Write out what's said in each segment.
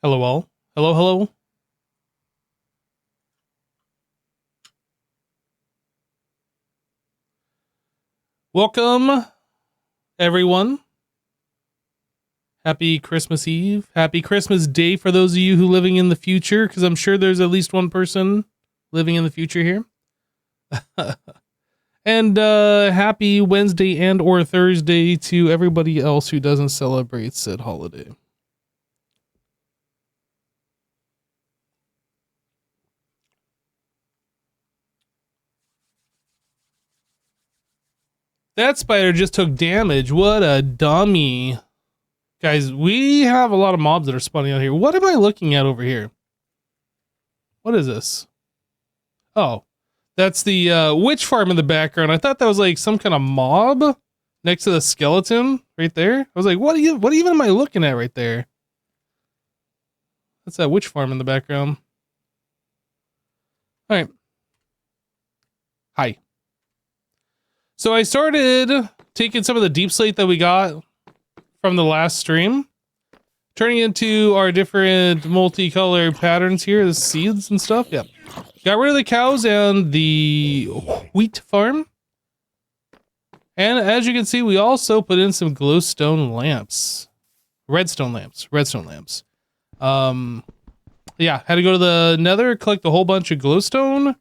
Hello all. Hello, hello. Welcome, everyone. Happy Christmas Eve. Happy Christmas Day for those of you who are living in the future, because I'm sure there's at least one person living in the future here. And happy Wednesday and or Thursday to everybody else who doesn't celebrate said holiday. That spider just took damage. What a dummy. Guys, we have a lot of mobs that are spawning out here. What am I looking at over here? What is this? Oh, that's the witch farm in the background. I thought that was like some kind of mob next to the skeleton right there. I was like, what even am I looking at right there? That's that witch farm in the background. All right. Hi. So I started taking some of the deep slate that we got from the last stream, turning into our different multicolored patterns here, the seeds and stuff. Yep. Got rid of the cows and the wheat farm. And as you can see, we also put in some glowstone lamps. Redstone lamps. Yeah, had to go to the nether, collect a whole bunch of glowstone,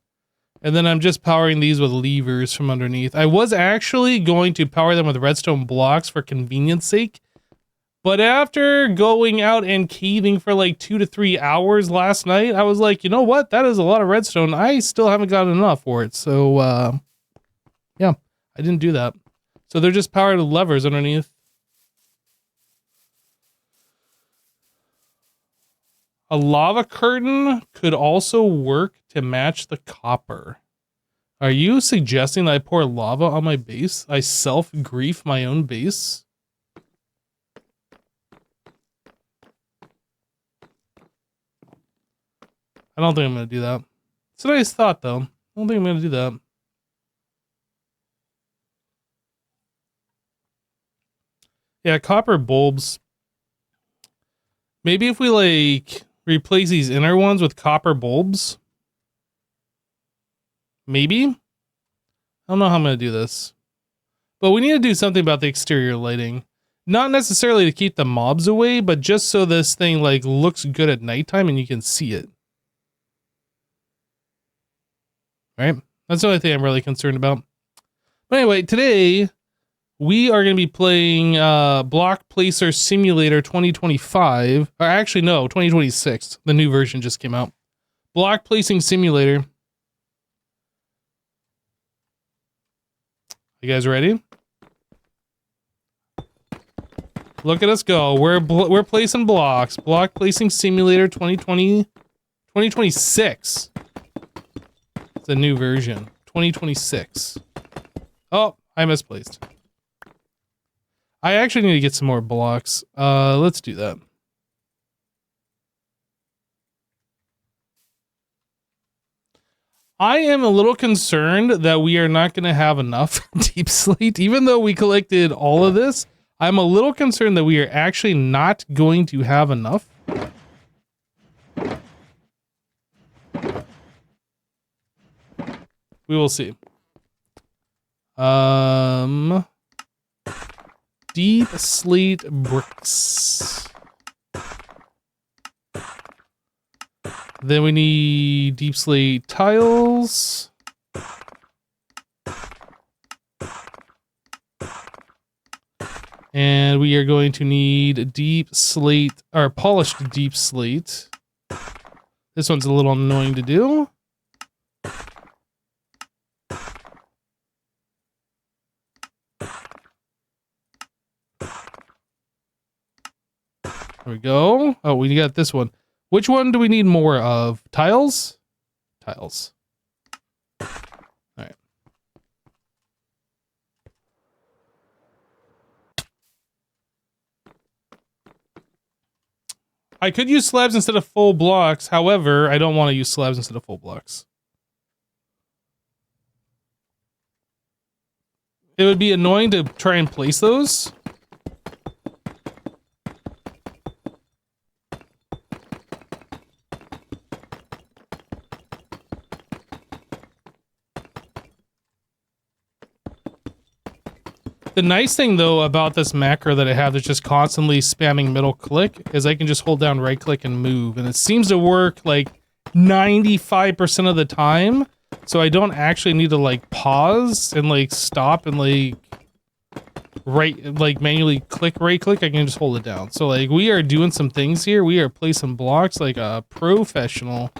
and then I'm just powering these with levers from underneath. I was actually going to power them with redstone blocks for convenience sake, but after going out and caving for like 2 to 3 hours last night, I was like, you know what? That is a lot of redstone. I still haven't gotten enough for it. So, yeah, I didn't do that. So they're just powered with levers underneath. A lava curtain could also work to match the copper. Are you suggesting that I pour lava on my base? I self-grief my own base? I don't think I'm going to do that. It's a nice thought, though. I don't think I'm going to do that. Yeah, copper bulbs. Maybe if we, like, replace these inner ones with copper bulbs. Maybe? I don't know how I'm going to do this. But we need to do something about the exterior lighting. Not necessarily to keep the mobs away, but just so this thing, like, looks good at nighttime and you can see it. Right? That's the only thing I'm really concerned about. But anyway, today we are going to be playing Block Placer Simulator 2025. Or actually, no, 2026. The new version just came out. Block Placing Simulator. You guys ready? Look at us go. We're placing blocks. Block Placing Simulator 2026. The new version 2026. Oh, I misplaced. I actually need to get some more blocks. Let's do that. I am a little concerned that we are not going to have enough deep slate. Even though we collected all of this, I'm a little concerned that we are actually not going to have enough. We will see. Deep slate bricks. Then we need deep slate tiles. And we are going to need deep slate, or polished deep slate. This one's a little annoying to do. There we go. Oh, we got this one. Which one do we need more of? Tiles? Tiles. All right. I could use slabs instead of full blocks. However, I don't want to use slabs instead of full blocks. It would be annoying to try and place those. The nice thing though about this macro that I have that's just constantly spamming middle click is I can just hold down right click and move, and it seems to work like 95% of the time. So I don't actually need to like pause and like stop and like manually click right click. I can just hold it down. So like we are doing some things here. We are placing blocks like a professional.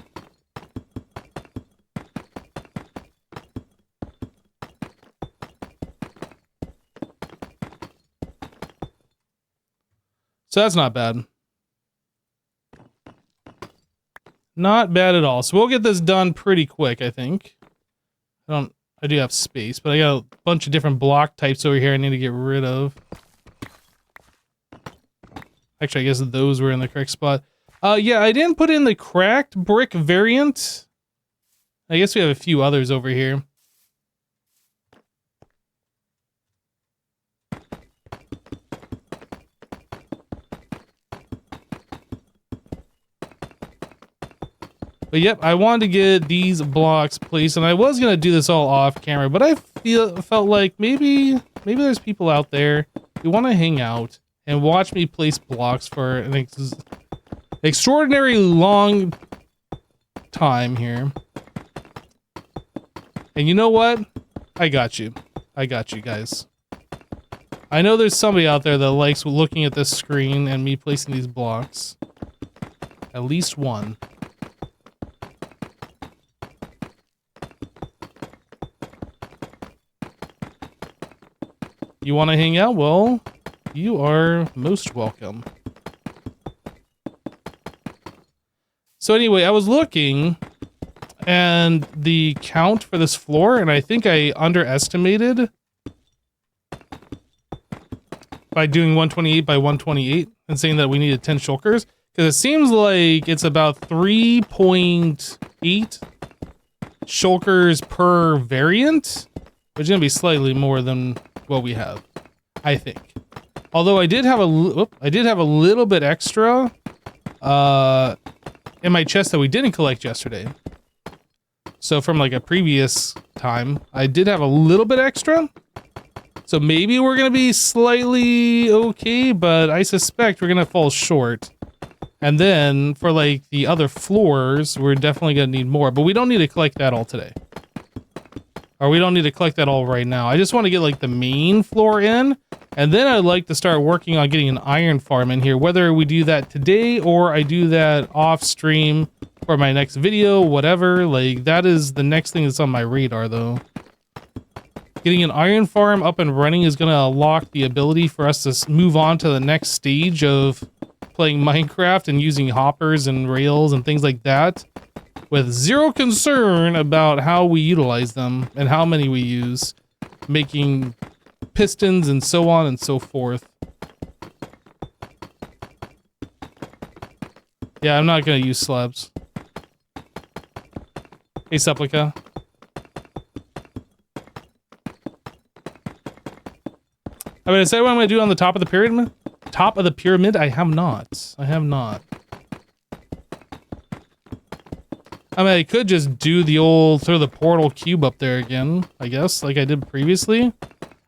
So that's not bad. Not bad at all. So we'll get this done pretty quick, I think. I do have space, but I got a bunch of different block types over here I need to get rid of. Actually, I guess those were in the correct spot. Yeah, I didn't put in the cracked brick variant. I guess we have a few others over here. But yep, I wanted to get these blocks placed, and I was gonna do this all off camera, but I felt like maybe there's people out there who want to hang out and watch me place blocks for an extraordinary long time here. And you know what? I got you. I got you guys. I know there's somebody out there that likes looking at this screen and me placing these blocks. At least one. You want to hang out? Well, you are most welcome. So anyway, I was looking and the count for this floor, and I think I underestimated by doing 128 by 128 and saying that we needed 10 shulkers, because it seems like it's about 3.8 shulkers per variant, which is going to be slightly more than what we have, I think. Although I did have a little bit extra in my chest that we didn't collect yesterday. So from like a previous time, I did have a little bit extra. So maybe we're gonna be slightly okay, but I suspect we're gonna fall short. And then for like the other floors, we're definitely gonna need more, but we don't need to collect that all today. Or we don't need to collect that all right now. I just want to get like the main floor in, and then I'd like to start working on getting an iron farm in here, whether we do that today or I do that off stream for my next video, whatever. Like that is the next thing that's on my radar though. Getting an iron farm up and running is going to unlock the ability for us to move on to the next stage of playing Minecraft and using hoppers and rails and things like that, with zero concern about how we utilize them and how many we use, making pistons and so on and so forth. Yeah, I'm not going to use slabs. Hey, Supplica. I'm going to say what I'm going to do on the top of the pyramid. Top of the pyramid? I have not. I have not. I mean, I could just do the old throw the portal cube up there again, I guess, like I did previously.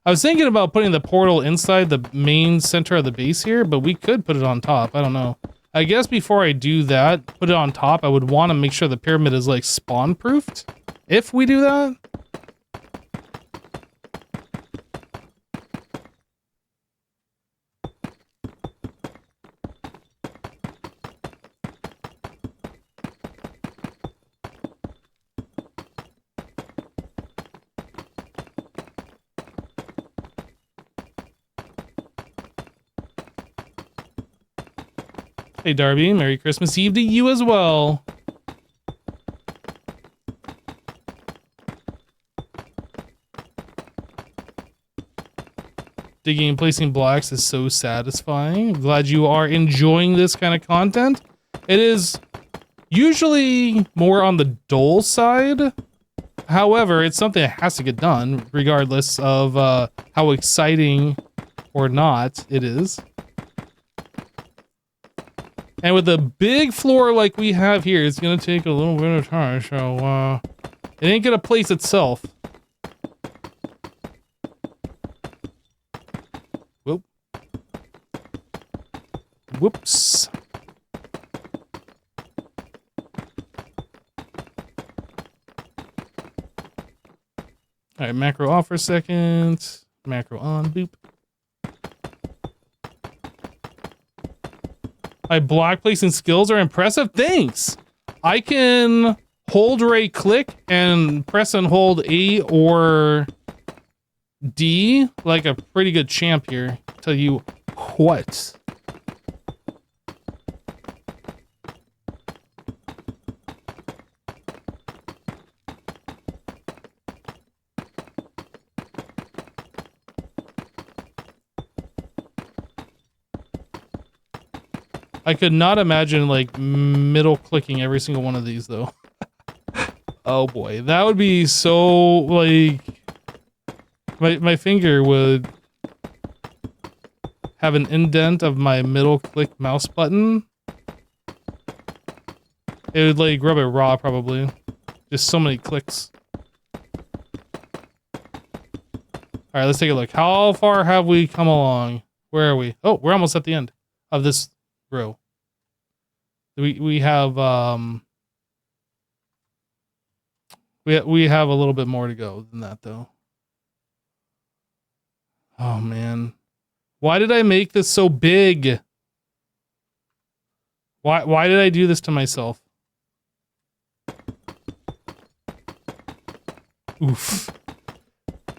I was thinking about putting the portal inside the main center of the base here, but we could put it on top. I don't know. I guess before I do that, put it on top, I would want to make sure the pyramid is like spawn proofed. If we do that. Hey Darby, Merry Christmas Eve to you as well. Digging and placing blocks is so satisfying. I'm glad you are enjoying this kind of content. It is usually more on the dull side. However, it's something that has to get done, regardless of how exciting or not it is. And with a big floor like we have here, it's going to take a little bit of time, so it ain't going to place itself. Whoops. All right, macro off for a second. Macro on, boop. My block placing skills are impressive. Thanks. I can hold right click and press and hold A or D like a pretty good champ here. Tell you what. I could not imagine like middle clicking every single one of these though. Oh boy, that would be so like my finger would have an indent of my middle click mouse button. It would like rub it raw probably. Just so many clicks. Alright, let's take a look. How far have we come along? Where are we? Oh, we're almost at the end of this row. We have we have a little bit more to go than that though. Oh man. Why did I make this so big? Why did I do this to myself? Oof.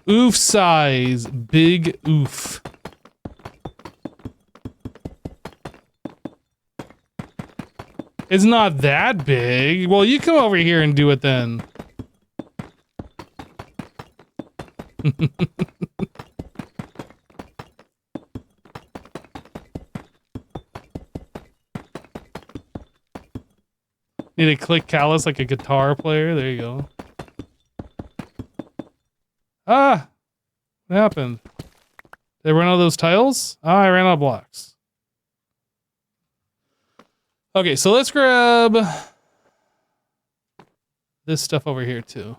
Oof size. Big oof. It's not that big. Well, you come over here and do it then. Need to click callus like a guitar player. There you go. Ah! What happened? Did I run out of those tiles? Ah, I ran out of blocks. Okay, so let's grab this stuff over here too.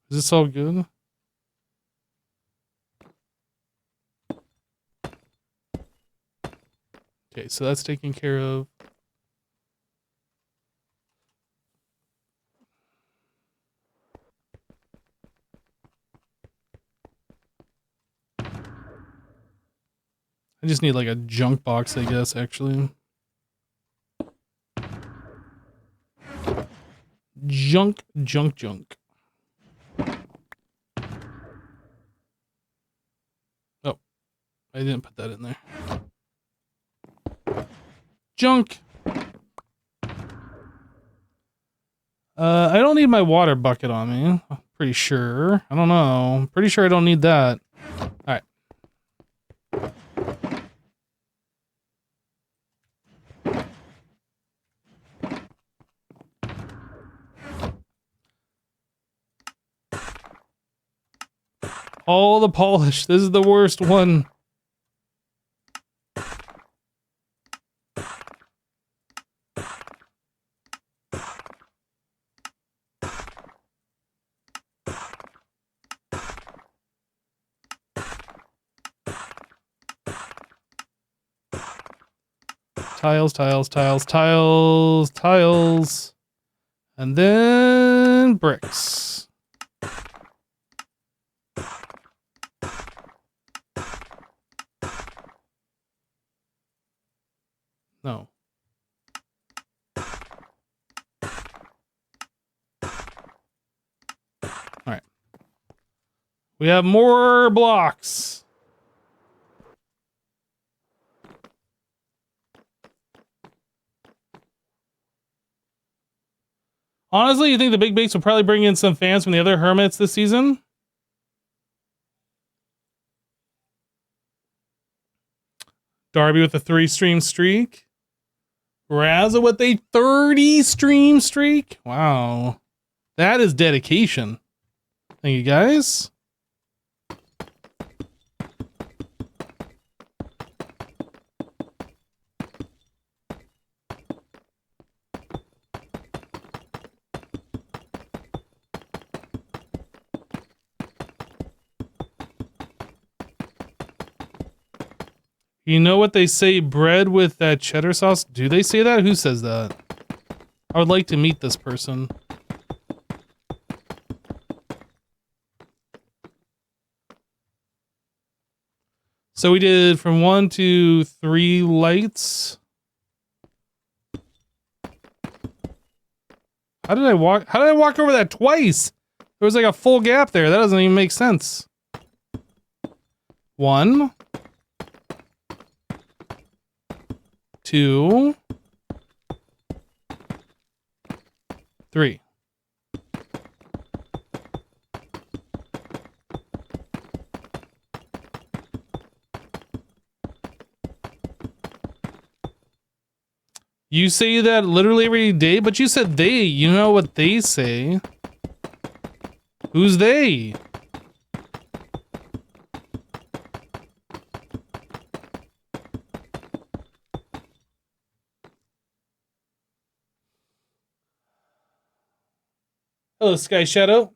Is this all good? Okay, so that's taken care of. I just need like a junk box, I guess, actually. Junk. Oh, I didn't put that in there. Junk. I don't need my water bucket on me. I'm pretty sure. I don't know. I'm pretty sure I don't need that. All right. All the polish. This is the worst one. Tiles. And then bricks. No. All right. We have more blocks. Honestly, you think the Big Bakes will probably bring in some fans from the other hermits this season? Darby with a 3-stream streak. Razza with a 30-stream streak. Wow. That is dedication. Thank you, guys. You know what they say, bread with that cheddar sauce? Do they say that? Who says that? I would like to meet this person. So we did from 1 to 3 lights. How did I walk over that twice? There was like a full gap there. That doesn't even make sense. 1, 2, 3. You say that literally every day, but you said they. You know what they say. Who's they? Hello, Sky Shadow.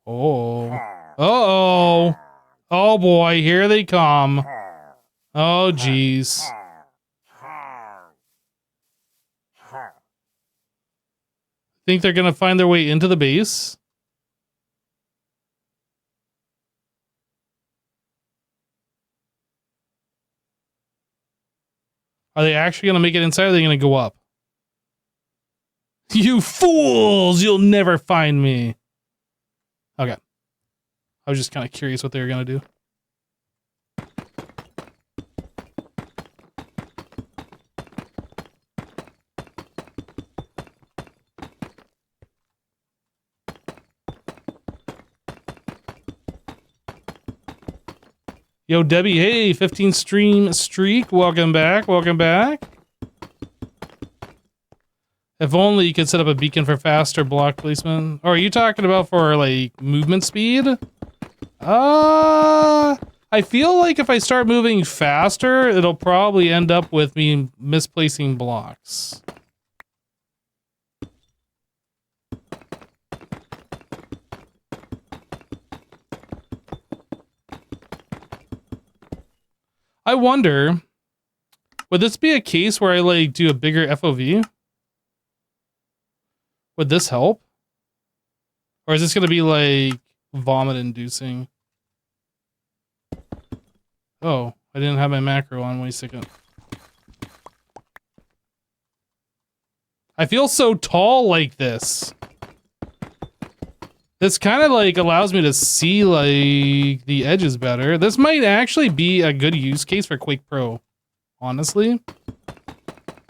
Oh. Uh-oh. Oh boy, here they come. Oh jeez. Think they're gonna find their way into the base? Are they actually gonna make it inside, or are they gonna go up? You fools! You'll never find me. Okay. I was just kind of curious what they were gonna do. Yo, Debbie, hey, 15 stream streak. Welcome back. Welcome back. If only you could set up a beacon for faster block placement. Or are you talking about for, like, movement speed? I feel like if I start moving faster, it'll probably end up with me misplacing blocks. I wonder, would this be a case where I, like, do a bigger FOV? Would this help? Or is this going to be, like, vomit-inducing? Oh, I didn't have my macro on. Wait a second. I feel so tall like this. This kind of, like, allows me to see, like, the edges better. This might actually be a good use case for Quake Pro. Honestly.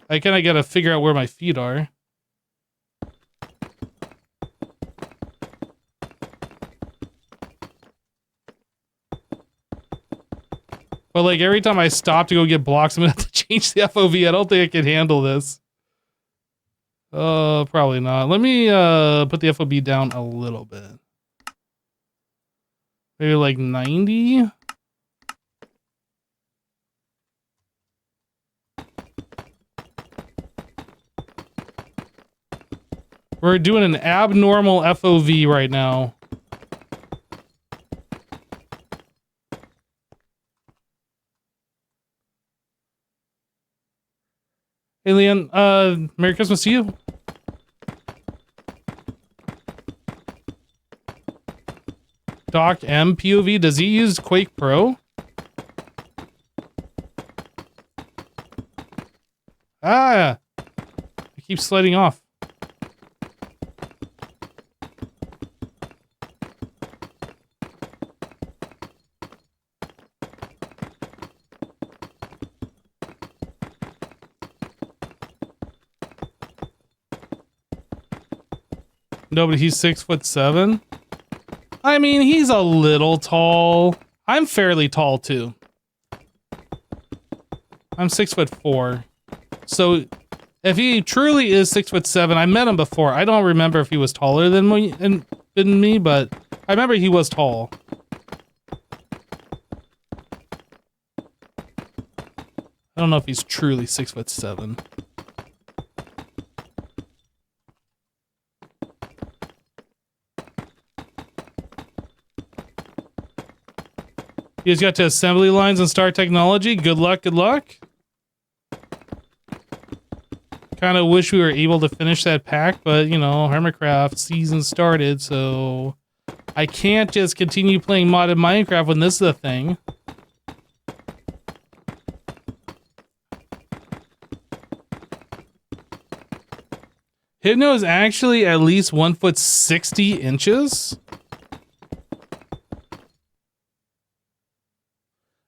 I kind of got to figure out where my feet are. But, like, every time I stop to go get blocks, I'm gonna have to change the FOV. I don't think I can handle this. Probably not. Let me, put the FOV down a little bit. Maybe, like, 90? We're doing an abnormal FOV right now. Hey, Leon, Merry Christmas to you. Doc M POV, does he use Quake Pro? Ah! I keep sliding off. No, but he's 6'7". I mean, he's a little tall. I'm fairly tall too. I'm 6'4". So if he truly is 6'7", I met him before. I don't remember if he was taller than me, but I remember he was tall. I don't know if he's truly 6'7". You just got to assembly lines and start technology. Good luck, good luck. Kind of wish we were able to finish that pack, but, you know, HermitCraft season started, so I can't just continue playing modded Minecraft when this is a thing. Hypno is actually at least 1 foot 60 inches.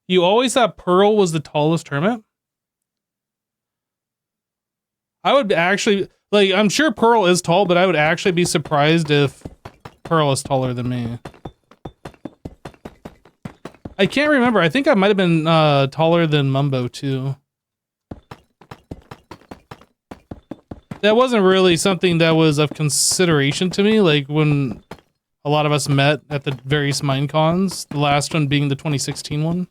You always thought Pearl was the tallest hermit? I would actually, like, I'm sure Pearl is tall, but I would actually be surprised if Pearl is taller than me. I can't remember. I think I might have been taller than Mumbo, too. That wasn't really something that was of consideration to me, like when a lot of us met at the various Minecons, the last one being the 2016 one.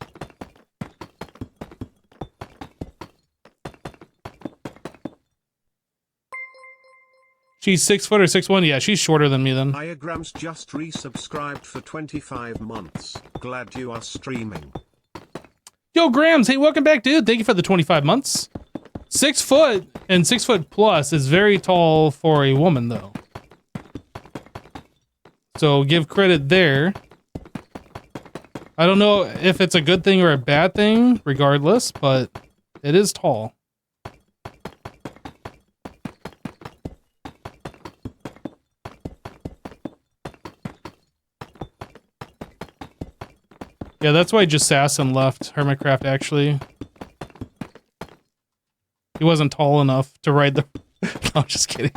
She's 6 foot or 6'1"? Yeah, she's shorter than me then. Diagrams just resubscribed for 25 months. Glad you are streaming. Yo, Grams, hey, welcome back, dude. Thank you for the 25 months. 6 foot and 6 foot plus is very tall for a woman, though. So give credit there. I don't know if it's a good thing or a bad thing, regardless, but it is tall. Yeah, that's why Jasassin left HermitCraft, actually. He wasn't tall enough to ride the... No, I'm just kidding.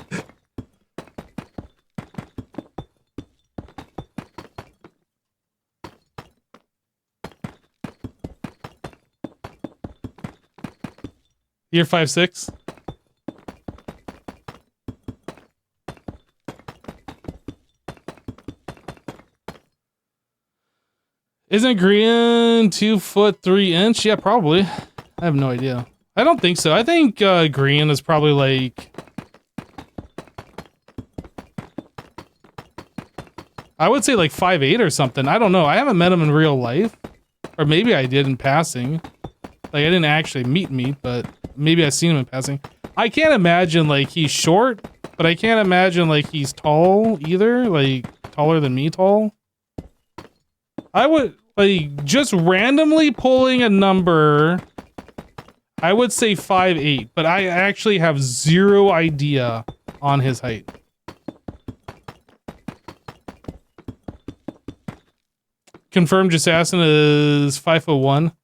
You're 5'6"? Isn't Grian 2 foot 3 inch? Yeah, probably. I have no idea. I don't think so. I think Grian is probably like... I would say like 5'8" or something. I don't know. I haven't met him in real life. Or maybe I did in passing. Like, I didn't actually meet, but maybe I've seen him in passing. I can't imagine, like, he's short, but I can't imagine, like, he's tall either. Like, taller than me tall. I would, like, just randomly pulling a number, I would say 5'8", but I actually have zero idea on his height. Confirmed Jasassin is 5'1".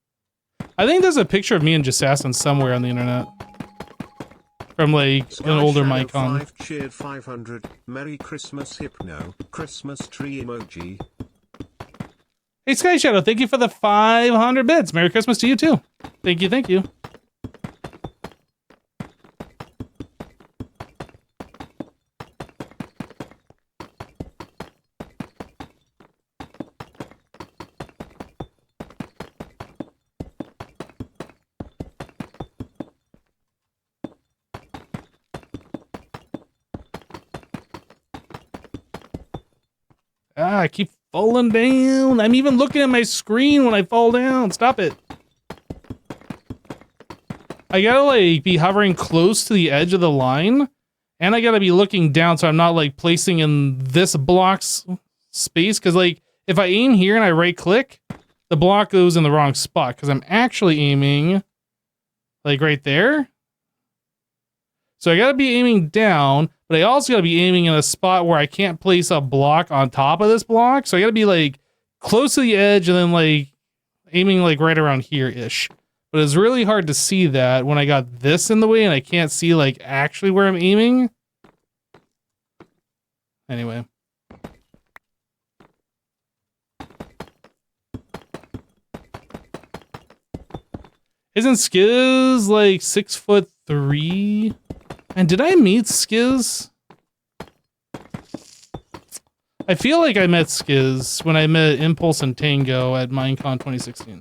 I think there's a picture of me and Jasassin somewhere on the internet. From, like, an older Mycon. 5 cheered 500. Merry Christmas, Hypno. Christmas tree emoji. Hey, Sky Shadow, thank you for the 500 bits. Merry Christmas to you, too. Thank you, thank you. Ah, I keep falling down. I'm even looking at my screen when I fall down. Stop it. I gotta, like, be hovering close to the edge of the line. And I gotta be looking down so I'm not, like, placing in this block's space. Because, like, if I aim here and I right-click, the block goes in the wrong spot. Because I'm actually aiming, like, right there. So I gotta be aiming down. But I also gotta be aiming in a spot where I can't place a block on top of this block. So I gotta be, like, close to the edge and then, like, aiming, like, right around here-ish. But it's really hard to see that when I got this in the way and I can't see, like, actually where I'm aiming. Anyway. Isn't Skiz, like, 6'3"? And did I meet Skiz? I feel like I met Skiz when I met Impulse and Tango at Minecon 2016.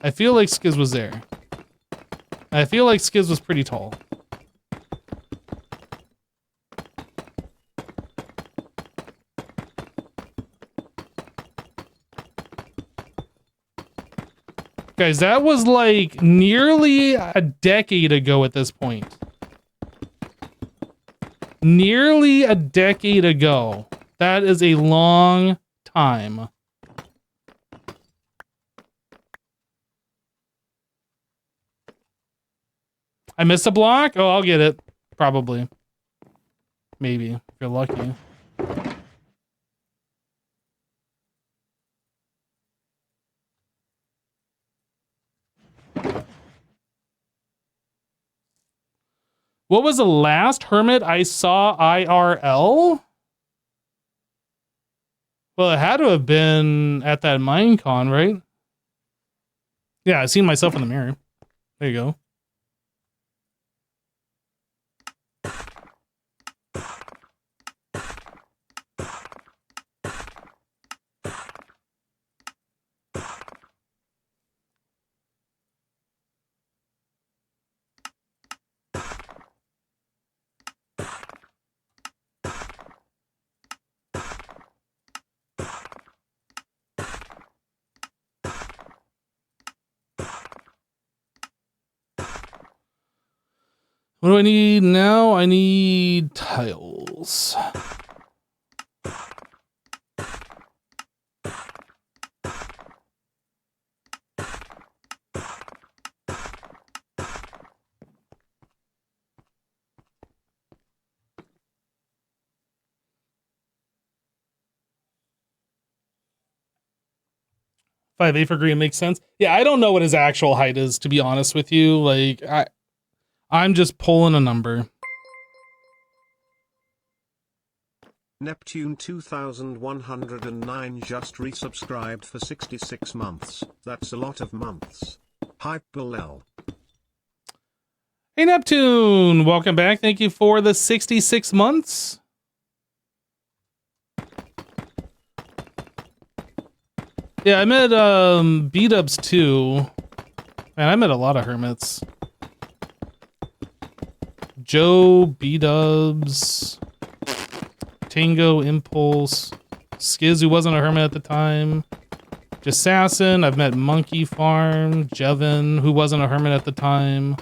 I feel like Skiz was there. I feel like Skiz was pretty tall. Guys, that was like nearly a decade ago at this point. Nearly a decade ago. That is a long time. I missed a block? Oh, I'll get it. Probably. Maybe, if you're lucky. What was the last hermit I saw IRL? Well, it had to have been at that Minecon, right? Yeah, I seen myself in the mirror. There you go. What do I need now? I need tiles. Five eight for green makes sense. Yeah, I don't know what his actual height is, to be honest with you. Like, I'm just pulling a number. Neptune 2109 just resubscribed for 66 months. That's a lot of months. Hype Bilal. Hey Neptune, welcome back. Thank you for the 66 months. Yeah, I met B-dubs too. Man, I met a lot of hermits. Joe, B-dubs, Tango, Impulse, Skiz, who wasn't a hermit at the time, Jassassin. I've met Monkey Farm, Jevin, who wasn't a hermit at the time,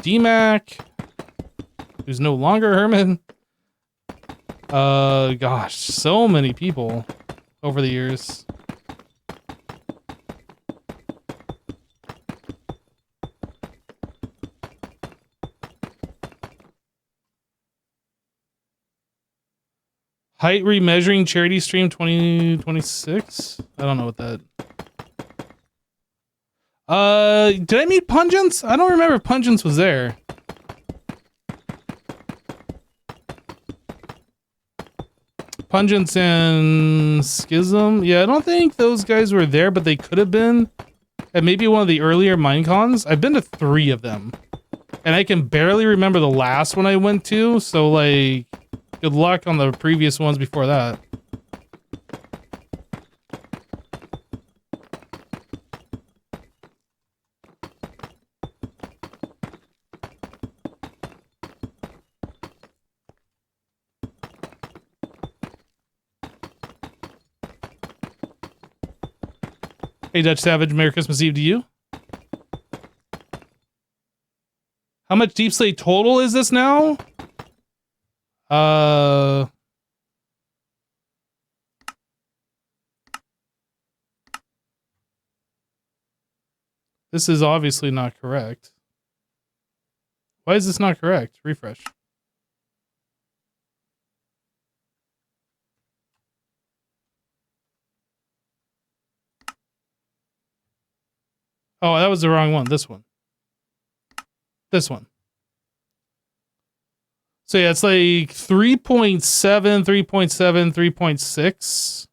D-Mac, who's no longer a hermit. Gosh, so many people over the years. Height remeasuring charity stream 2026. I don't know what that. Did I meet Pungence? I don't remember if Pungence was there. Pungence and Schism. Yeah, I don't think those guys were there, but they could have been at maybe one of the earlier Minecons. I've been to 3 of them, and I can barely remember the last one I went to. So like, good luck on the previous ones before that. Hey, Dutch Savage, Merry Christmas Eve to you. How much Deep Slate total is this now? This is obviously not correct. Why is this not correct? Refresh. Oh, that was the wrong one. This one. This one. So yeah, it's like 3.7, 3.7, 3.6. So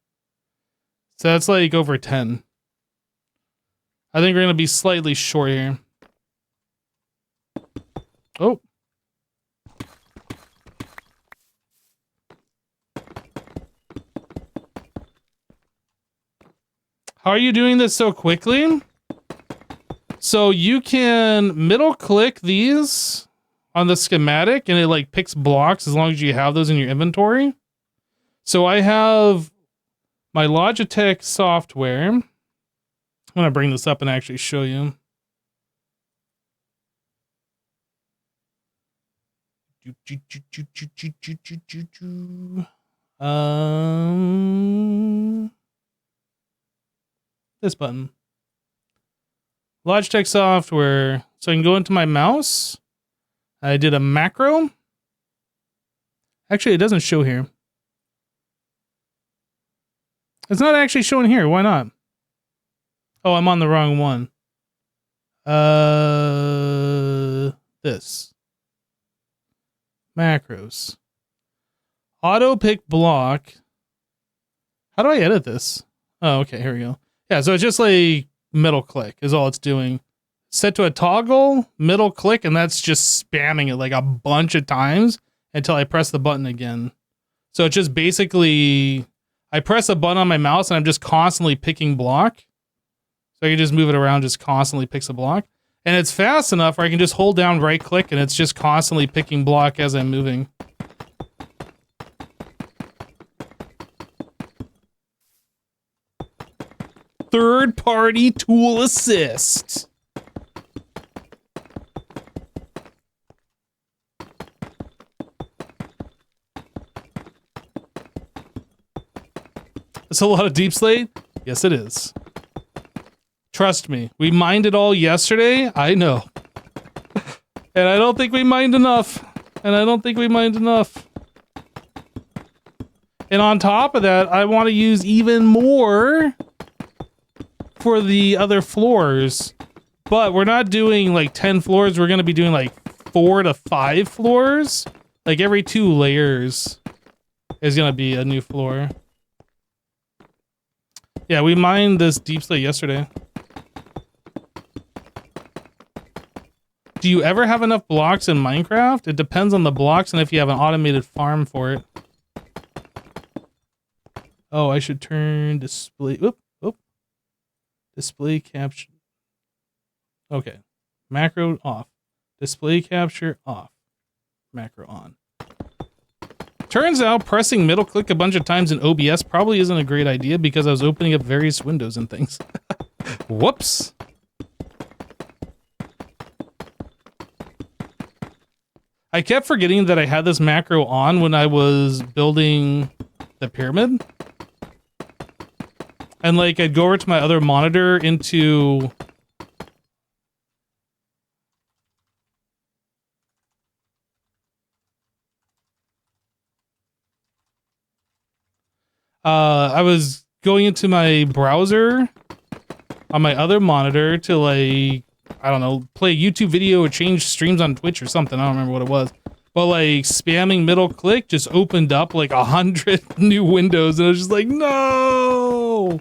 that's like over 10. I think we're going to be slightly short here. Oh. How are you doing this so quickly? So you can middle click these on the schematic and it like picks blocks as long as you have those in your inventory. So I have my Logitech software. I'm gonna bring this up and actually show you. This button. Logitech software. So I can go into my mouse. I did a macro. Actually, it doesn't show here. It's not actually showing here. Why not? Oh, I'm on the wrong one. This. Macros. Auto pick block. How do I edit this? Oh, okay, here we go. Yeah, so it's just like middle click is all it's doing. Set to a toggle, middle click, and that's just spamming it like a bunch of times until I press the button again. So it's just basically, I press a button on my mouse and I'm just constantly picking block. So I can just move it around, just constantly picks a block. And it's fast enough where I can just hold down right click and it's just constantly picking block as I'm moving. Third-party tool assist. It's a lot of deep slate? Yes, it is. Trust me, we mined it all yesterday. I know. And I don't think we mined enough. And on top of that, I want to use even more for the other floors. But we're not doing like 10 floors. We're going to be doing like 4 to 5 floors. Like every 2 layers is going to be a new floor. Yeah, we mined this deep slate yesterday. Do you ever have enough blocks in Minecraft? It depends on the blocks and if you have an automated farm for it. Oh, I should turn display. Oop. Display capture. Okay. Macro off. Display capture off. Macro on. Turns out pressing middle click a bunch of times in OBS probably isn't a great idea because I was opening up various windows and things. Whoops. I kept forgetting that I had this macro on when I was building the pyramid. And like I'd go over to my other monitor into I was going into my browser on my other monitor to like, I don't know, play a YouTube video or change streams on Twitch or something. I don't remember what it was. But like spamming middle click just opened up like 100 new windows and I was just like, no!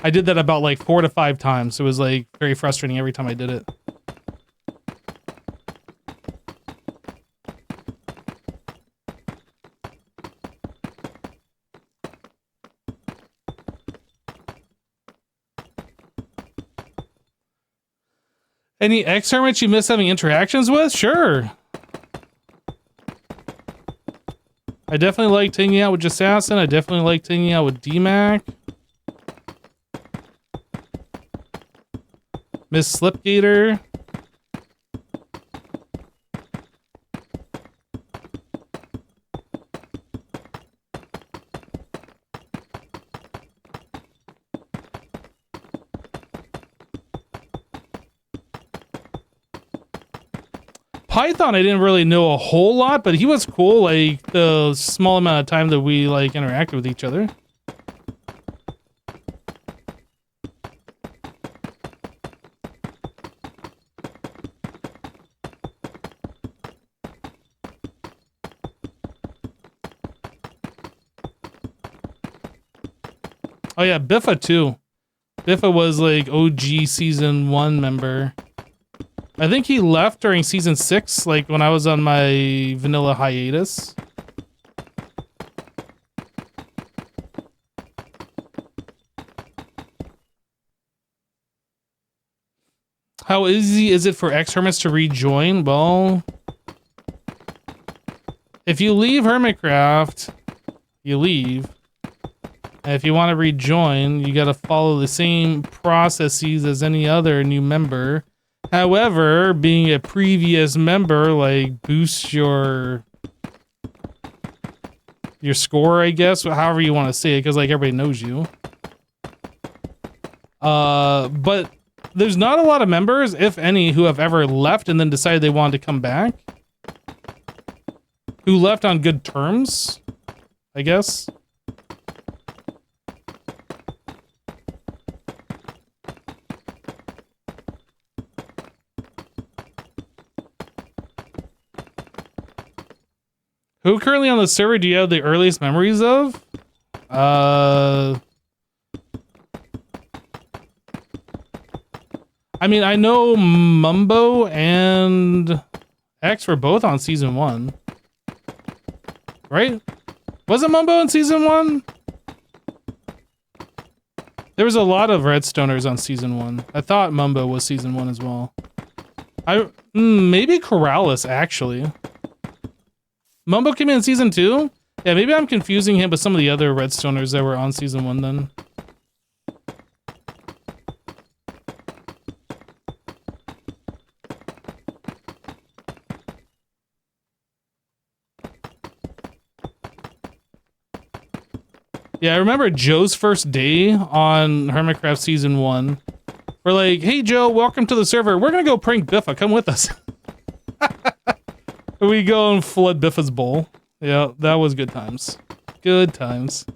I did that about like 4 to 5 times. So it was like very frustrating every time I did it. Any ex-hermits you miss having interactions with? Sure. I definitely liked hanging out with Jassassin. I definitely liked hanging out with DMAC. Miss Slipgator. Python, I didn't really know a whole lot, but he was cool, like, the small amount of time that we, like, interacted with each other. Oh yeah, Biffa too. Biffa was, like, OG Season 1 member. I think he left during Season 6, like, when I was on my vanilla hiatus. How easy is it for ex-hermits to rejoin? Well, if you leave HermitCraft, you leave. And if you want to rejoin, you got to follow the same processes as any other new member. However, being a previous member, like, boosts your score, I guess, however you want to say it, because, like, everybody knows you. But there's not a lot of members, if any, who have ever left and then decided they wanted to come back. Who left on good terms, I guess. Who currently on the server do you have the earliest memories of? I mean, I know Mumbo and X were both on season 1. Right? Wasn't Mumbo in season 1? There was a lot of Redstoners on season 1. I thought Mumbo was season 1 as well. Maybe Corrales, actually. Mumbo came in season 2? Yeah, maybe I'm confusing him with some of the other Redstoners that were on season 1 then. Yeah, I remember Joe's first day on HermitCraft season 1. We're like, hey Joe, welcome to the server. We're gonna go prank Biffa, come with us. We go and flood Biffa's bowl. Yeah, that was good times. Good times.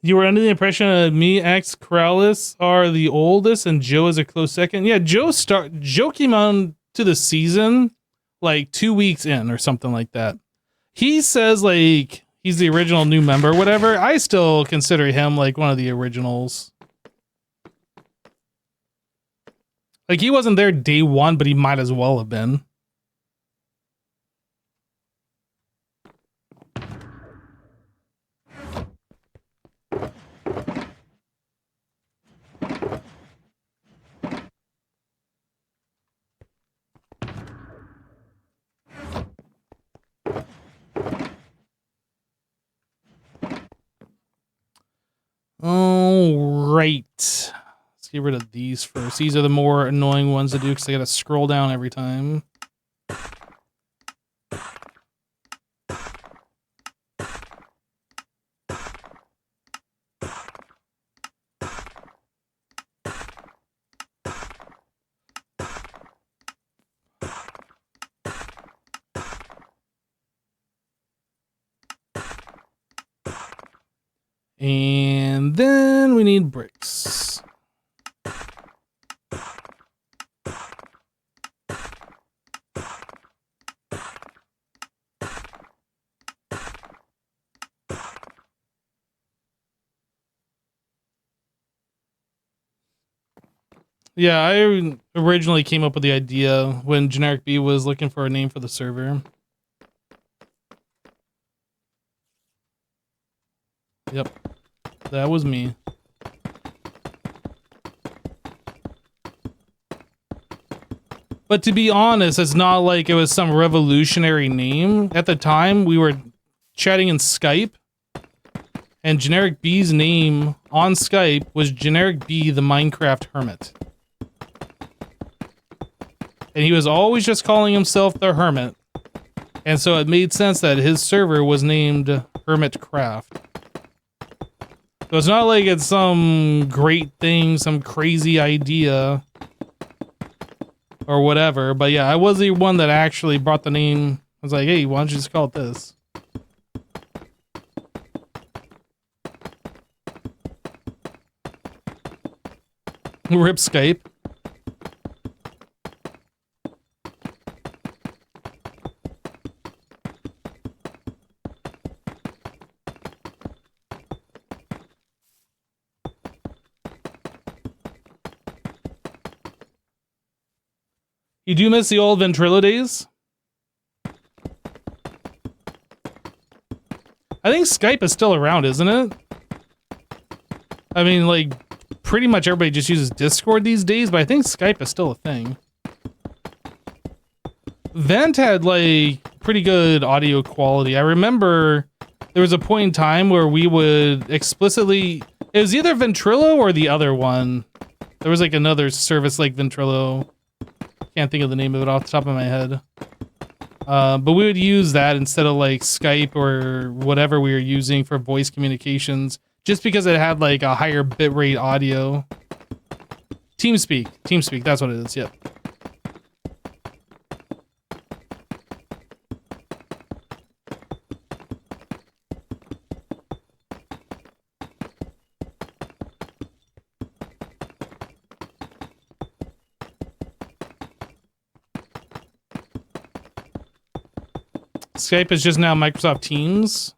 You were under the impression that me, X, Corrales are the oldest and Joe is a close second. Yeah, Joe came on to the season like 2 weeks in or something like that. He says like he's the original new member, whatever. I still consider him like one of the originals. Like he wasn't there day 1, but he might as well have been. All right. Let's get rid of these first. These are the more annoying ones to do because I gotta scroll down every time. And then we need bricks. Yeah, I originally came up with the idea when Generic B was looking for a name for the server. Yep, that was me. But to be honest, it's not like it was some revolutionary name. At the time, we were chatting in Skype, and Generic B's name on Skype was Generic B the Minecraft Hermit. And he was always just calling himself the Hermit. And so it made sense that his server was named HermitCraft. So it's not like it's some great thing, some crazy idea or whatever. But yeah, I was the one that actually brought the name. I was like, hey, why don't you just call it this? Rip Skype. You do miss the old Ventrilo days? I think Skype is still around, isn't it? I mean, like, pretty much everybody just uses Discord these days, but I think Skype is still a thing. Vent had, like, pretty good audio quality. I remember there was a point in time where we would explicitly... It was either Ventrilo or the other one. There was, like, another service like Ventrilo. Can't think of the name of it off the top of my head. But we would use that instead of like Skype or whatever we were using for voice communications, just because it had like a higher bitrate audio. TeamSpeak, that's what it is. Yep. Skype is just now Microsoft Teams.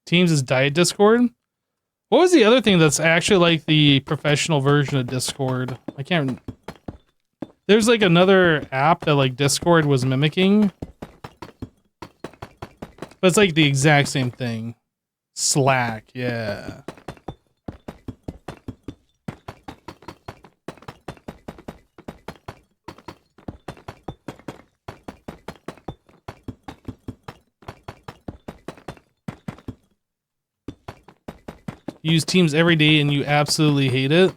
Teams is Diet Discord. What was the other thing that's actually like the professional version of Discord? I can't... There's like another app that like Discord was mimicking. But it's like the exact same thing. Slack, yeah. You use Teams every day and you absolutely hate it.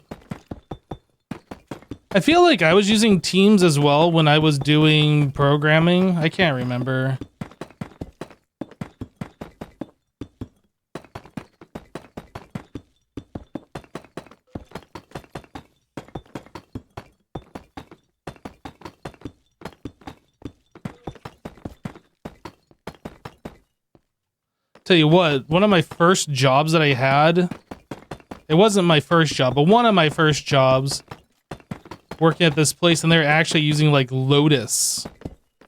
I feel like I was using Teams as well when I was doing programming. I can't remember. Tell you what, one of my first jobs that I had, it wasn't my first job, but one of my first jobs working at this place, and they're actually using like Lotus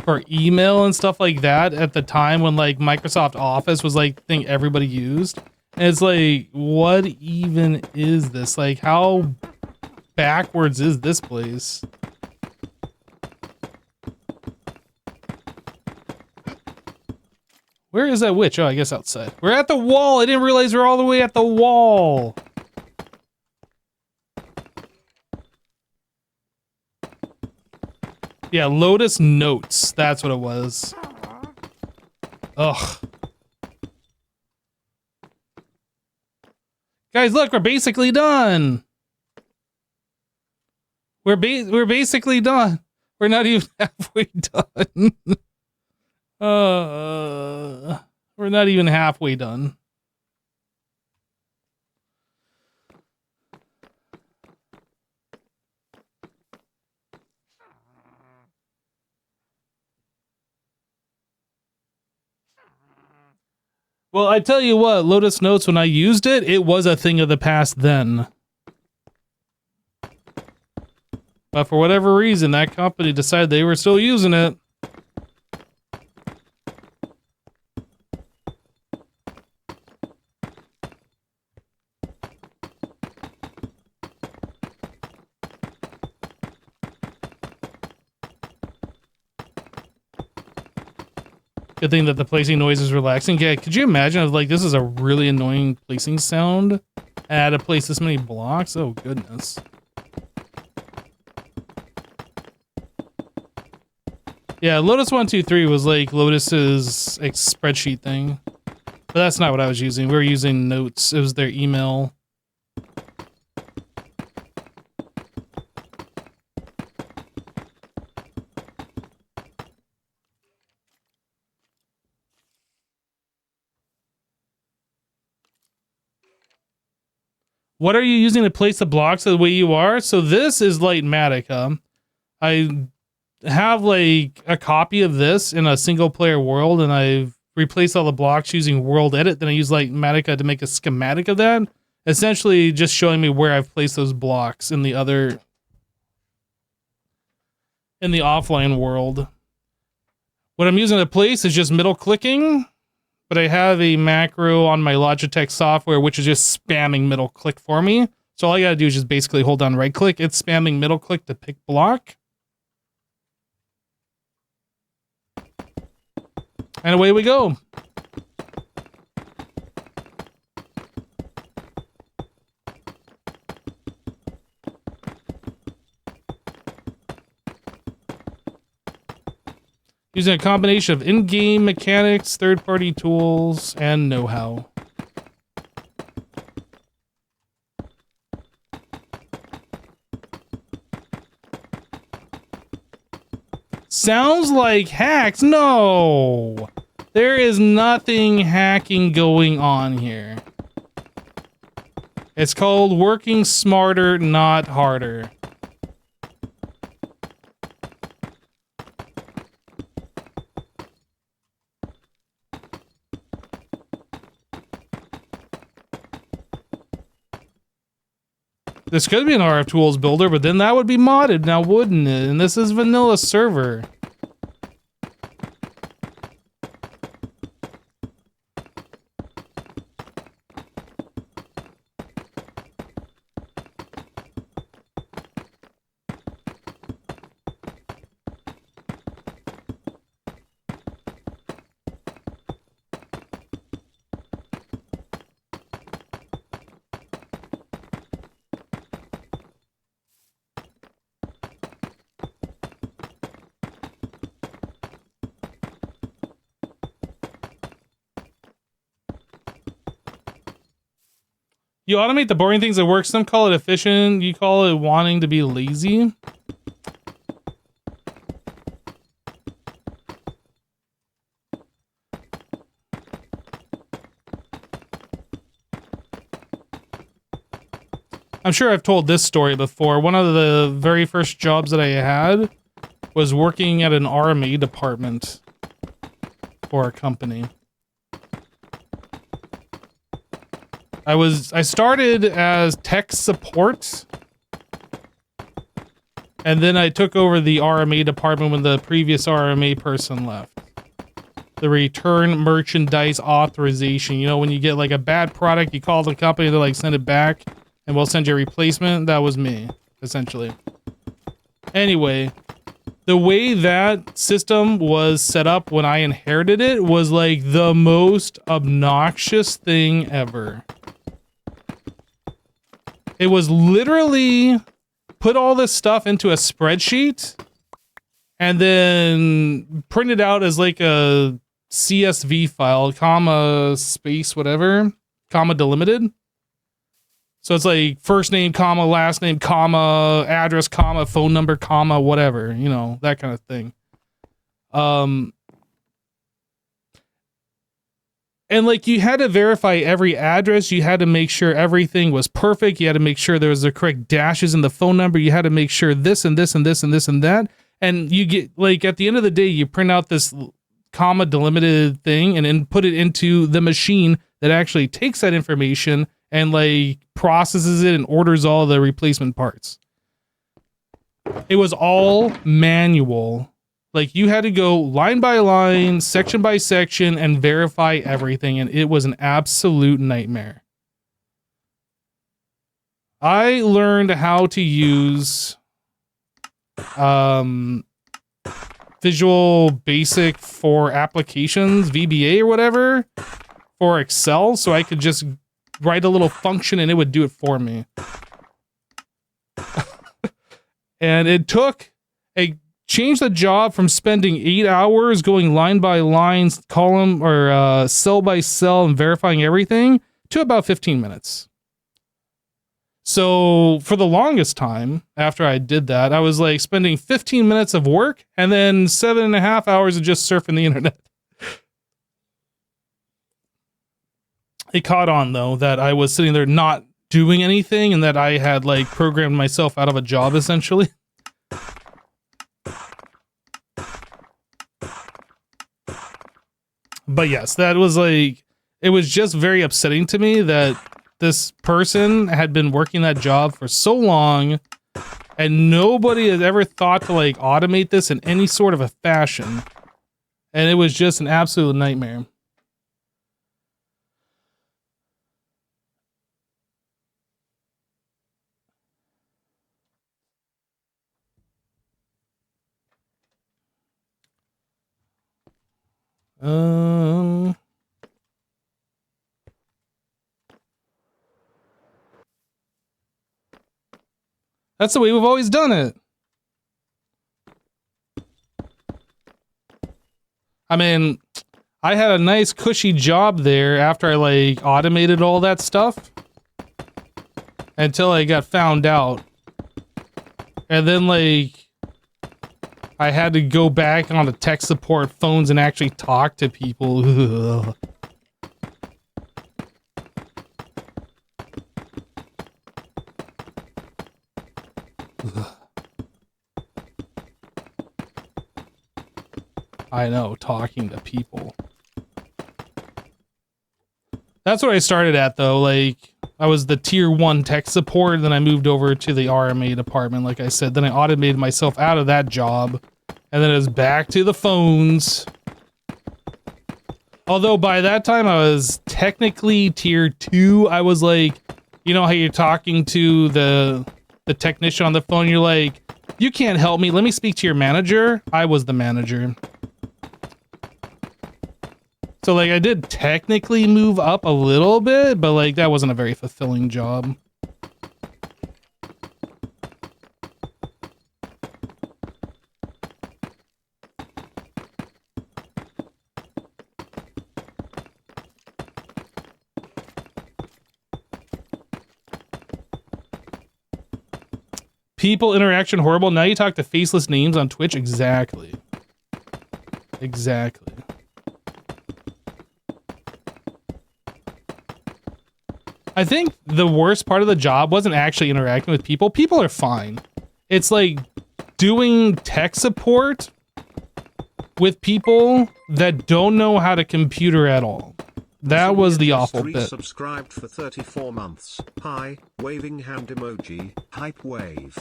for email and stuff like that at the time when like Microsoft Office was like the thing everybody used. And it's like, what even is this? Like, how backwards is this place? Where is that witch? Oh, I guess outside. We're at the wall. I didn't realize we're all the way at the wall. Yeah, Lotus Notes. That's what it was. Ugh. Guys, look, we're basically done. We're basically done. We're not even halfway done. We're not even halfway done. Well, I tell you what, Lotus Notes, when I used it, it was a thing of the past then. But for whatever reason, that company decided they were still using it. Good thing that the placing noise is relaxing. Yeah, could you imagine if like this is a really annoying placing sound? I had to place this many blocks? Oh goodness. Yeah, Lotus 123 was like Lotus's like, spreadsheet thing. But that's not what I was using. We were using Notes. It was their email. What are you using to place the blocks the way you are? So this is Lightmatica. I have like a copy of this in a single player world, and I've replaced all the blocks using World Edit. Then I use Lightmatica to make a schematic of that, essentially just showing me where I've placed those blocks in the offline world. What I'm using to place is just middle clicking, but I have a macro on my Logitech software which is just spamming middle click for me. So all I gotta do is just basically hold down right click. It's spamming middle click to pick block. And away we go. Using a combination of in-game mechanics, third-party tools, and know-how. Sounds like hacks. No! There is nothing hacking going on here. It's called working smarter, not harder. This could be an RF Tools builder, but then that would be modded now, wouldn't it? And this is vanilla server. You automate the boring things that work. Some call it efficient. You call it wanting to be lazy. I'm sure I've told this story before. One of the very first jobs that I had was working at an RMA department for a company. I started as tech support, and then I took over the RMA department when the previous RMA person left. The return merchandise authorization. You know, when you get like a bad product, you call the company, they're like, send it back, and we'll send you a replacement. That was me, essentially. Anyway, the way that system was set up when I inherited it was like the most obnoxious thing ever. It was literally put all this stuff into a spreadsheet and then print it out as like a CSV file, comma, space, whatever, comma delimited. So it's like first name, comma, last name, comma, address, comma, phone number, comma, whatever, you know, that kind of thing. And like you had to verify every address. You had to make sure everything was perfect. You had to make sure there was the correct dashes in the phone number. You had to make sure this and this and this and this and that. And you get like at the end of the day, you print out this comma delimited thing and then put it into the machine that actually takes that information and like processes it and orders all the replacement parts. It was all manual. Like you had to go line by line, section by section, and verify everything, and it was an absolute nightmare. I learned how to use Visual Basic for applications, VBA or whatever, for Excel, so I could just write a little function and it would do it for me. And it took change the job from spending 8 hours going line by line, column or cell by cell and verifying everything to about 15 minutes. So for the longest time after I did that, I was like spending 15 minutes of work and then 7.5 hours of just surfing the internet. It caught on though that I was sitting there not doing anything and that I had like programmed myself out of a job essentially. But yes, that was like, it was just very upsetting to me that this person had been working that job for so long and nobody had ever thought to like automate this in any sort of a fashion. And it was just an absolute nightmare. That's the way we've always done it. I mean, I had a nice cushy job there after I like automated all that stuff until I got found out. And then like I had to go back on the tech support phones and actually talk to people. Ugh. I know, talking to people. That's what I started at though, like I was the tier 1 tech support, then I moved over to the RMA department like I said, then I automated myself out of that job, and then it was back to the phones. Although by that time I was technically tier 2, I was like, you know how you're talking to the technician on the phone, you're like, you can't help me, let me speak to your manager? I was the manager. So like I did technically move up a little bit, but like that wasn't a very fulfilling job. People interaction horrible. Now you talk to faceless names on Twitch. Exactly. Exactly. I think the worst part of the job wasn't actually interacting with people. People are fine. It's like doing tech support with people that don't know how to computer at all. That was the awful bit. Subscribed for 34 months. Hi, waving hand emoji, hype wave.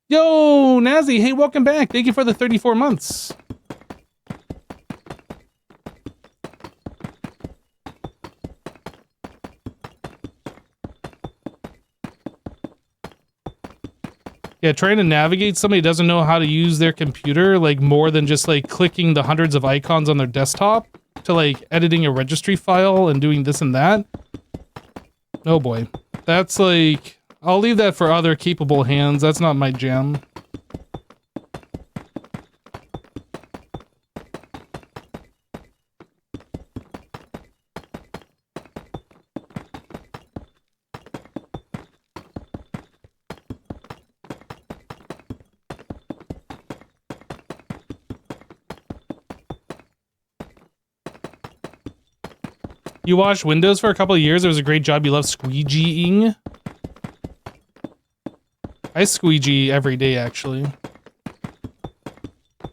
Yo, Nazi, hey, welcome back. Thank you for the 34 months. Yeah, trying to navigate somebody who doesn't know how to use their computer, like more than just like clicking the hundreds of icons on their desktop to like editing a registry file and doing this and that. Oh boy. That's like, I'll leave that for other capable hands. That's not my jam. You watched Windows for a couple of years. It was a great job. You love squeegeeing. I squeegee every day, actually.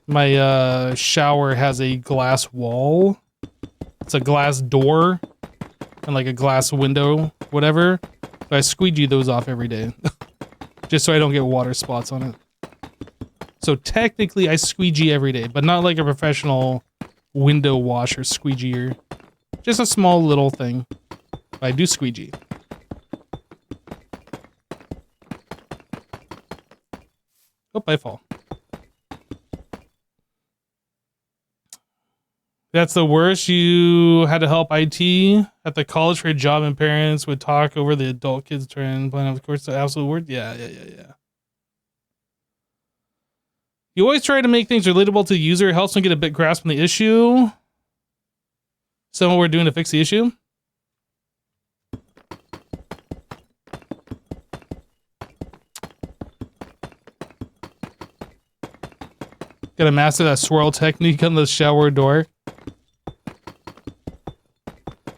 My shower has a glass wall. It's a glass door and like a glass window, whatever. But I squeegee those off every day. Just so I don't get water spots on it. So technically I squeegee every day, but not like a professional window washer squeegeer. Just a small little thing. But I do squeegee. Oh, I fall. That's the worst. You had to help IT at the college for a job, and parents would talk over the adult kids' turn. But of course, the absolute word. Yeah. You always try to make things relatable to the user. It helps them get a bit grasp on the issue. Someone we're doing to fix the issue. Gotta master that swirl technique on the shower door.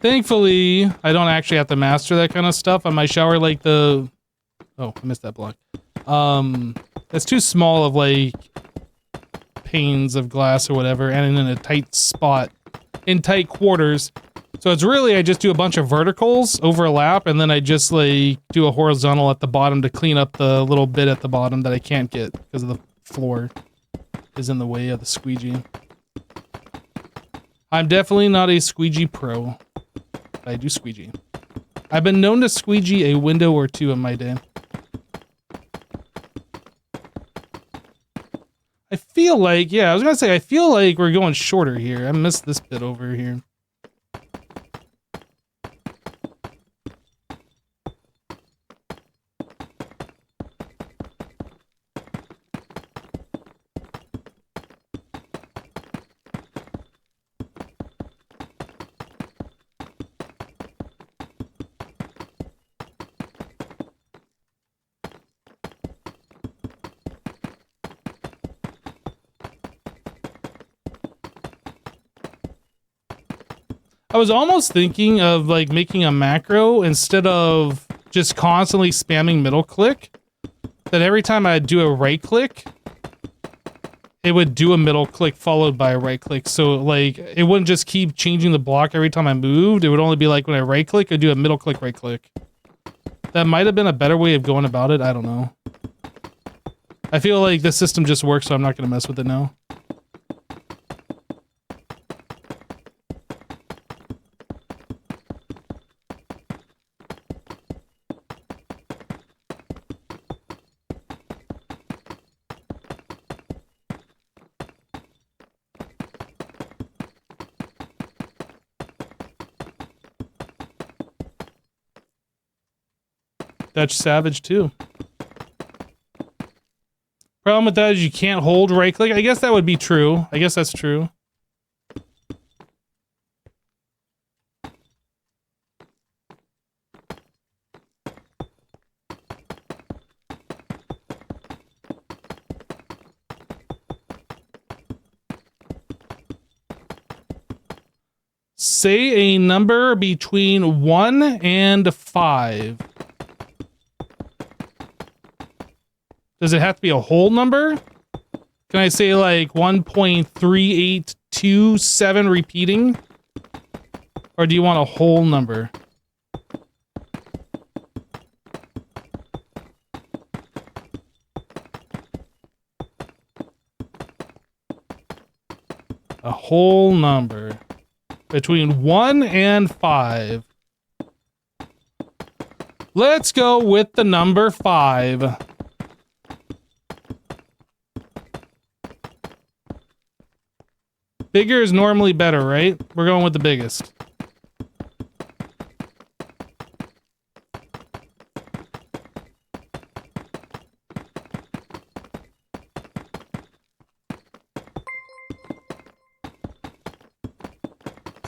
Thankfully, I don't actually have to master that kind of stuff on my shower, like the... Oh, I missed that block. It's too small of, like, panes of glass or whatever, and in a tight spot, in tight quarters. So it's really, I just do a bunch of verticals, overlap, and then I just, like, do a horizontal at the bottom to clean up the little bit at the bottom that I can't get because of the floor is in the way of the squeegee. I'm definitely not a squeegee pro. I do squeegee. I've been known to squeegee a window or two in my day. I feel like, yeah, I was gonna say, I feel like we're going shorter here. I missed this bit over here. I was almost thinking of like making a macro instead of just constantly spamming middle click, that every time I do a right click, it would do a middle click followed by a right click. So like it wouldn't just keep changing the block every time I moved. It would only be like when I right click, I'd do a middle click, right click. That might have been a better way of going about it. I don't know. I feel like the system just works, so I'm not going to mess with it now. Dutch Savage too. Problem with that is you can't hold right click. I guess that would be true. I guess that's true. Say a number between 1 and 5. Does it have to be a whole number? Can I say like 1.3827 repeating? Or do you want a whole number? A whole number. Between 1 and 5. Let's go with the number 5. Bigger is normally better, right? We're going with the biggest.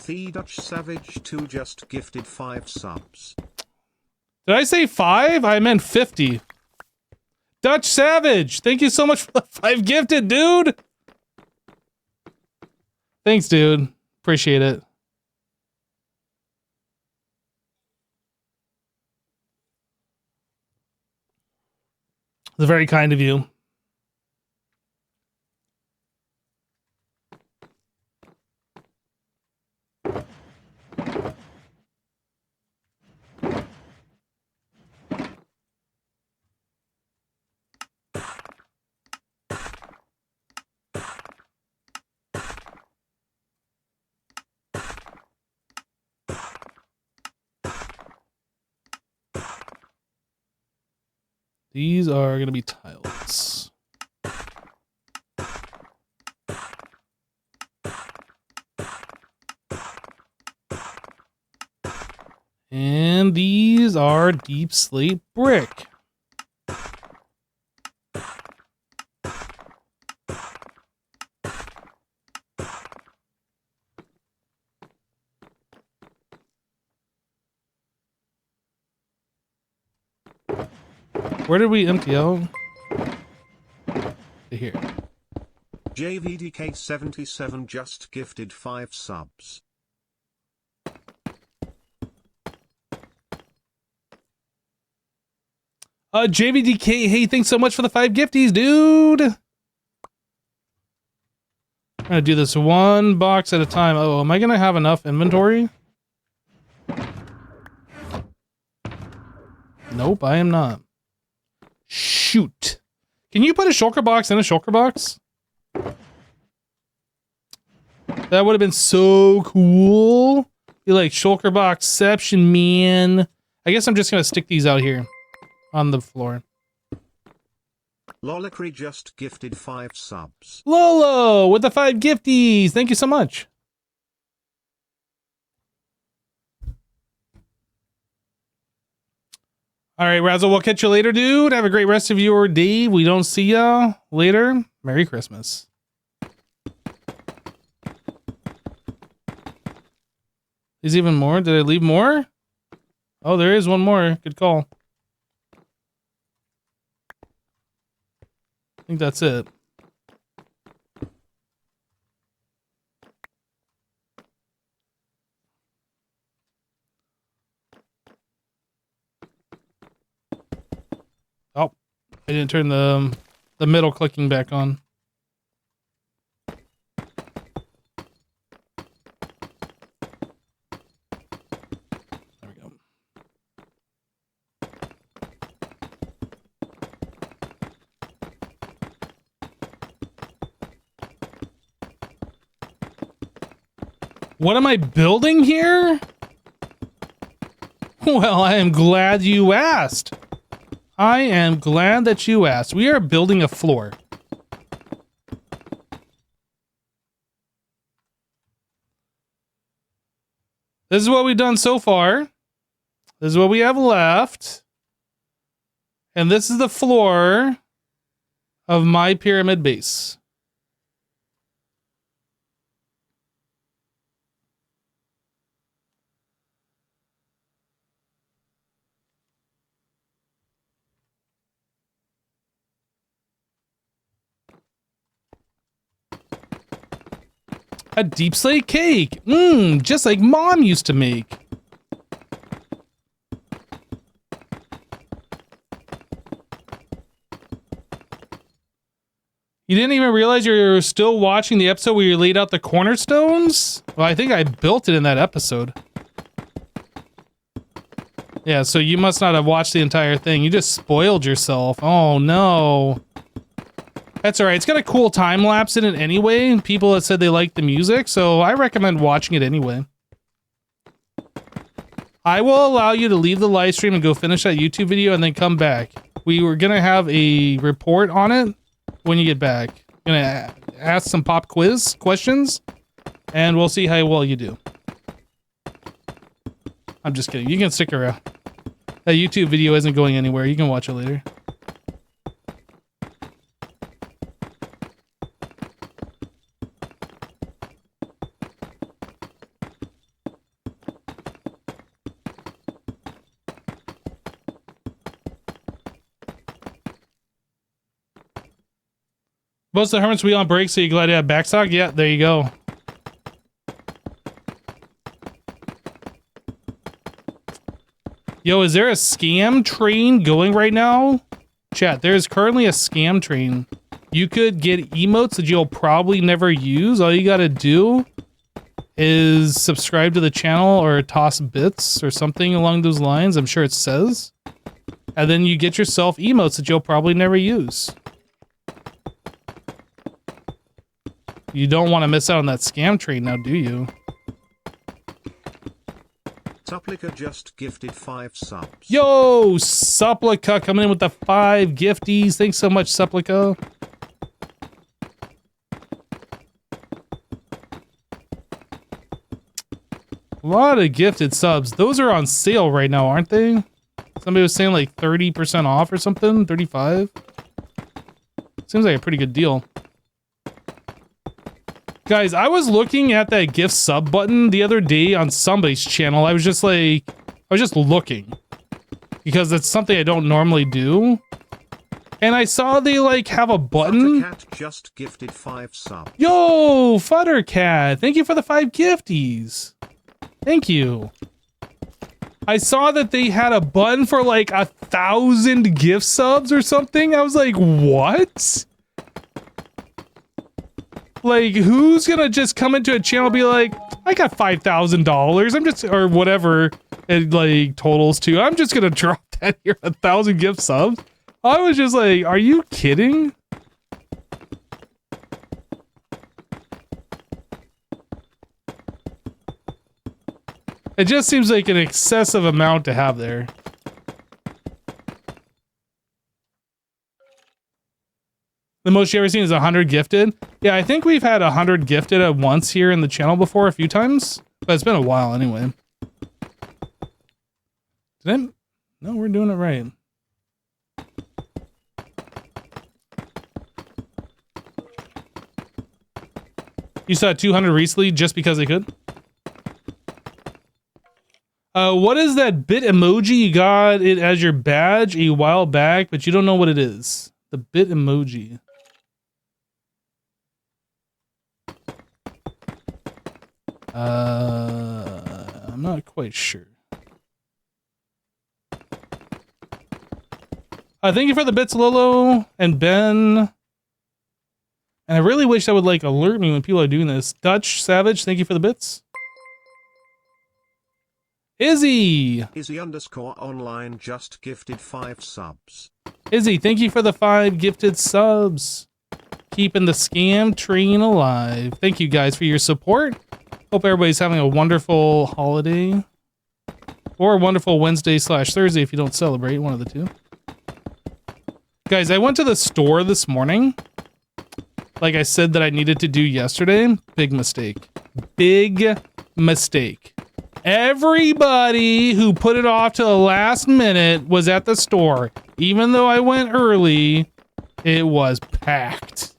The Dutch Savage 2 just gifted 5 subs. Did I say 5? I meant 50. Dutch Savage, thank you so much for the 5 gifted, dude. Thanks, dude. Appreciate it. It's very kind of you. These are going to be tiles. And these are deep slate brick. Where did we empty out? Here. JVDK77 just gifted 5 subs. JVDK, hey, thanks so much for the 5 gifties, dude. I'm gonna do this one box at a time. Oh, am I gonna have enough inventory? Nope, I am not. Shoot. Can you put a shulker box in a shulker box? That would have been so cool. Be like shulker boxception, man. I guess I'm just gonna stick these out here on the floor. Lolacry just gifted 5 subs. Lolo with the 5 gifties. Thank you so much. All right, Razzle, we'll catch you later, dude. Have a great rest of your day. We don't see ya later. Merry Christmas. Is even more? Did I leave more? Oh, there is one more. Good call. I think that's it. Oh, I didn't turn the middle clicking back on. There we go. What am I building here? Well, I am glad you asked. I am glad that you asked. We are building a floor. This is what we've done so far. This is what we have left. And this is the floor of my pyramid base. A deep slate cake. Just like Mom used to make. You didn't even realize you're still watching the episode where you laid out the cornerstones? Well, I think I built it in that episode. Yeah, so you must not have watched the entire thing. You just spoiled yourself. Oh, no. That's alright. It's got a cool time lapse in it anyway. People have said they like the music, so I recommend watching it anyway. I will allow you to leave the live stream and go finish that YouTube video and then come back. We were gonna have a report on it when you get back. Gonna ask some pop quiz questions, and we'll see how well you do. I'm just kidding. You can stick around. That YouTube video isn't going anywhere. You can watch it later. Most of the Hermit's wheel on break, so you glad to have backstock? Yeah, there you go. Yo, is there a scam train going right now? Chat, there is currently a scam train. You could get emotes that you'll probably never use. All you gotta do is subscribe to the channel or toss bits or something along those lines. I'm sure it says. And then you get yourself emotes that you'll probably never use. You don't want to miss out on that scam train now, do you? Supplica just gifted 5 subs. Yo, Supplica coming in with the 5 gifties. Thanks so much, Supplica. A lot of gifted subs. Those are on sale right now, aren't they? Somebody was saying like 30% off or something, 35. Seems like a pretty good deal. Guys, I was looking at that gift sub button the other day on somebody's channel. I was just looking. Because it's something I don't normally do. And I saw they like have a button. Futtercat just gifted 5 subs. Yo, Futtercat, thank you for the 5 gifties. Thank you. I saw that they had a button for like 1,000 gift subs or something. I was like, what? Like, who's gonna just come into a channel and be like, I got $5,000. I'm just, or whatever it like totals to. I'm just gonna drop that here, 1,000 gift subs. I was just like, are you kidding? It just seems like an excessive amount to have there. The most you ever seen is 100 gifted. Yeah, I think we've had 100 gifted at once here in the channel before a few times, but it's been a while anyway. No, we're doing it right. You saw 200 recently just because they could? What is that bit emoji? You got it as your badge a while back, but you don't know what it is. The bit emoji. I'm not quite sure. Thank you for the bits, Lolo and Ben. And I really wish that would like alert me when people are doing this. Dutch Savage, thank you for the bits. Izzy Izzy_online just gifted 5 subs. Izzy, thank you for the 5 gifted subs. Keeping the scam train alive. Thank you guys for your support. Hope everybody's having a wonderful holiday. Or a wonderful Wednesday/Thursday if you don't celebrate, one of the two. Guys, I went to the store this morning. Like I said that I needed to do yesterday. Big mistake. Big mistake. Everybody who put it off to the last minute was at the store. Even though I went early, it was packed.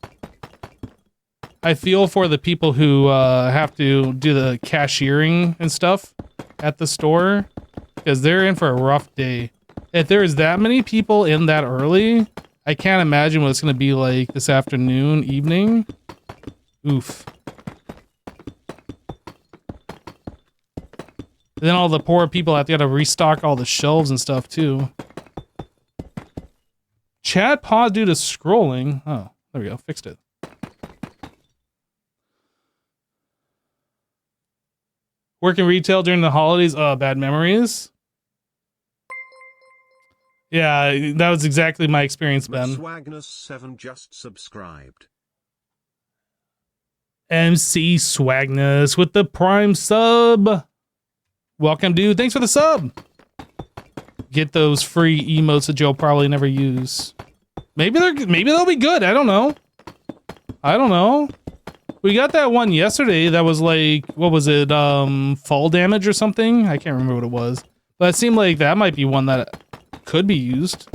I feel for the people who have to do the cashiering and stuff at the store, because they're in for a rough day. If there's that many people in that early, I can't imagine what it's going to be like this afternoon, evening. Oof. Then all the poor people have to restock all the shelves and stuff too. Chat paused due to scrolling. Oh, there we go. Fixed it. Working retail during the holidays. Oh, bad memories. Yeah, that was exactly my experience, Ben. Swagnus7 just subscribed. MC Swagnus with the Prime sub. Welcome, dude. Thanks for the sub. Get those free emotes that you'll probably never use. Maybe they'll be good. I don't know. We got that one yesterday that was like, what was it? Fall damage or something? I can't remember what it was. But it seemed like that might be one that could be used.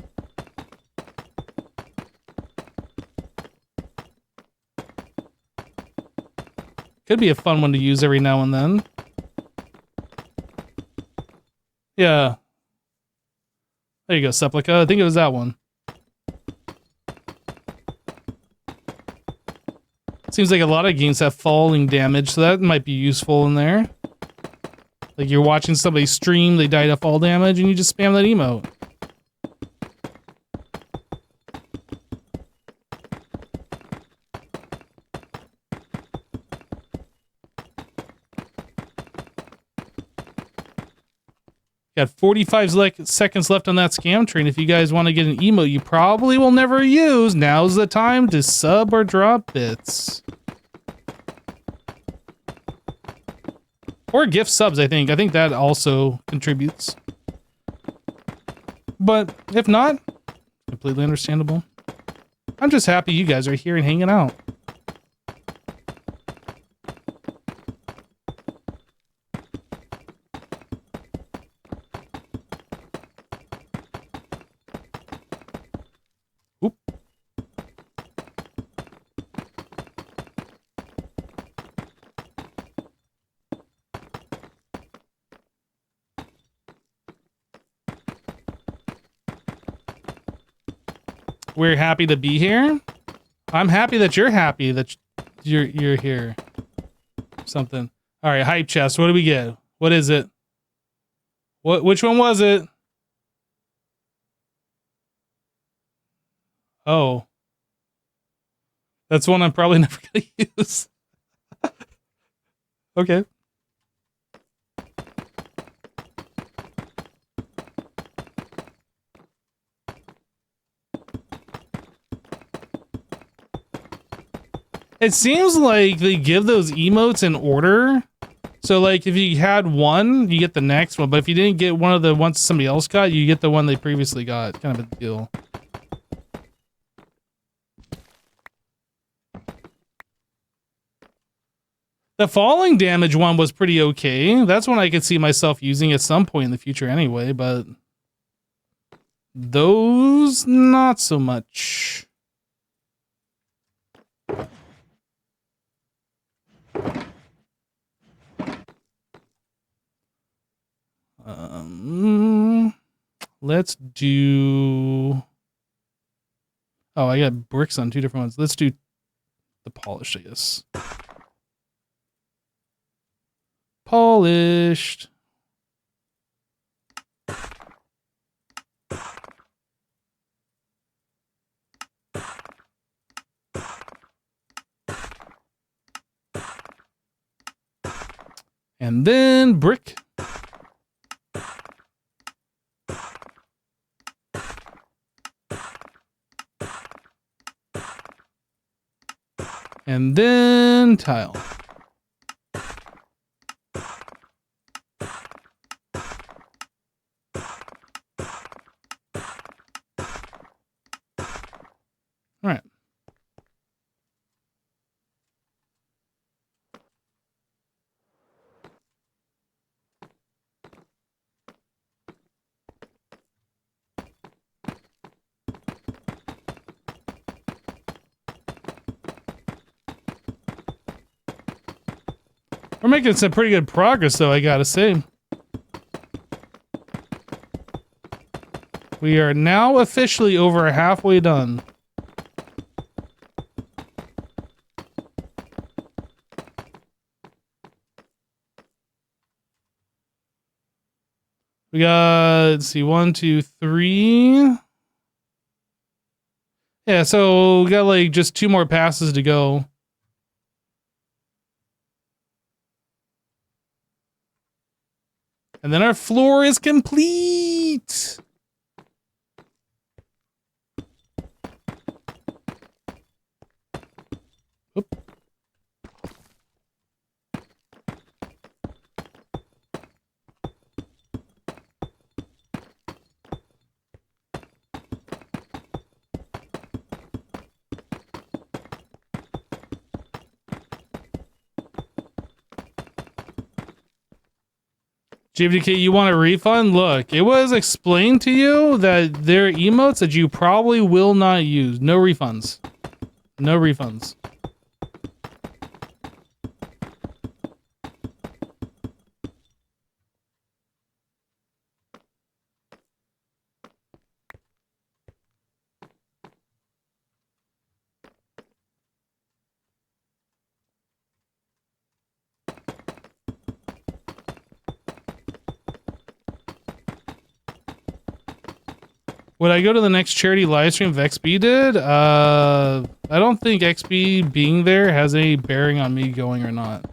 Could be a fun one to use every now and then. Yeah. There you go, Supplica. I think it was that one. Seems like a lot of games have falling damage, so that might be useful in there. Like you're watching somebody stream, they died of fall damage, and you just spam that emote. Got 45 seconds left on that scam train. If you guys want to get an emote you probably will never use, now's the time to sub or drop bits. Or gift subs, I think. I think that also contributes. But if not, completely understandable. I'm just happy you guys are here and hanging out. Oop. We're happy to be here. I'm happy that you're happy that you're here. Something. All right, hype chest. What do we get? What is it? Which one was it? Oh. That's one I'm probably never going to use. Okay. It seems like they give those emotes in order. So, like, if you had one, you get the next one. But if you didn't get one of the ones somebody else got, you get the one they previously got. Kind of a deal. The falling damage one was pretty okay. That's one I could see myself using at some point in the future anyway, but those, not so much. Let's do... Oh, I got bricks on two different ones. Let's do the polished, I guess. Polished. And then brick. And then tile. All right. We're making some pretty good progress, though, I gotta say. We are now officially over halfway done. We got, let's see, 1, 2, 3. Yeah, so we got like just 2 more passes to go. And then our floor is complete. Oop. JVDK, you want a refund? Look, it was explained to you that there are emotes that you probably will not use. No refunds. No refunds. Would I go to the next charity livestream if XB did? I don't think XB being there has any bearing on me going or not.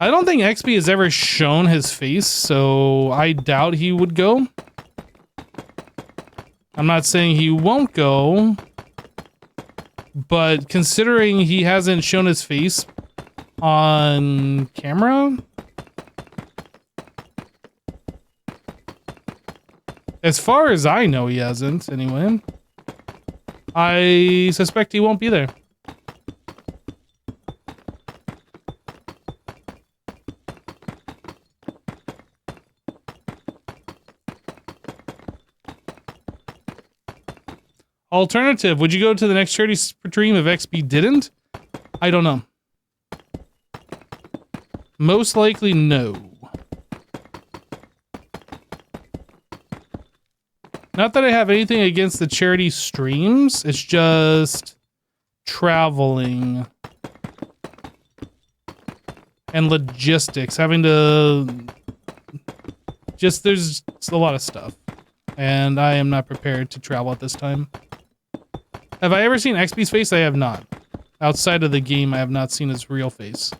I don't think XB has ever shown his face, so I doubt he would go. I'm not saying he won't go, but considering he hasn't shown his face on camera... As far as I know, he hasn't, anyway. I suspect he won't be there. Alternative, would you go to the next charity stream if XP didn't? I don't know. Most likely, no. Not that I have anything against the charity streams, it's just traveling. and logistics, having to there's a lot of stuff, and I am not prepared to travel at this time. Have I ever seen XP's face? I have not. Outside of the game, I have not seen his real face.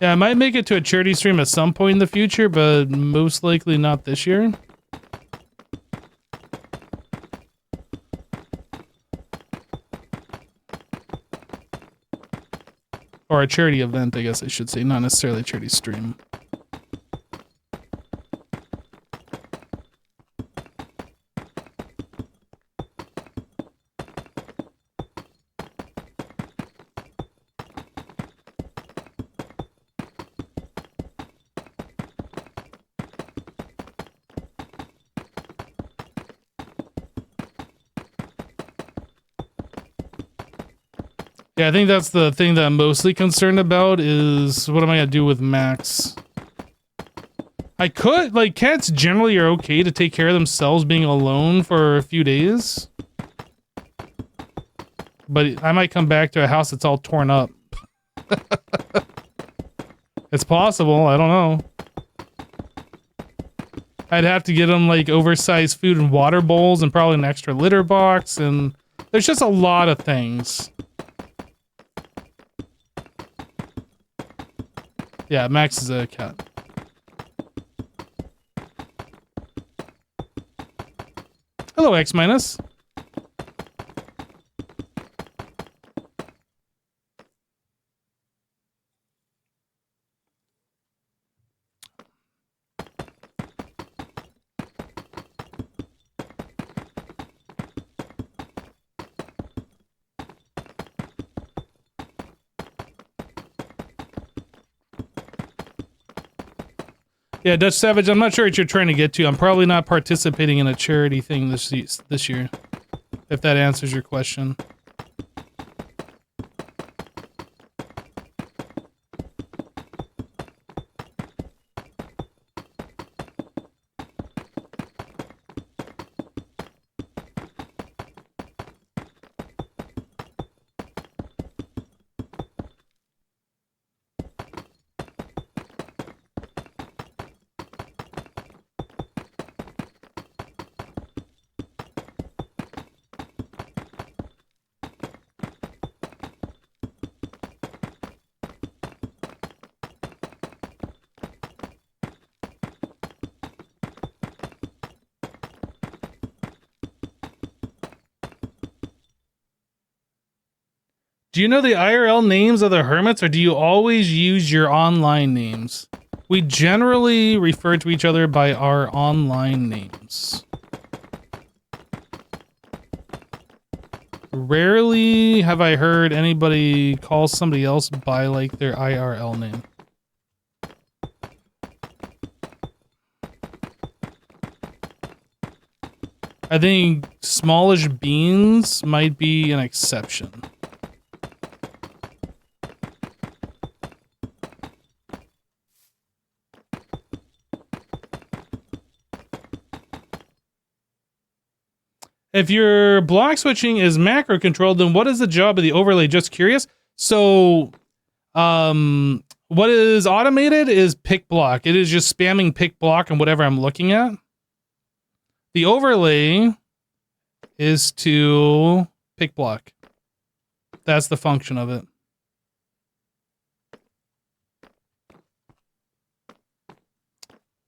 Yeah, I might make it to a charity stream at some point in the future, but most likely not this year. Or a charity event, I guess I should say, not necessarily a charity stream. Yeah, I think that's the thing that I'm mostly concerned about is what am I gonna do with Max? I could, like, cats generally are okay to take care of themselves being alone for a few days. But I might come back to a house that's all torn up. It's possible, I don't know. I'd have to get them, like, oversized food and water bowls and probably an extra litter box, and there's just a lot of things. Yeah, Max is a cat. Hello, X minus. Yeah, Dutch Savage, I'm not sure what you're trying to get to. I'm probably not participating in a charity thing this year, if that answers your question. Do you know the IRL names of the hermits, or do you always use your online names? We generally refer to each other by our online names. Rarely have I heard anybody call somebody else by, like, their IRL name. I think Smallish Beans might be an exception. If your block switching is macro controlled, then what is the job of the overlay? Just curious. So, what is automated is pick block. It is just spamming pick block and whatever I'm looking at. The overlay is to pick block. That's the function of it.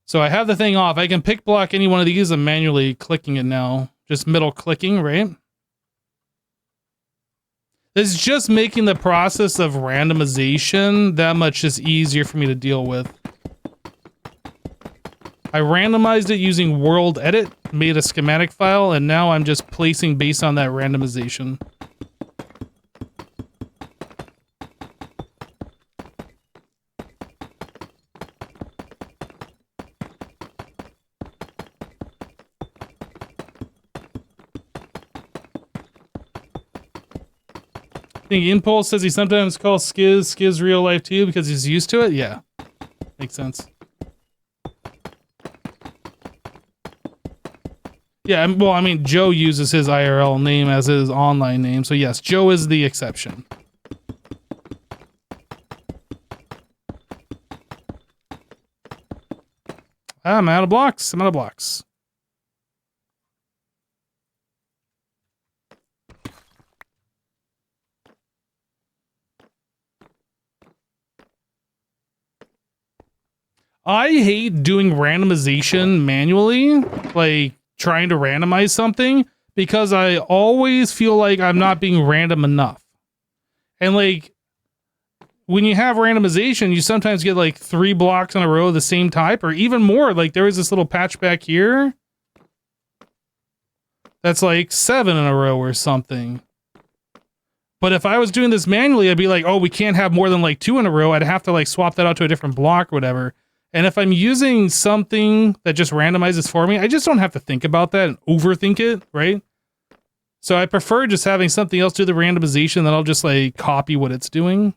So I have the thing off. I can pick block any one of these. I'm manually clicking it now. Just middle clicking, right? This is just making the process of randomization that much just easier for me to deal with. I randomized it using world edit, made a schematic file, and now I'm just placing based on that randomization. think Impulse says he sometimes calls Skiz real life too because he's used to it. Yeah, makes sense. Yeah, well, I mean, Joe uses his IRL name as his online name, so yes, Joe is the exception. I'm out of blocks. I'm out of blocks. I hate doing randomization manually, like trying to randomize something, because I always feel like I'm not being random enough. And like, when you have randomization, you sometimes get like 3 blocks in a row of the same type, or even more. Like there was this little patch back here that's like 7 in a row or something. But if I was doing this manually, I'd be like, oh, we can't have more than like 2 in a row. I'd have to like swap that out to a different block or whatever. And if I'm using something that just randomizes for me, I just don't have to think about that and overthink it, right? So I prefer just having something else do the randomization, then I'll just like copy what it's doing.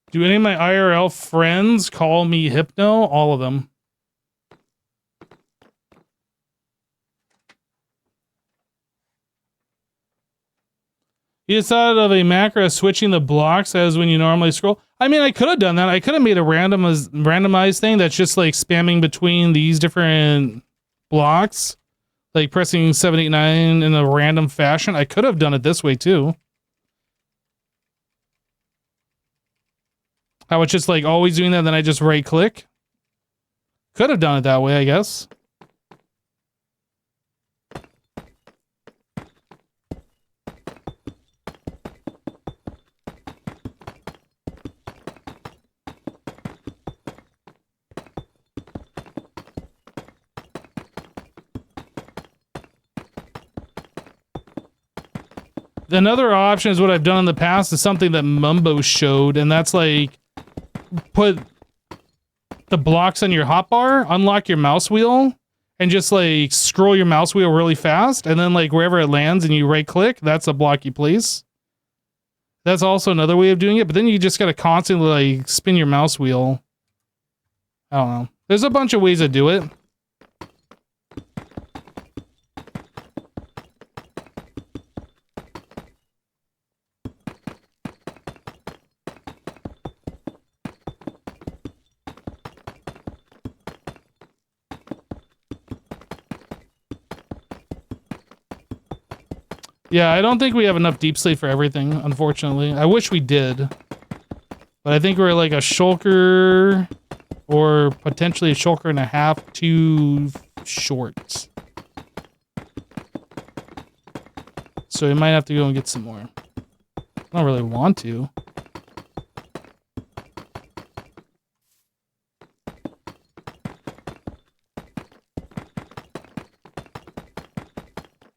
Do any of my IRL friends call me Hypno? All of them. You decided of a macro switching the blocks as when you normally scroll. I mean, I could have done that. I could have made a randomized thing that's just like spamming between these different blocks, like pressing 7, 8, 9 in a random fashion. I could have done it this way too. I was just like always doing that, then I just right click. Could have done it that way, I guess. Another option is what I've done in the past is something that Mumbo showed, and that's like put the blocks on your hotbar, unlock your mouse wheel, and just like scroll your mouse wheel really fast, and then like wherever it lands and you right click, that's a block you place. That's also another way of doing it, but then you just gotta constantly like spin your mouse wheel. I don't know. There's a bunch of ways to do it. Yeah, I don't think we have enough deep slate for everything, unfortunately. I wish we did. But I think we're like a shulker or potentially a shulker and a half too short. So we might have to go and get some more. I don't really want to.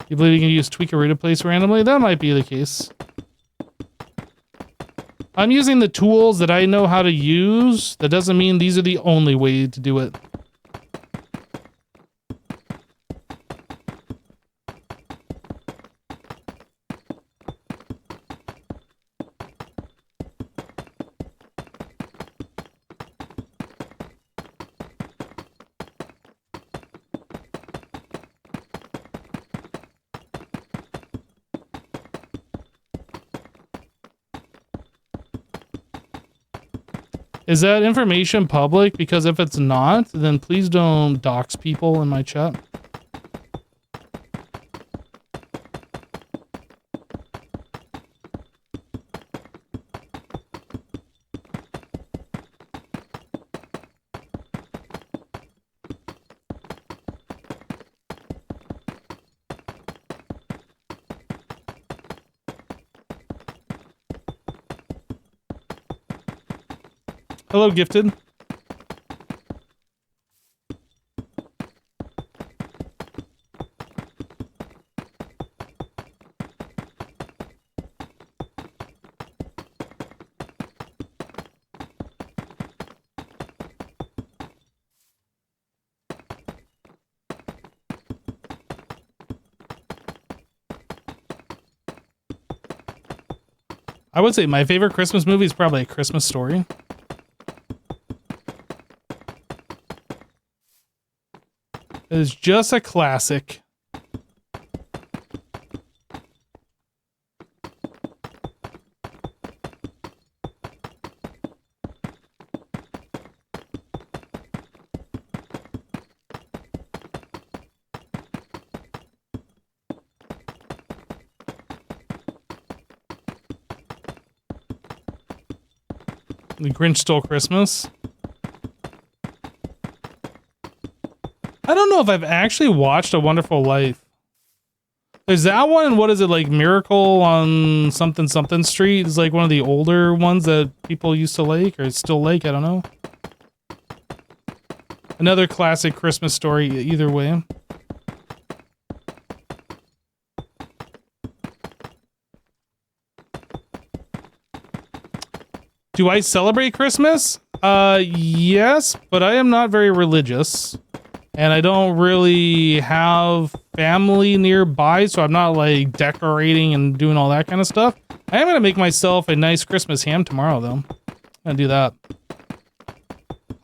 You believe you can use Tweakaroo to place randomly? That might be the case. I'm using the tools that I know how to use. That doesn't mean these are the only way to do it. Is that information public? Because if it's not, then please don't dox people in my chat. Hello, Gifted. I would say my favorite Christmas movie is probably A Christmas Story. It is just a classic. The Grinch Stole Christmas. I don't know if I've actually watched A Wonderful Life. There's that one, and what is it, like Miracle on something something street? It's like one of the older ones that people used to like, or still like, I don't know. Another classic Christmas story, either way. Do I celebrate Christmas? Yes, but I am not very religious. And I don't really have family nearby, so I'm not like decorating and doing all that kind of stuff. I am gonna make myself a nice Christmas ham tomorrow, though. I'm gonna do that.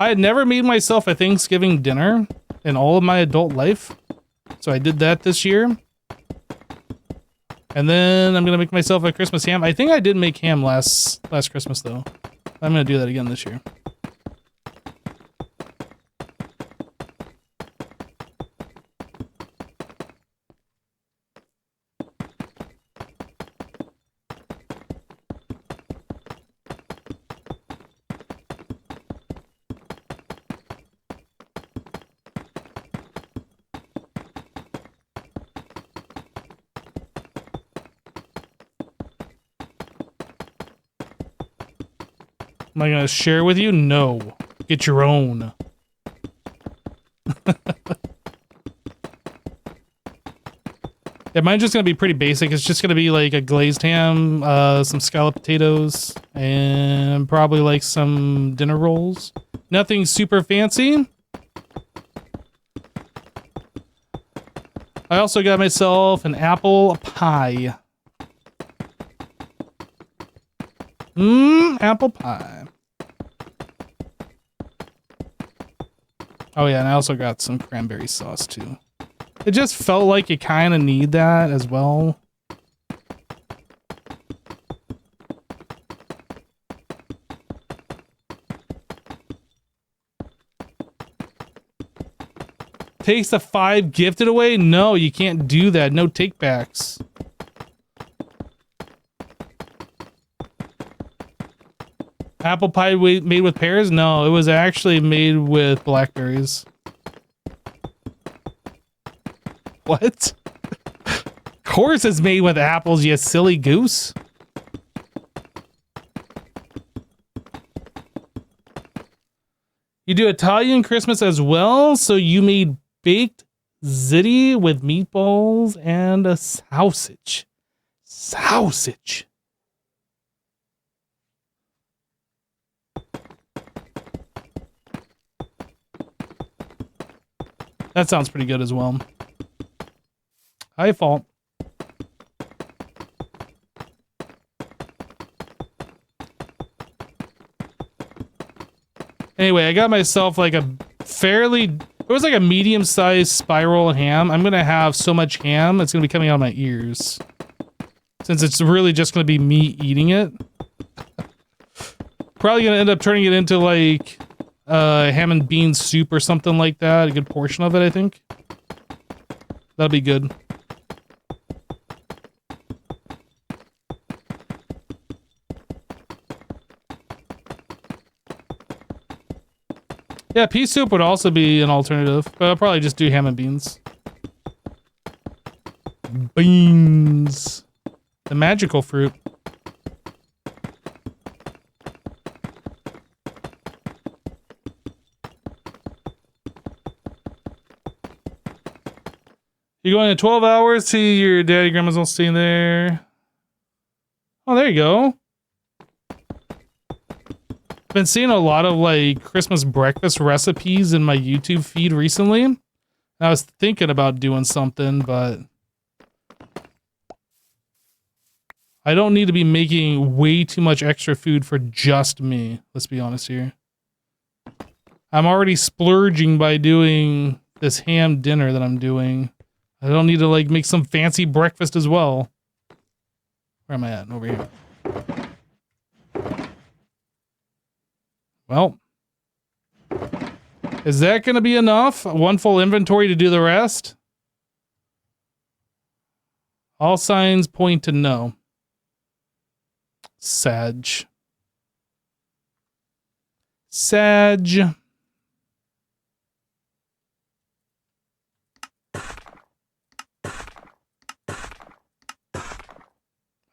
I had never made myself a Thanksgiving dinner in all of my adult life, so I did that this year. And then I'm gonna make myself a Christmas ham. I think I did make ham last Christmas, though. I'm gonna do that again this year. Am I gonna share with you? No. Get your own. Yeah, mine's just gonna be pretty basic. It's just gonna be like a glazed ham, some scalloped potatoes, and probably like some dinner rolls. Nothing super fancy. I also got myself an apple pie. Apple pie. Oh yeah, and I also got some cranberry sauce too. It just felt like you kind of need that as well. Takes the 5 gifted away? No, you can't do that. No takebacks. Apple pie made with pears? No, it was actually made with blackberries. What? Of course it's made with apples, you silly goose. You do Italian Christmas as well, so you made baked ziti with meatballs and a sausage. Sausage. That sounds pretty good as well. High fault. Anyway, I got myself like a fairly... It was like a medium-sized spiral ham. I'm going to have so much ham, it's going to be coming out of my ears. Since it's really just going to be me eating it. Probably going to end up turning it into like... ham and bean soup or something like that. A good portion of it, I think. That'll be good. Yeah, pea soup would also be an alternative, but I'll probably just do ham and beans. Beans. The magical fruit. You're going in 12 hours to your daddy, grandma's all staying there. Oh, there you go. Been seeing a lot of like Christmas breakfast recipes in my YouTube feed recently. I was thinking about doing something, but I don't need to be making way too much extra food for just me. Let's be honest here. I'm already splurging by doing this ham dinner that I'm doing. I don't need to like make some fancy breakfast as well. Where am I at? Over here. Well, is that going to be enough? One full inventory to do the rest? All signs point to no. Sag.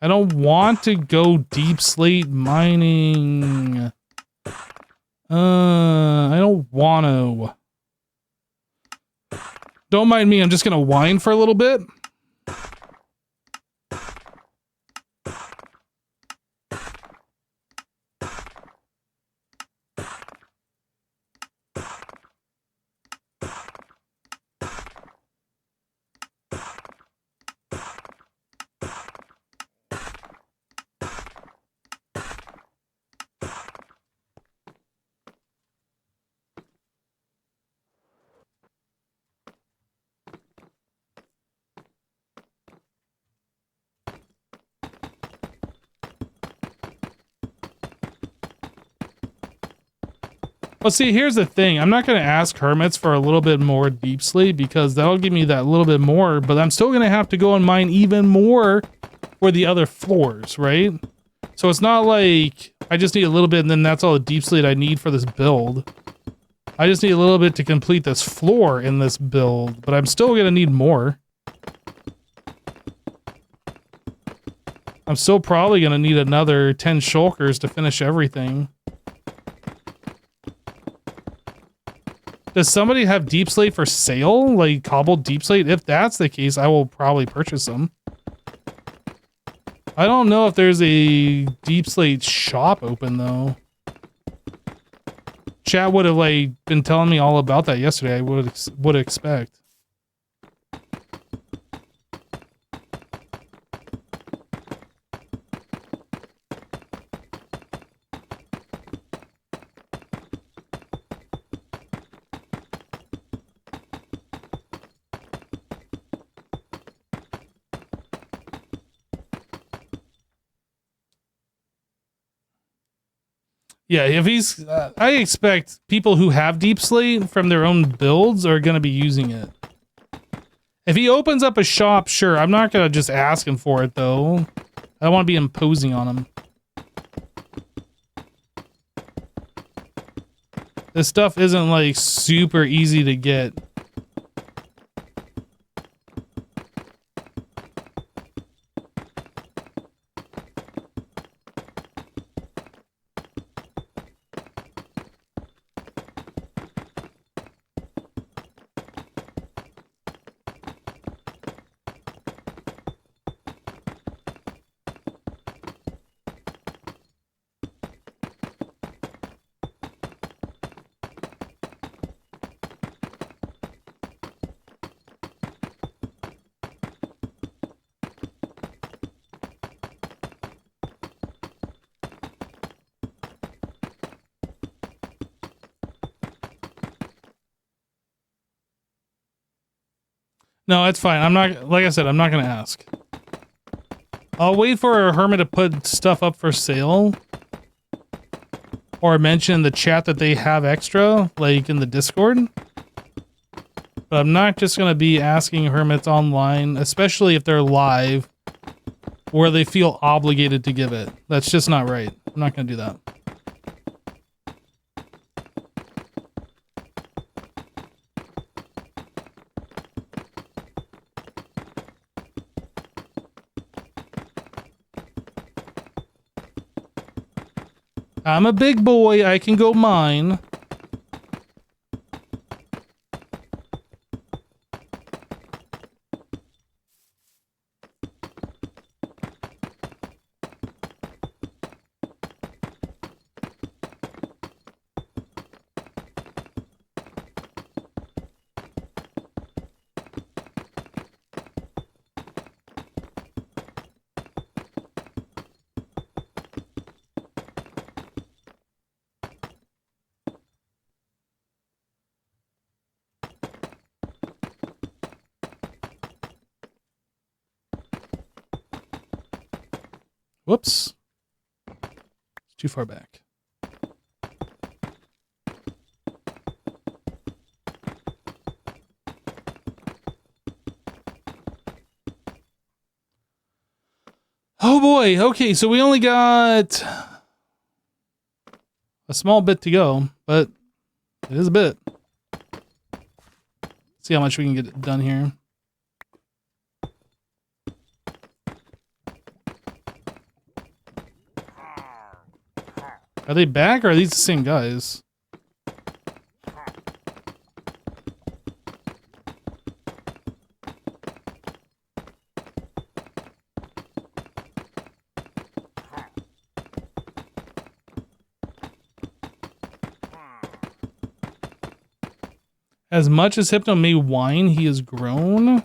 I don't want to go deep slate mining. I don't want to. Don't mind me, I'm just gonna whine for a little bit. Well, see, here's the thing. I'm not going to ask hermits for a little bit more deep slate because that'll give me that little bit more, but I'm still going to have to go and mine even more for the other floors, right? So it's not like I just need a little bit and then that's all the deep slate I need for this build. I just need a little bit to complete this floor in this build, but I'm still going to need more. I'm still probably going to need another 10 shulkers to finish everything. Does somebody have deep slate for sale? Like cobbled deep slate? If that's the case, I will probably purchase them. I don't know if there's a deep slate shop open though. Chat would have like been telling me all about that yesterday. I would expect. Yeah, if he's, I expect people who have deep slate from their own builds are going to be using it. If he opens up a shop, sure, I'm not going to just ask him for it though. I don't want to be imposing on him. This stuff isn't like super easy to get. No, it's fine. I'm not, like I said, I'm not going to ask. I'll wait for a hermit to put stuff up for sale. Or mention in the chat that they have extra, like in the Discord. But I'm not just going to be asking hermits online, especially if they're live, where they feel obligated to give it. That's just not right. I'm not going to do that. I'm a big boy, I can go mine. Whoops. It's too far back. Oh boy. Okay, so we only got a small bit to go, but it is a bit. See how much we can get done here. Are they back or are these the same guys? As much as Hypno may whine, he has grown.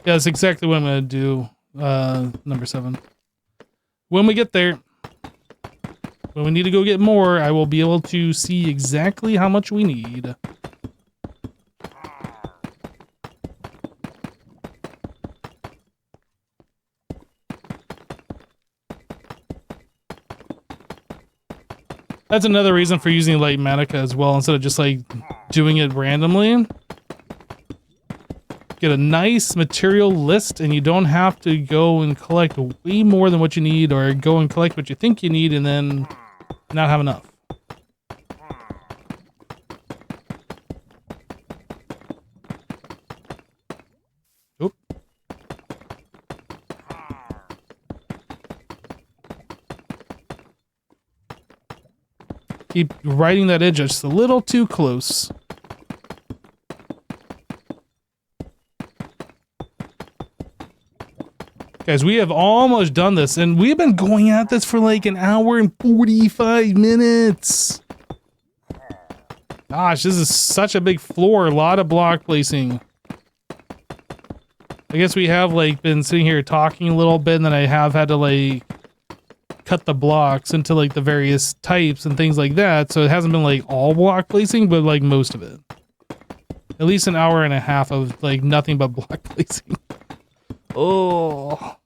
Yeah, that's exactly what I'm going to do, number 7. When we get there, when we need to go get more, I will be able to see exactly how much we need. That's another reason for using Light Manica as well, instead of just like doing it randomly. Get a nice material list and you don't have to go and collect way more than what you need, or go and collect what you think you need and then not have enough. Oop. Keep riding that edge just a little too close. Guys, we have almost done this, and we've been going at this for like an hour and 45 minutes. Gosh, this is such a big floor. A lot of block placing. I guess we have like been sitting here talking a little bit, and then I have had to like cut the blocks into like the various types and things like that. So it hasn't been like all block placing, but like most of it. At least an hour and a half of like nothing but block placing. Oh.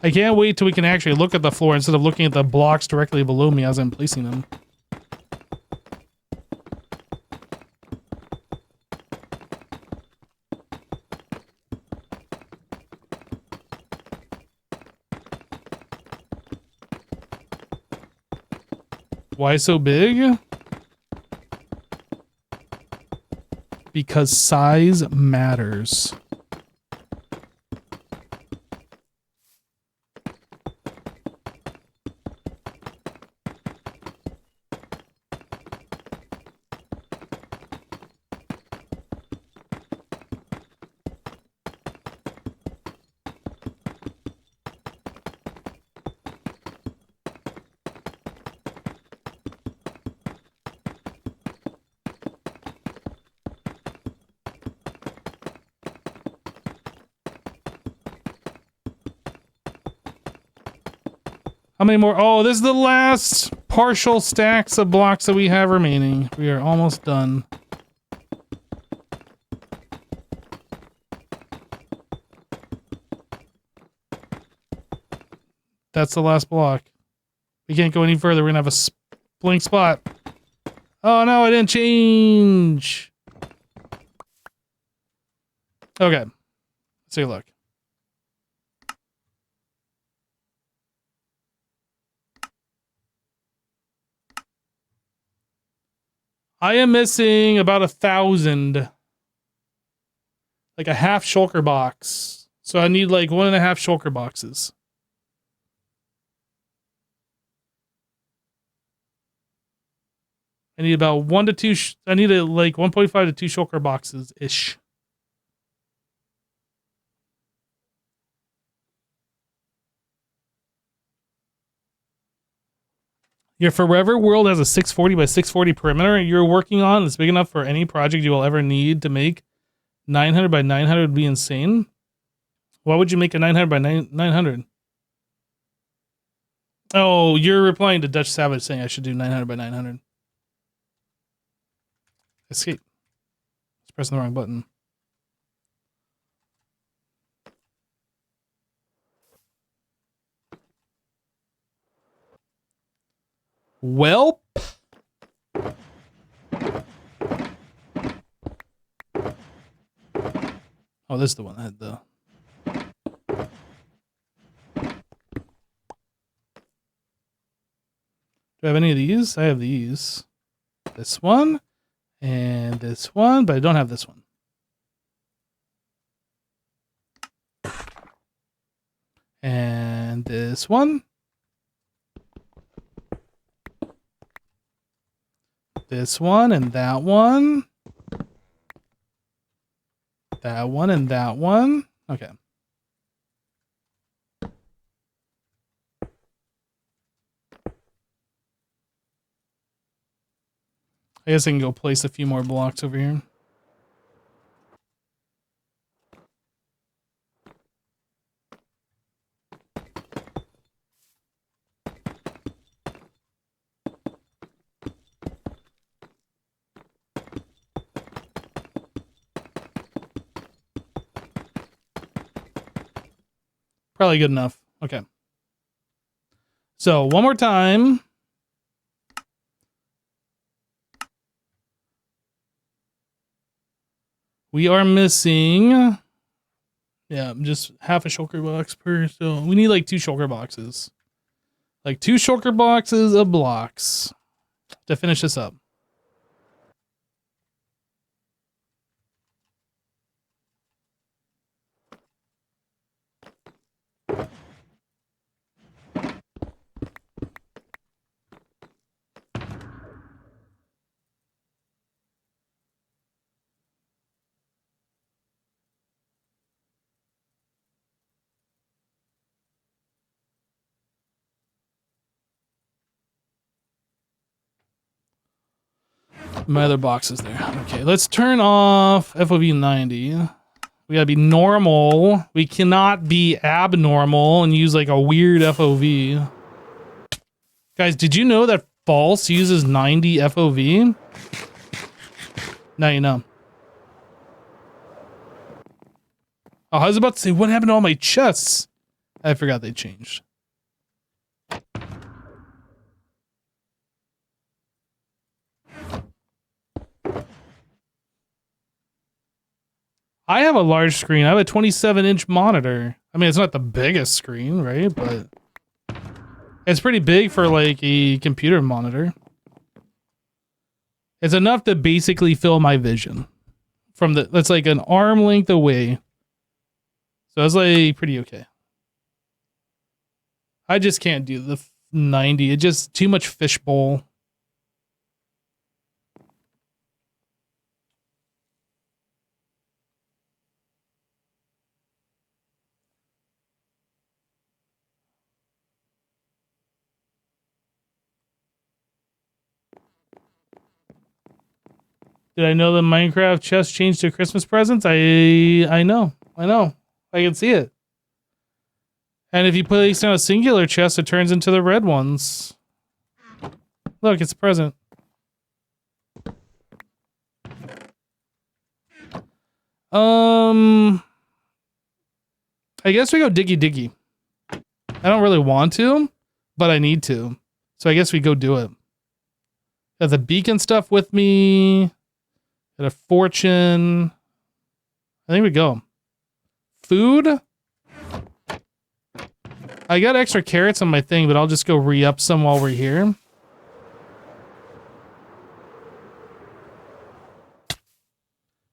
I can't wait till we can actually look at the floor instead of looking at the blocks directly below me as I'm placing them. Why so big? Because size matters. How many more? Oh, this is the last partial stacks of blocks that we have remaining. We are almost done. That's the last block. We can't go any further. We're gonna have a blank spot. Oh no, I didn't change. Okay. Let's take a look. I am missing about 1,000. Like a half shulker box. So I need like 1.5 shulker boxes. I need about 1 to 2. I need like 1.5 to 2 shulker boxes ish. Your forever world has a 640 by 640 perimeter you're working on. It's big enough for any project you will ever need to make. 900 by 900 would be insane. Why would you make a 900 by 900? Oh, you're replying to Dutch Savage saying I should do 900 by 900. Escape. It's pressing the wrong button. Welp. Oh, this is the one that had the... Do I have any of these? I have these. This one. And this one, but I don't have this one. And this one. This one and that one. That one and that one. Okay. I guess I can go place a few more blocks over here. Probably good enough. Okay. So one more time. We are missing, yeah, just half a shulker box per. So we need like 2 shulker boxes, like 2 shulker boxes of blocks to finish this up. My other box is there. Okay, let's turn off FOV 90. We gotta be normal. We cannot be abnormal and use like a weird FOV. Guys, did you know that false uses 90 FOV? Now you know. Oh, I was about to say, what happened to all my chests? I forgot they changed. I have a large screen. I have a 27-inch monitor. I mean, it's not the biggest screen, right? But it's pretty big for like a computer monitor. It's enough to basically fill my vision. That's like an arm length away. So it's like pretty okay. I just can't do the 90. It's just too much fishbowl. Did I know the Minecraft chest changed to Christmas presents? I know. I can see it. And if you place down a singular chest, it turns into the red ones. Look, it's a present. I guess we go diggy diggy. I don't really want to, but I need to. So I guess we go do it. Got the beacon stuff with me. Got a fortune. I think we go. Food. I got extra carrots on my thing, but I'll just go re-up some while we're here.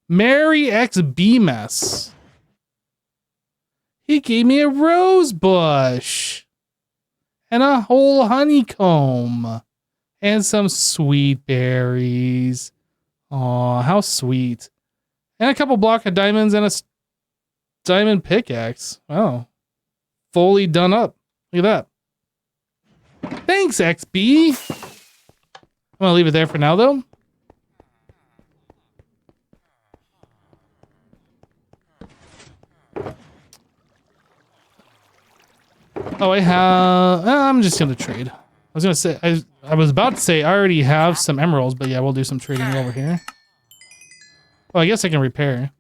Mary X B-Mess. He gave me a rose bush. And a whole honeycomb. And some sweet berries. Aw, how sweet. And a couple block of diamonds and a diamond pickaxe. Wow. Fully done up. Look at that. Thanks, XB. I'm going to leave it there for now, though. Oh, I'm just going to trade. I was going to say, I was about to say I already have some emeralds, but yeah, we'll do some trading over here. Oh, I guess I can repair.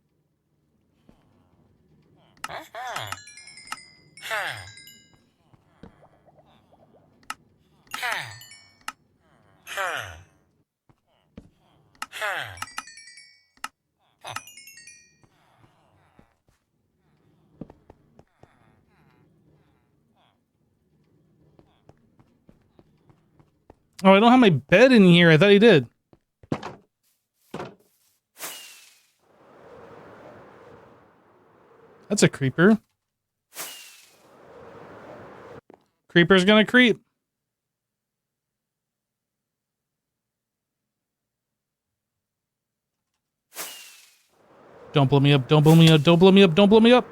Oh, I don't have my bed in here. I thought he did. That's a creeper. Creeper's gonna creep. Don't blow me up, don't blow me up, don't blow me up, don't blow me up.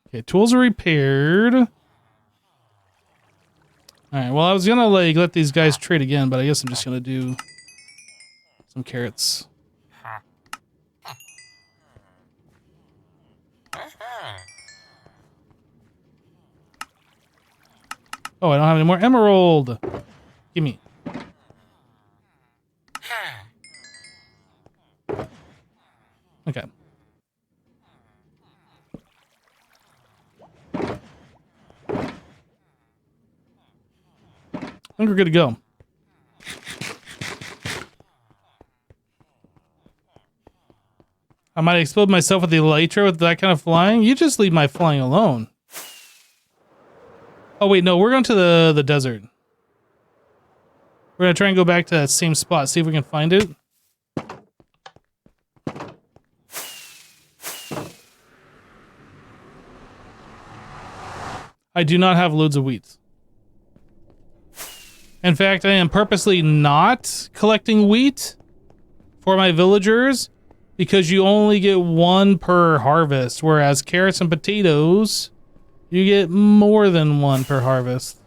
Okay, tools are repaired. Alright, well I was gonna like let these guys trade again, but I guess I'm just gonna do some carrots. Oh, I don't have any more emerald. Gimme. Okay. I think we're good to go. I might explode myself with the elytra with that kind of flying. You just leave my flying alone. Oh wait, no, we're going to the desert. We're gonna try and go back to that same spot, see if we can find it. I do not have loads of wheat. In fact, I am purposely not collecting wheat for my villagers because you only get one per harvest, whereas carrots and potatoes, you get more than one per harvest.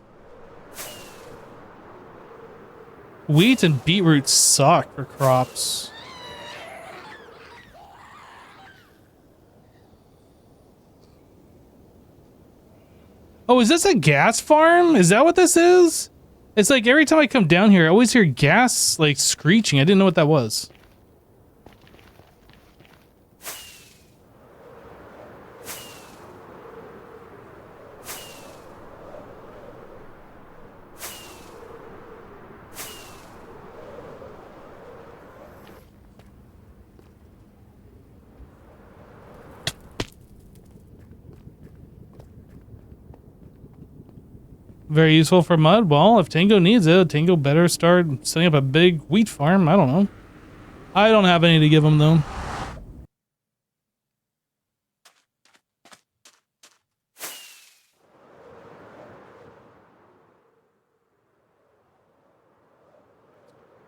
Wheat and beetroot suck for crops. Oh, is this a gas farm? Is that what this is? It's like every time I come down here, I always hear gas like screeching. I didn't know what that was. Very useful for mud. Well, if Tango needs it, Tango better start setting up a big wheat farm. I don't know. I don't have any to give him, though.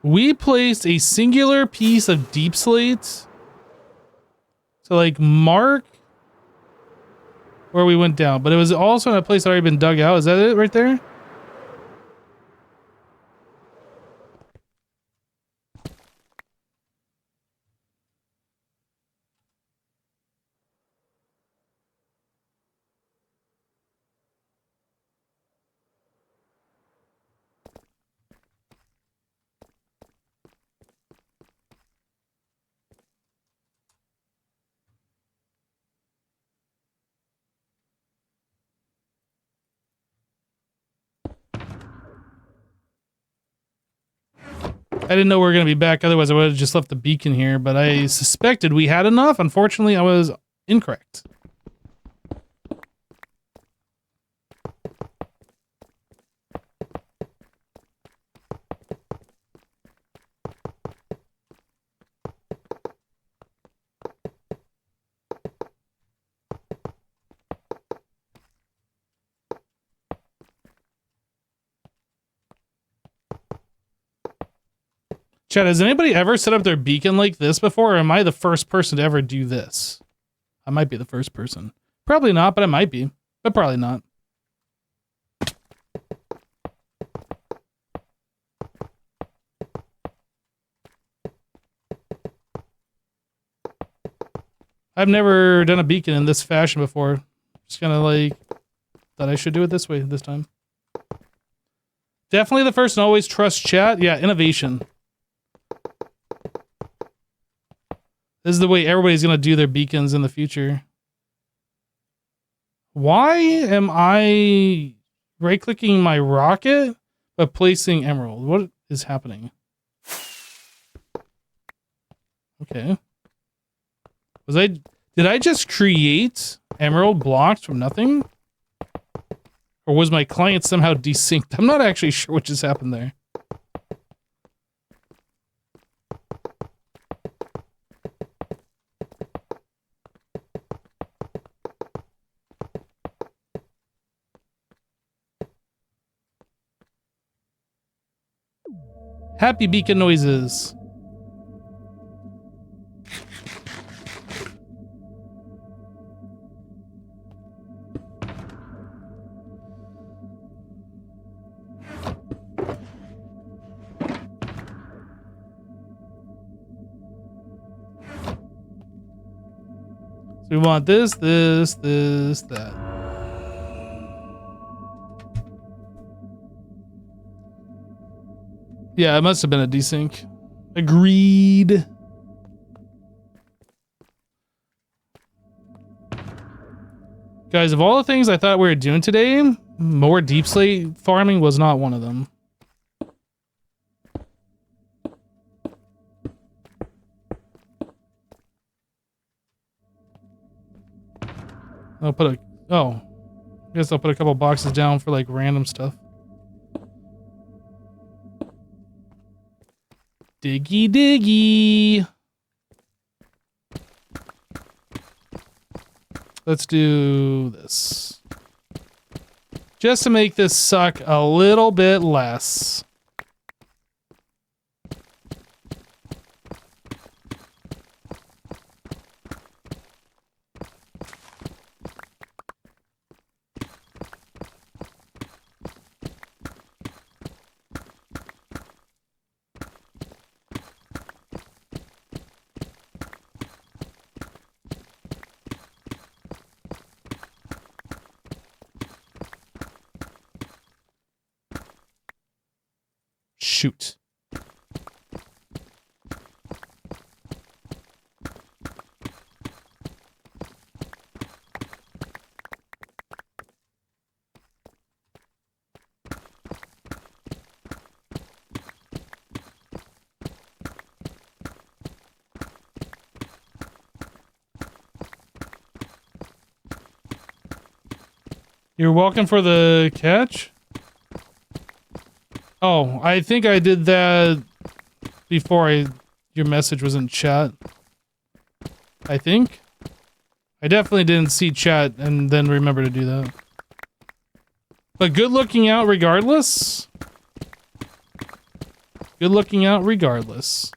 We placed a singular piece of deep slate to, like, mark where we went down, but it was also in a place that already been dug out. Is that it right there? I didn't know we were going to be back. Otherwise, I would have just left the beacon here, but I suspected we had enough. Unfortunately, I was incorrect. Chad, has anybody ever set up their beacon like this before, or am I the first person to ever do this? I might be the first person. Probably not, but I might be. But probably not. I've never done a beacon in this fashion before. Just kind of like, thought I should do it this way this time. Definitely the first and always trust chat. Yeah, innovation. This is the way everybody's going to do their beacons in the future. Why am I right-clicking my rocket but placing emerald? What is happening? Okay. Did I just create emerald blocks from nothing? Or was my client somehow desynced? I'm not actually sure what just happened there. Happy beacon noises. So we want this, that. Yeah, it must have been a desync. Agreed. Guys, of all the things I thought we were doing today, more deep slate farming was not one of them. I'll put I guess I'll put a couple boxes down for like random stuff. Diggy diggy. Let's do this. Just to make this suck a little bit less. Shoot. You're welcome for the catch? Oh, I think I did that before your message was in chat. I think. I definitely didn't see chat and then remember to do that. But good looking out regardless. Good looking out regardless.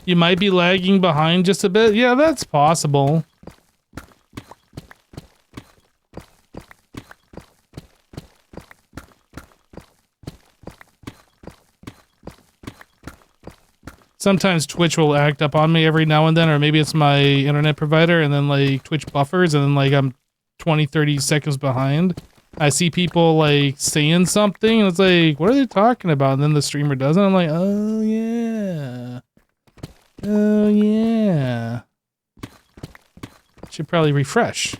You might be lagging behind just a bit. Yeah, that's possible. Sometimes Twitch will act up on me every now and then, or maybe it's my internet provider, and then like Twitch buffers, and then like I'm 20-30 seconds behind. I see people like saying something, and it's like, what are they talking about? And then the streamer doesn't. I'm like, oh yeah. Oh yeah. Should probably refresh.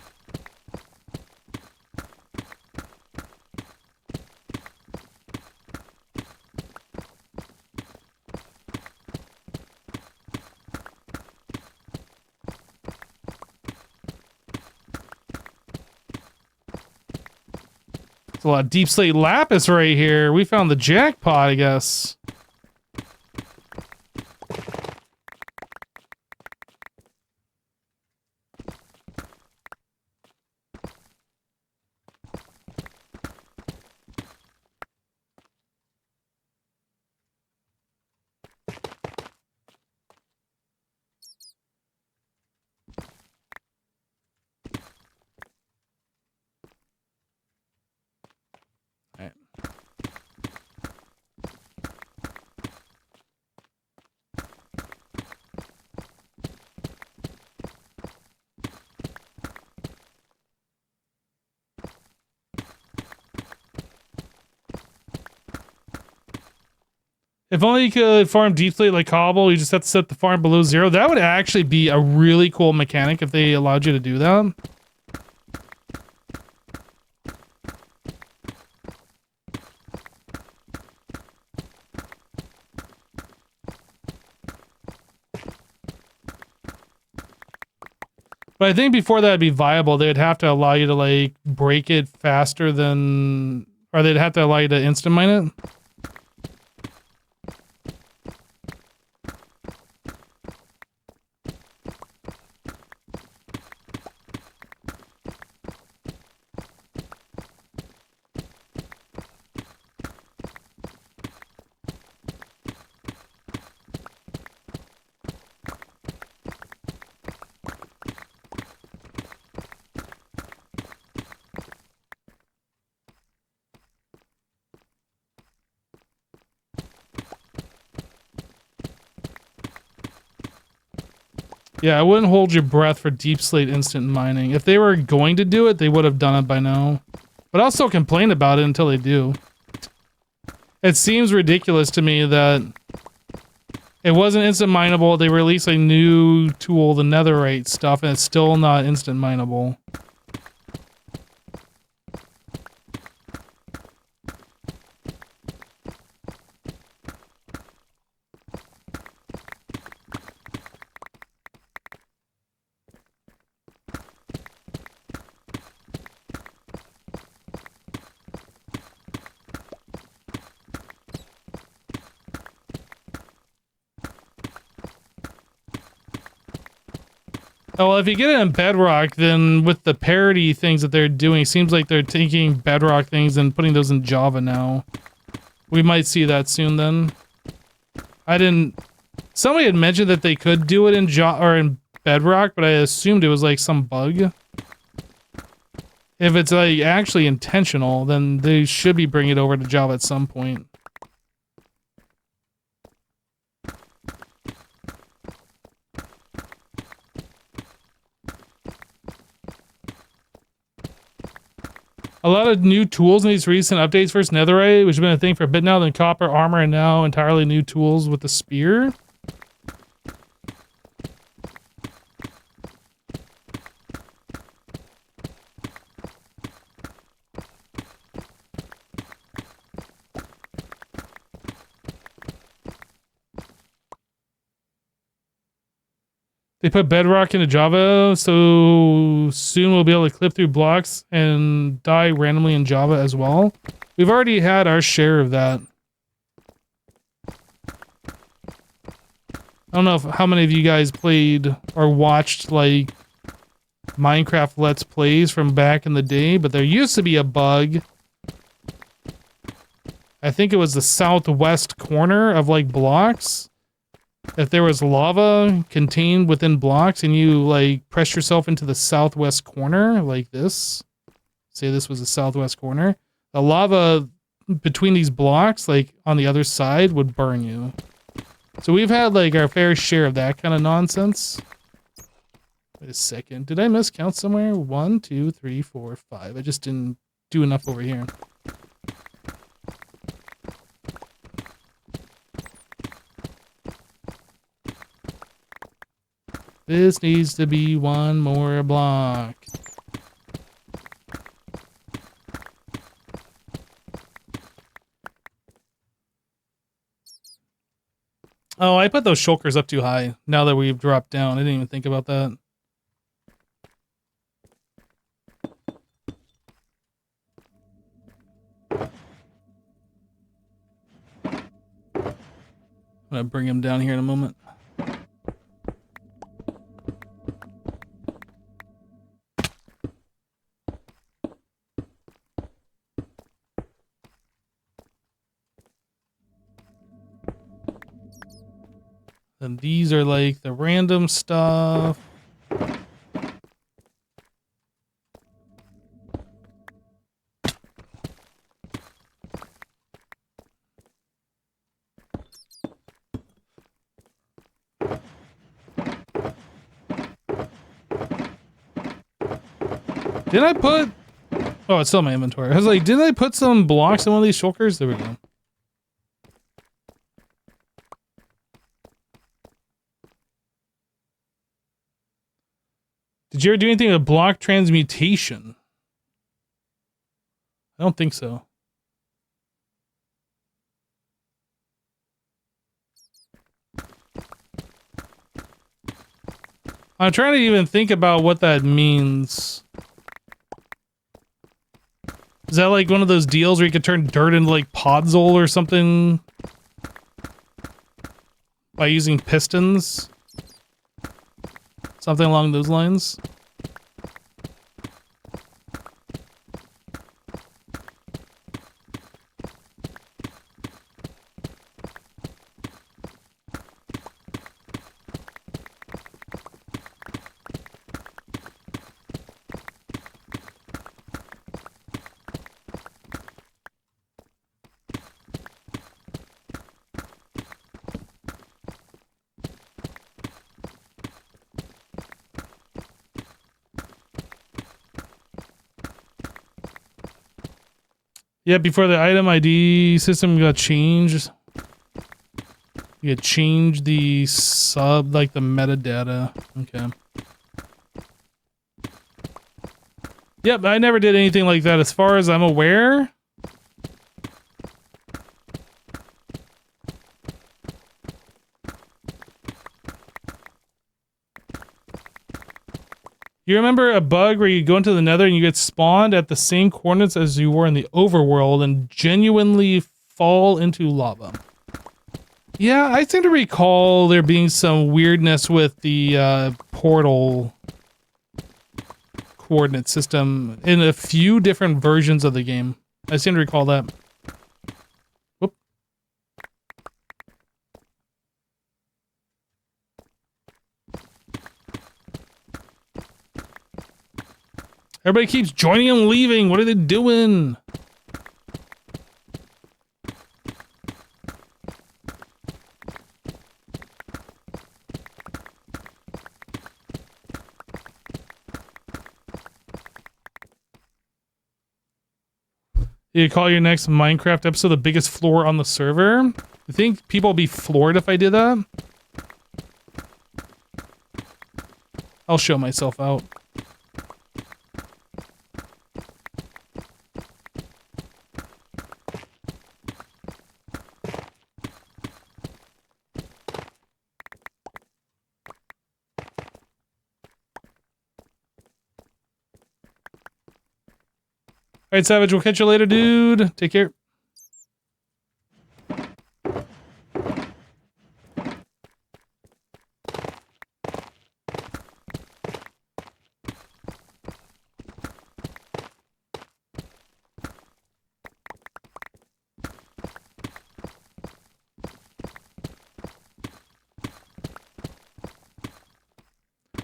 a lot of deep slate lapis right here. We found the jackpot, I guess. If only you could farm deep slate like cobble, you just have to set the farm below 0. That would actually be a really cool mechanic if they allowed you to do that. But I think before that'd be viable, they'd have to allow you to like break it faster than, or they'd have to allow you to instant mine it. Yeah, I wouldn't hold your breath for deep slate instant mining. If they were going to do it, they would have done it by now. But I'll still complain about it until they do. It seems ridiculous to me that it wasn't instant mineable. They released a new tool, the netherite stuff, and it's still not instant mineable. Oh, well, if you get it in Bedrock, then with the parity things that they're doing, it seems like they're taking Bedrock things and putting those in Java now. We might see that soon then. I didn't... Somebody had mentioned that they could do it in Java or in Bedrock, but I assumed it was like some bug. If it's like actually intentional, then they should be bringing it over to Java at some point. A lot of new tools in these recent updates. First netherite, which has been a thing for a bit now, then copper, armor, and now entirely new tools with the spear. They put Bedrock into Java, so soon we'll be able to clip through blocks and die randomly in Java as well. We've already had our share of that. I don't know how many of you guys played or watched like Minecraft Let's Plays from back in the day, but there used to be a bug. I think it was the southwest corner of like blocks. If there was lava contained within blocks and you like press yourself into the southwest corner like this, say this was the southwest corner, the lava between these blocks like on the other side would burn you. So we've had like our fair share of that kind of nonsense. Wait a second, did I miscount somewhere? 1, 2, 3, 4, 5. I just didn't do enough over here. This needs to be one more block. Oh, I put those shulkers up too high. Now that we've dropped down, I didn't even think about that. I'm gonna bring him down here in a moment. And these are like the random stuff. Did I put... Oh, it's still in my inventory. I was like, did I put some blocks in one of these shulkers? There we go. Did you ever do anything with block transmutation? I don't think so. I'm trying to even think about what that means. Is that like one of those deals where you could turn dirt into like podzol or something? By using pistons? Something along those lines? Yeah, before the item ID system got changed. You could change the sub, like the metadata. Okay. Yep, I never did anything like that as far as I'm aware. You remember a bug where you go into the nether and you get spawned at the same coordinates as you were in the overworld and genuinely fall into lava? Yeah, I seem to recall there being some weirdness with the portal coordinate system in a few different versions of the game. I seem to recall that. Whoop. Everybody keeps joining and leaving. What are they doing? You call your next Minecraft episode the biggest floor on the server? You think people will be floored if I did that? I'll show myself out. Alright, Savage, we'll catch you later, dude. Take care.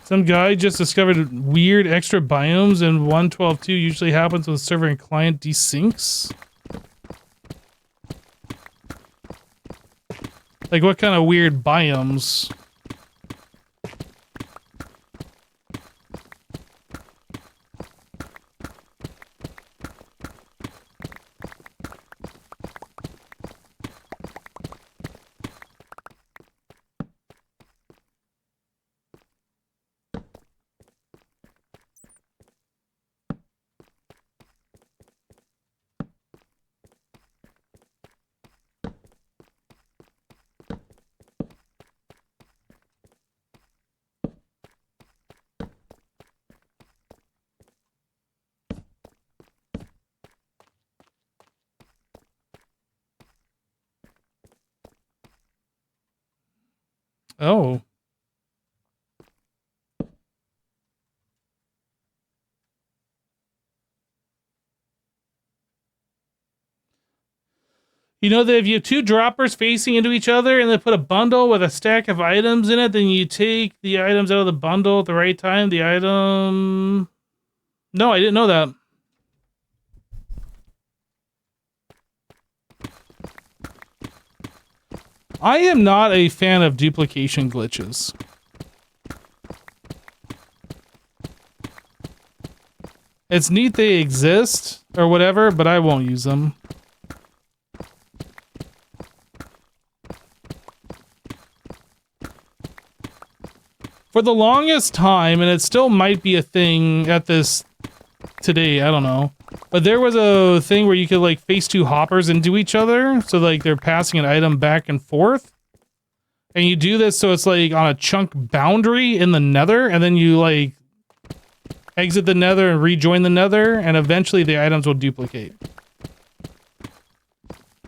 Some guy just discovered weird extra biomes and 1.12.2 usually happens when the server and client desyncs. Like what kind of weird biomes? Oh. You know that if you have two droppers facing into each other and they put a bundle with a stack of items in it, then you take the items out of the bundle at the right time. The item... No, I didn't know that. I am not a fan of duplication glitches. It's neat they exist or whatever, but I won't use them. For the longest time, and it still might be a thing at this today, I don't know. But there was a thing where you could like face two hoppers into each other. So like they're passing an item back and forth. And you do this so it's like on a chunk boundary in the nether. And then you like exit the nether and rejoin the nether. And eventually the items will duplicate.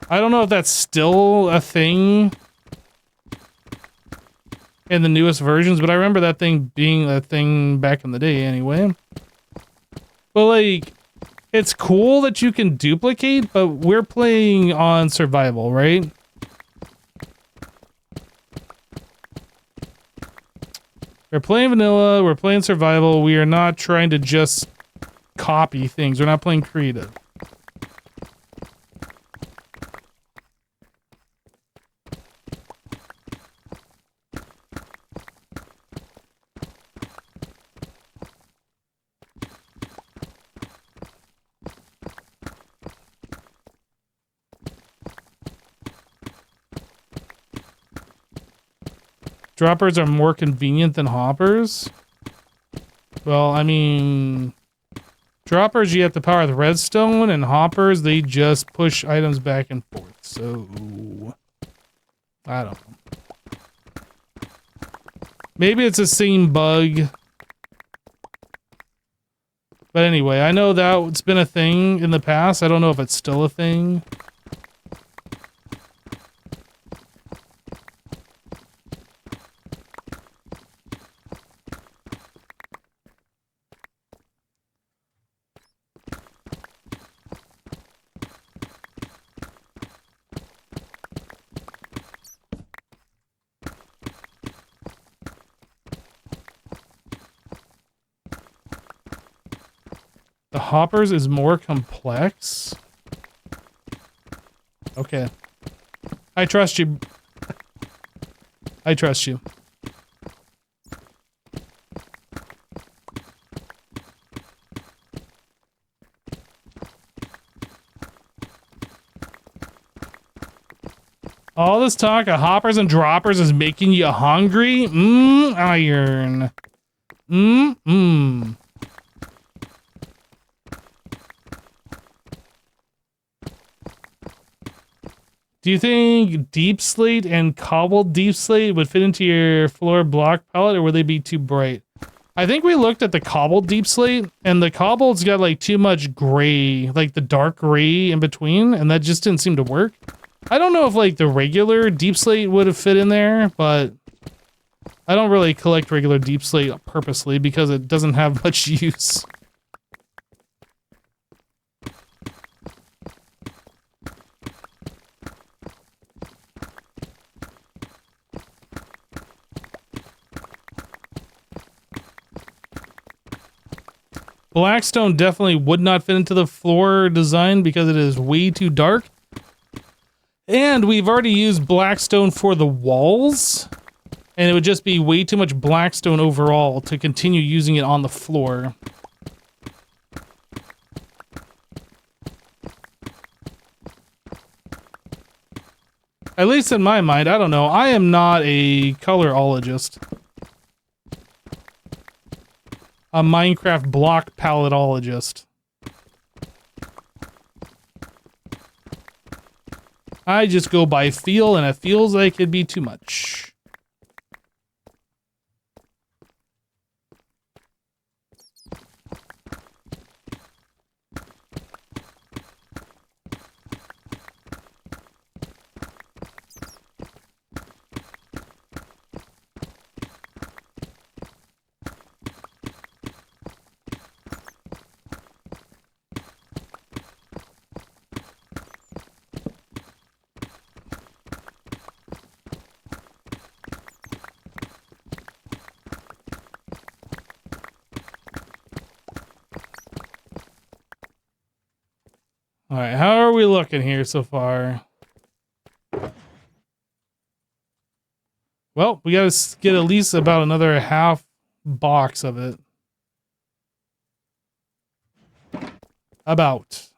I don't know if that's still a thing in the newest versions, but I remember that thing being a thing back in the day anyway. But like, it's cool that you can duplicate, but we're playing on survival, right? We're playing vanilla, we're playing survival, we are not trying to just copy things, we're not playing creative. Droppers are more convenient than hoppers. Well, I mean, droppers you have to power the redstone, and hoppers they just push items back and forth. So, I don't know. Maybe it's the same bug. But anyway, I know that's been a thing in the past. I don't know if it's still a thing. The hoppers is more complex. Okay. I trust you. I trust you. All this talk of hoppers and droppers is making you hungry? Iron. Do you think deep slate and cobbled deep slate would fit into your floor block palette, or would they be too bright? I think we looked at the cobbled deep slate, and the cobbled's got like too much gray, like the dark gray in between, and that just didn't seem to work. I don't know if like the regular deep slate would have fit in there, but I don't really collect regular deep slate purposely because it doesn't have much use. Blackstone definitely would not fit into the floor design because it is way too dark. And we've already used Blackstone for the walls. And it would just be way too much Blackstone overall to continue using it on the floor. At least in my mind, I don't know. I am not a colorologist. A Minecraft block paletologist. I just go by feel, and it feels like it'd be too much. All right, how are we looking here so far? Well, we got to get at least about another half box of it. About.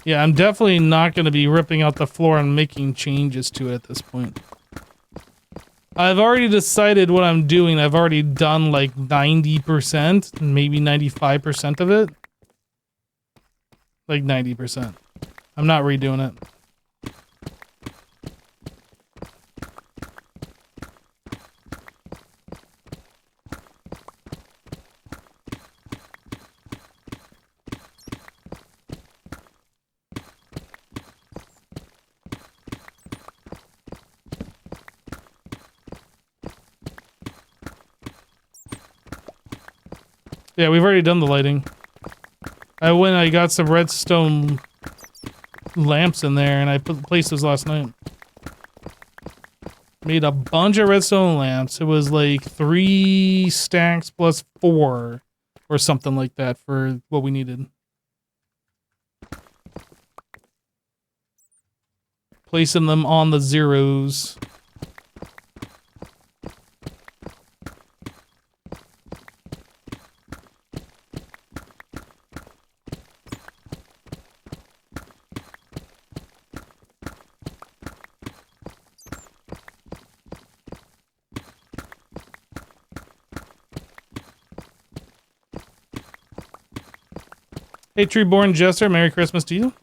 Yeah, I'm definitely not going to be ripping out the floor and making changes to it at this point. I've already decided what I'm doing. I've already done like 90%, maybe 95% of it. Like 90%. I'm not redoing it. Yeah, we've already done the lighting. I got some redstone lamps in there and I placed those last night. Made a bunch of redstone lamps. It was like 3 stacks plus 4 or something like that for what we needed. Placing them on the zeros. Hey, Treeborn Jester, Merry Christmas to you.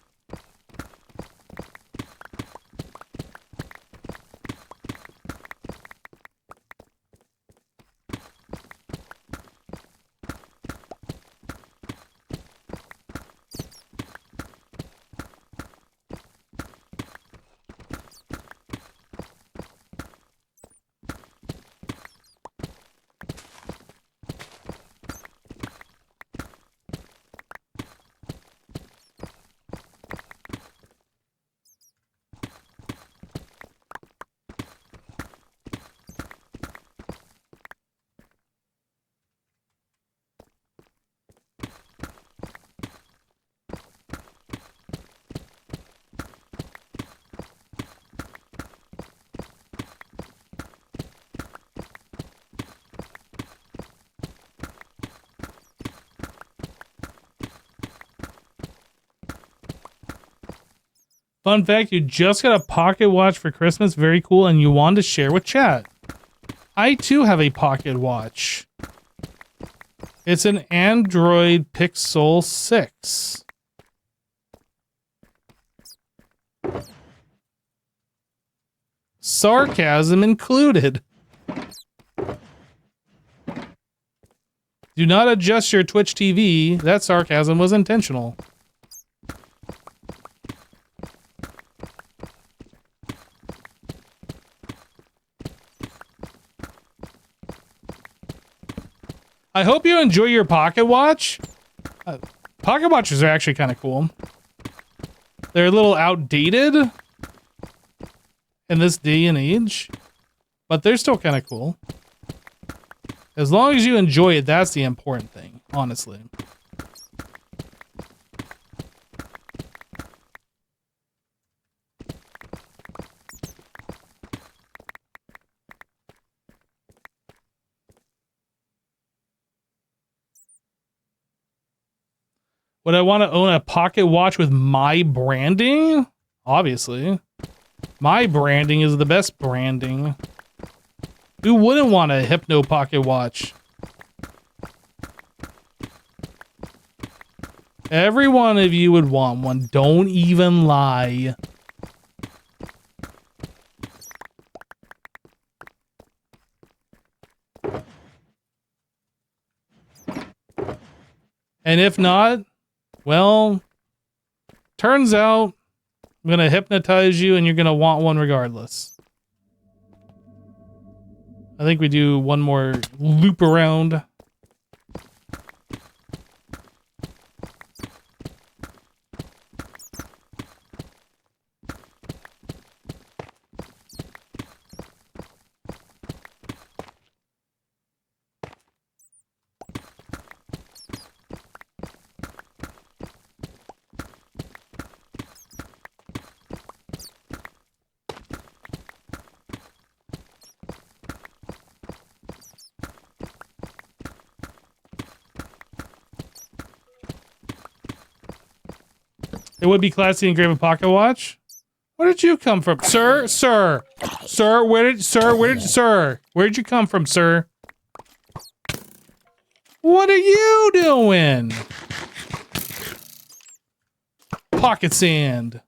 Fun fact, you just got a pocket watch for Christmas. Very cool. And you wanted to share with chat. I too have a pocket watch. It's an Android Pixel 6. Sarcasm included. Do not adjust your Twitch TV. That sarcasm was intentional. I hope you enjoy your pocket watch. Pocket watches are actually kind of cool. They're a little outdated in this day and age, but they're still kind of cool. As long as you enjoy it, that's the important thing, honestly. Would I want to own a pocket watch with my branding? Obviously. My branding is the best branding. Who wouldn't want a Hypno pocket watch? Every one of you would want one. Don't even lie. And if not, well, turns out I'm going to hypnotize you and you're going to want one regardless. I think we do one more loop around. It would be classy to engrave a pocket watch. Where did you come from, sir? Sir, where did you come from, sir? What are you doing? Pocket sand.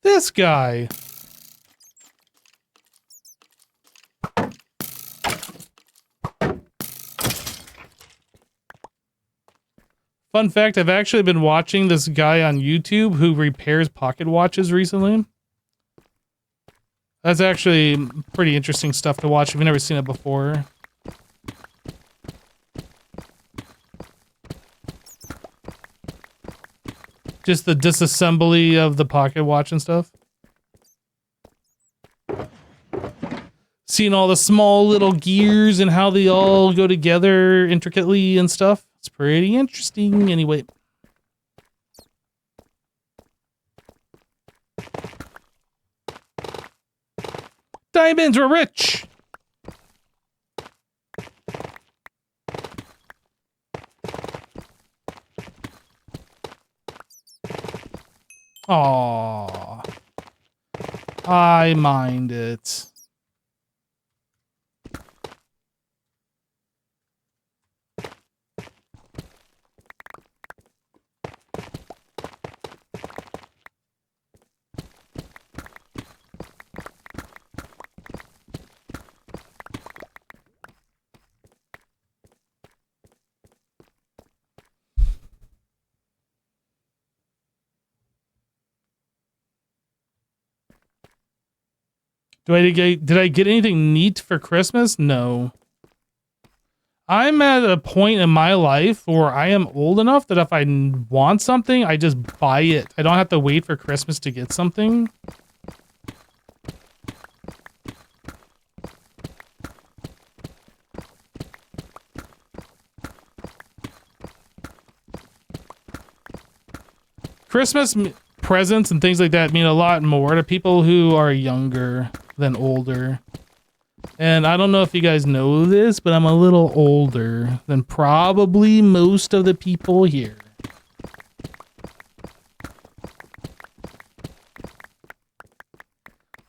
This guy. Fun fact, I've actually been watching this guy on YouTube who repairs pocket watches recently. That's actually pretty interesting stuff to watch if you've never seen it before. Just the disassembly of the pocket watch and stuff. Seeing all the small little gears and how they all go together intricately and stuff. It's pretty interesting anyway. Diamonds were rich! Aww. I mind it. Did I get anything neat for Christmas? No. I'm at a point in my life where I am old enough that if I want something, I just buy it. I don't have to wait for Christmas to get something. Christmas presents and things like that mean a lot more to people who are younger than older. And I don't know if you guys know this, but I'm a little older than probably most of the people here.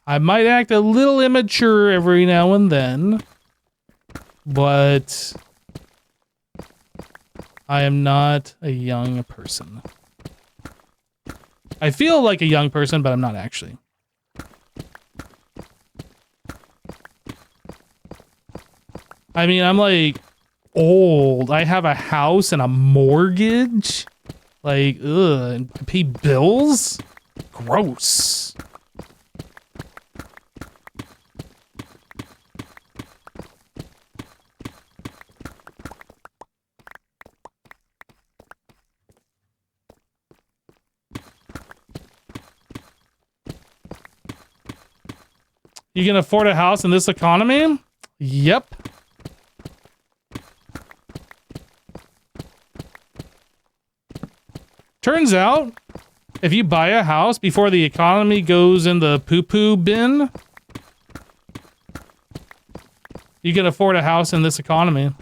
I might act a little immature every now and then, but I am not a young person. I feel like a young person, but I'm not actually. I mean, I'm like old. I have a house and a mortgage. Like, ugh, and I pay bills? Gross. You can afford a house in this economy? Yep. Turns out, if you buy a house before the economy goes in the poo-poo bin, you can afford a house in this economy.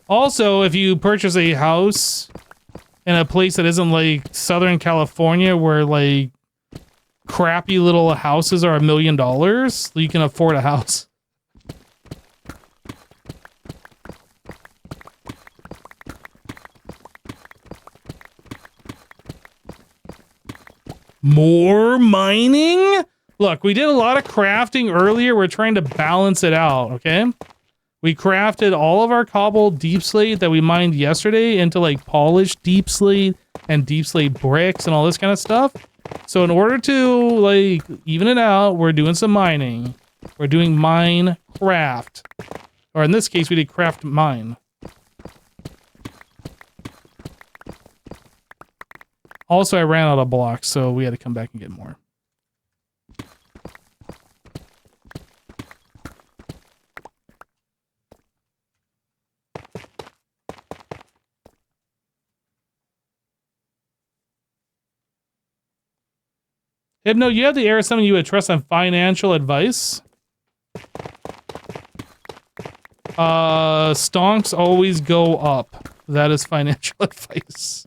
Also, if you purchase a house in a place that isn't like Southern California where like crappy little houses are $1 million, you can afford a house. More mining? Look, we did a lot of crafting earlier. We're trying to balance it out, okay? We crafted all of our cobbled deep slate that we mined yesterday into like polished deep slate and deep slate bricks and all this kind of stuff. So in order to like even it out, we're doing some mining. We're doing mine craft. Or in this case, we did craft mine. Also, I ran out of blocks, so we had to come back and get more. Hypno, you have the air of someone you would trust on financial advice. Stonks always go up. That is financial advice.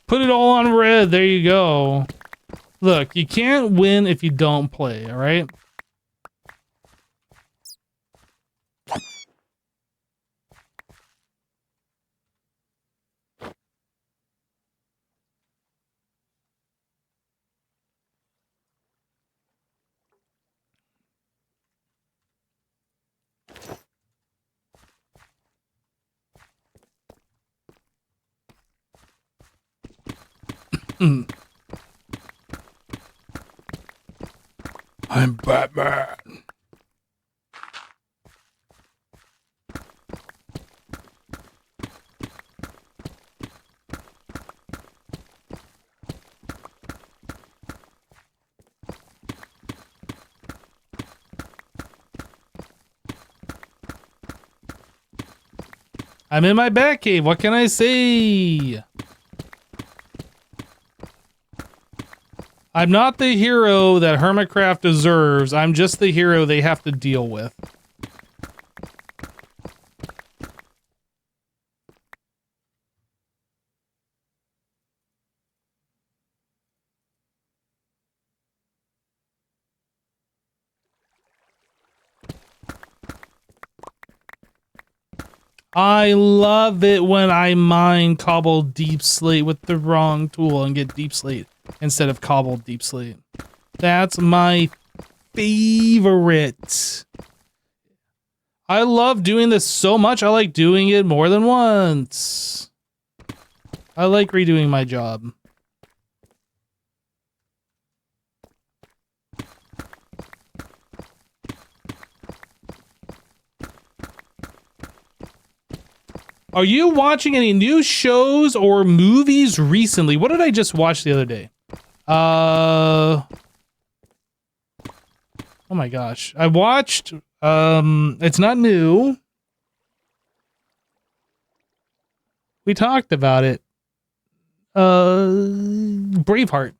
Put it all on red. There you go. Look, you can't win if you don't play, all right? I'm Batman. I'm in my bat cave. What can I say? I'm not the hero that HermitCraft deserves. I'm just the hero they have to deal with. I love it when I mine cobbled deep slate with the wrong tool and get deep slate instead of cobbled deep slate. That's my favorite. I love doing this so much. I like doing it more than once. I like redoing my job. Are you watching any new shows or movies recently? What did I just watch the other day? Oh my gosh. I watched, it's not new. We talked about it. Braveheart.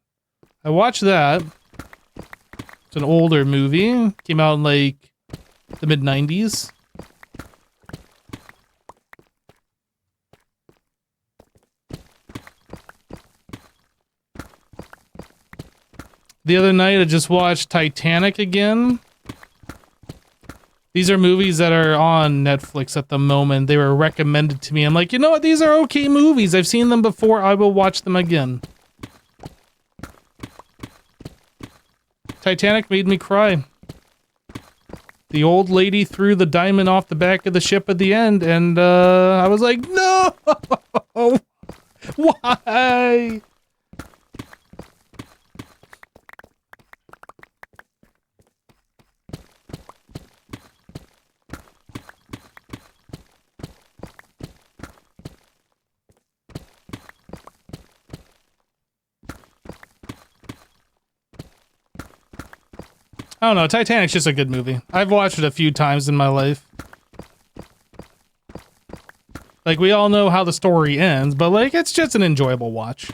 I watched that. It's an older movie. Came out in like the mid-90s. The other night, I just watched Titanic again. These are movies that are on Netflix at the moment. They were recommended to me. I'm like, you know what? These are okay movies. I've seen them before. I will watch them again. Titanic made me cry. The old lady threw the diamond off the back of the ship at the end, and I was like, no! Why? I don't know. Titanic's just a good movie. I've watched it a few times in my life. Like, we all know how the story ends, but, like, it's just an enjoyable watch.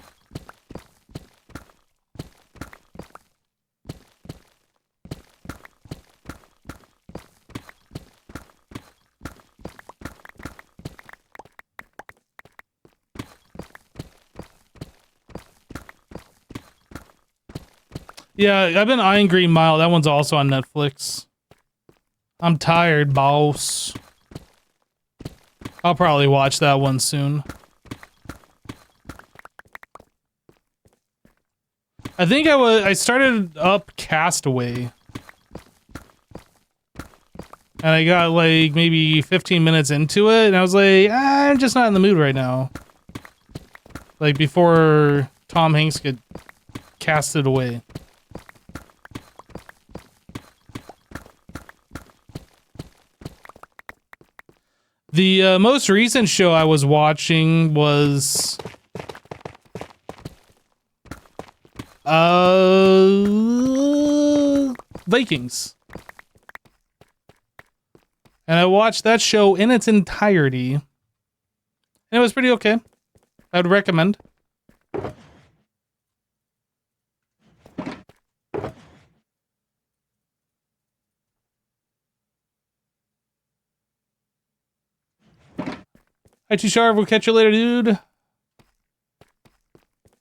Yeah, I've been eyeing Green Mile. That one's also on Netflix. I'm tired, boss. I'll probably watch that one soon. I think I started up Castaway. And I got like maybe 15 minutes into it and I was like, I'm just not in the mood right now. Like before Tom Hanks get casted away. The most recent show I was watching was Vikings. And I watched that show in its entirety. And it was pretty okay. I would recommend. Hi, T-Sharp. We'll catch you later, dude.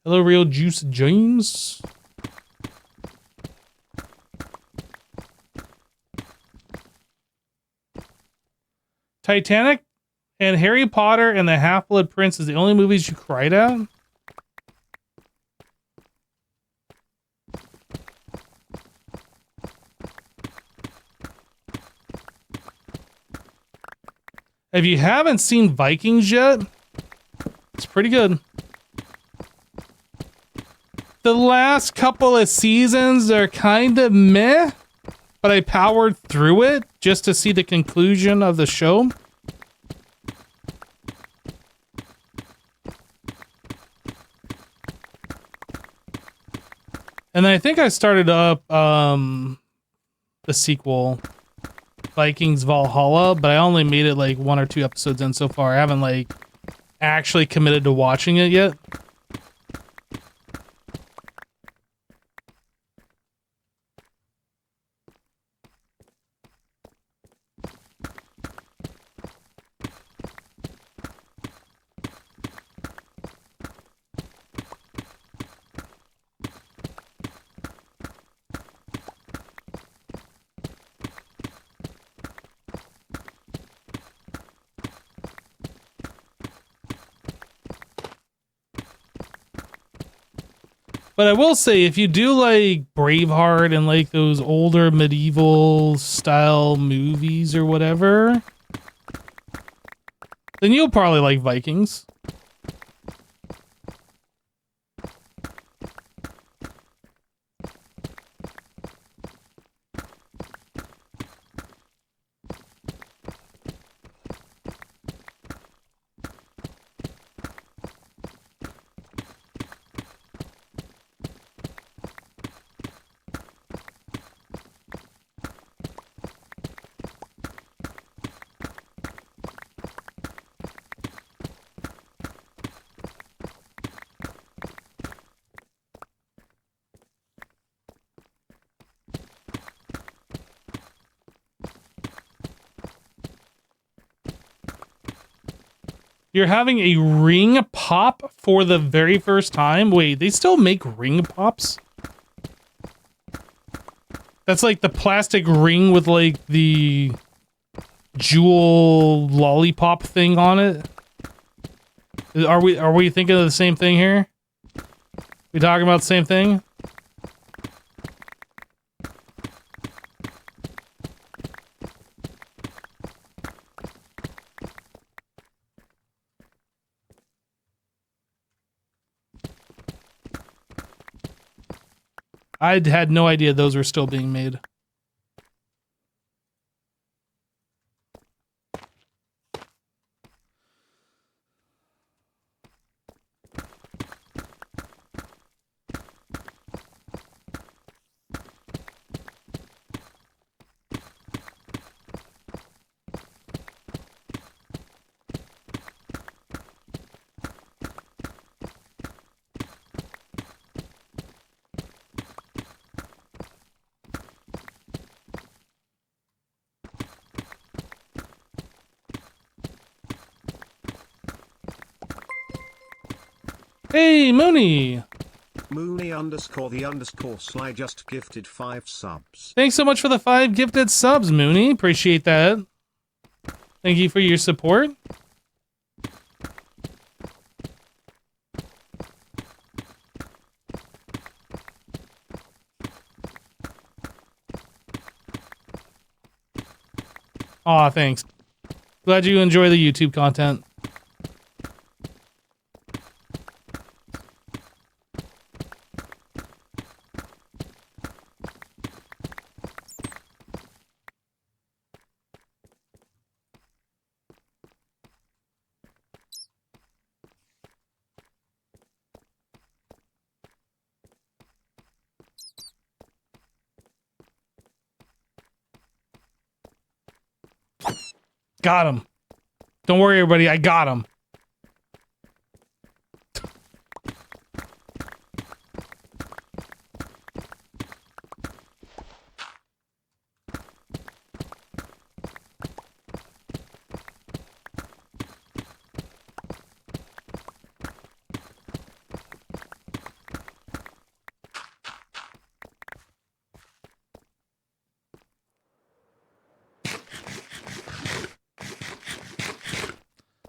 Hello, Real Juice James. Titanic and Harry Potter and the Half-Blood Prince is the only movies you cried at? If you haven't seen Vikings yet, it's pretty good. The last couple of seasons are kind of meh, but I powered through it just to see the conclusion of the show. And I think I started up the sequel, Vikings Valhalla, but I only made it like 1 or 2 episodes in so far. I haven't like actually committed to watching it yet. But I will say, if you do like Braveheart and like those older medieval style movies or whatever, then you'll probably like Vikings. You're having a ring pop for the very first time? Wait, they still make ring pops? That's like the plastic ring with like the jewel lollipop thing on it. Are we thinking of the same thing here? We talking about the same thing? I had no idea those were still being made. Hey, Mooney! Mooney_the_sly just gifted 5 subs. Thanks so much for the 5 gifted subs, Mooney. Appreciate that. Thank you for your support. Aw, thanks. Glad you enjoy the YouTube content. Got him. Don't worry, everybody. I got him.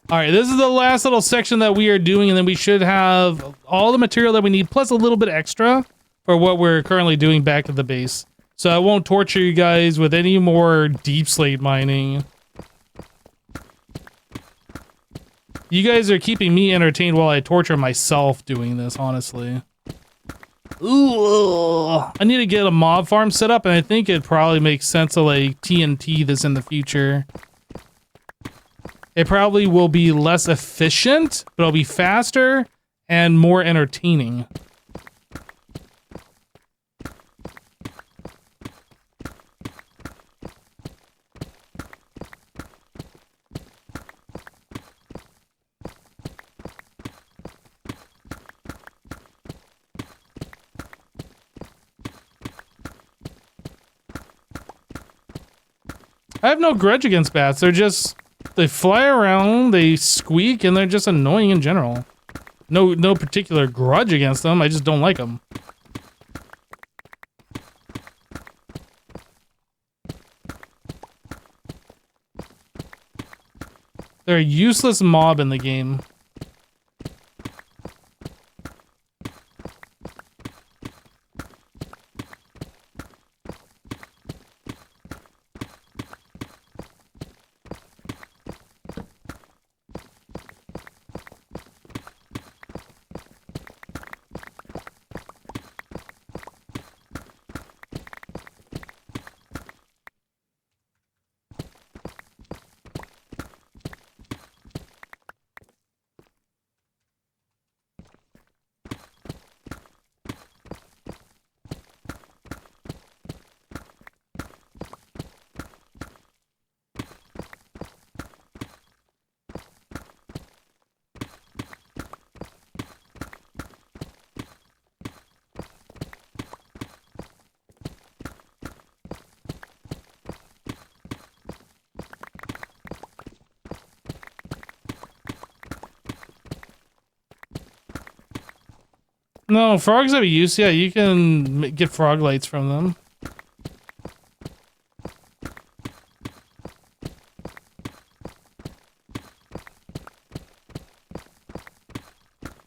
All right, this is the last little section that we are doing, and then we should have all the material that we need, plus a little bit extra for what we're currently doing back at the base. So I won't torture you guys with any more deep slate mining. You guys are keeping me entertained while I torture myself doing this, honestly. Ooh, I need to get a mob farm set up, and I think it probably makes sense to like TNT this in the future. It probably will be less efficient, but it'll be faster and more entertaining. I have no grudge against bats. They fly around, they squeak, and they're just annoying in general. No particular grudge against them. I just don't like them. They're a useless mob in the game. No, frogs have a use. Yeah, you can get frog lights from them.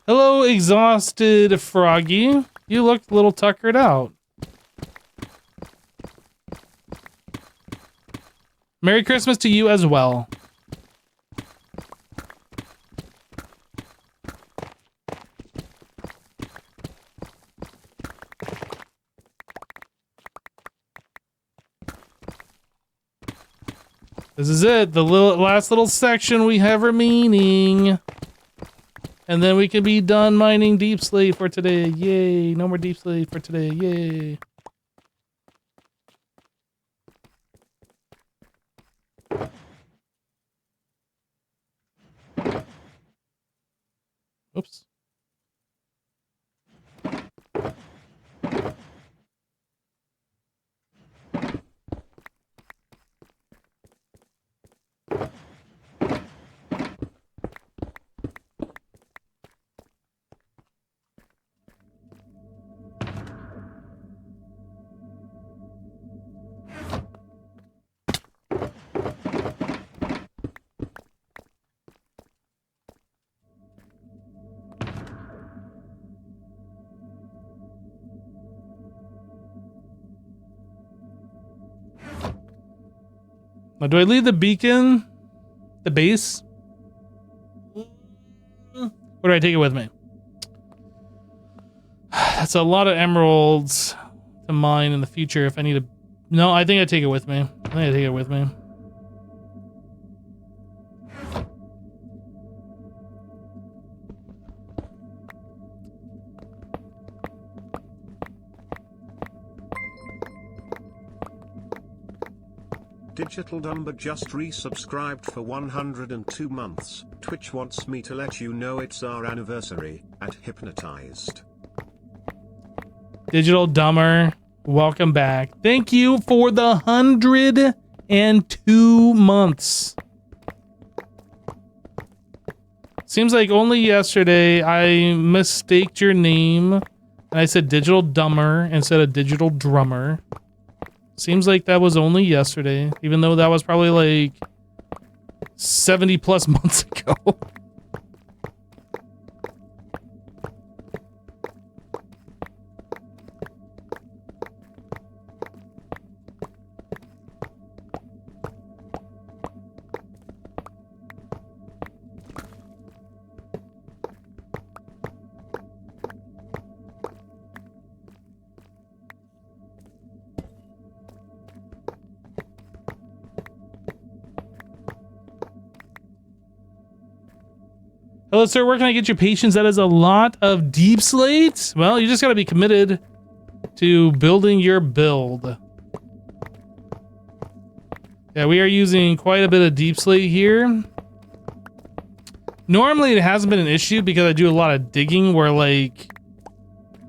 Hello, exhausted froggy. You look a little tuckered out. Merry Christmas to you as well. This is it, the last little section we have remaining. And then we can be done mining deep slate for today. Yay, no more deep slate for today. Yay. Oops. Now, do I leave the beacon, the base? Or do I take it with me? That's a lot of emeralds to mine in the future if I need to... No, I think I take it with me. I think I take it with me. Digital Dumber just resubscribed for 102 months. Twitch wants me to let you know it's our anniversary at Hypnotized. Digital Dumber, welcome back. Thank you for the 102 months. Seems like only yesterday I mistaked your name and I said Digital Dumber instead of Digital Drummer. Seems like that was only yesterday, even though that was probably like 70 plus months ago. Hello, sir. Where can I get your patience? That is a lot of deep slate. Well, you just got to be committed to building your build. Yeah, we are using quite a bit of deep slate here. Normally, it hasn't been an issue because I do a lot of digging where, like,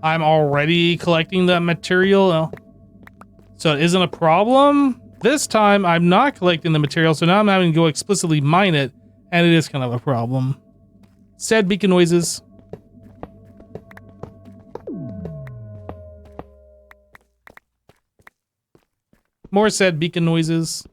I'm already collecting that material. So it isn't a problem. This time, I'm not collecting the material, so now I'm having to go explicitly mine it, and it is kind of a problem. Sad beacon noises. More sad beacon noises.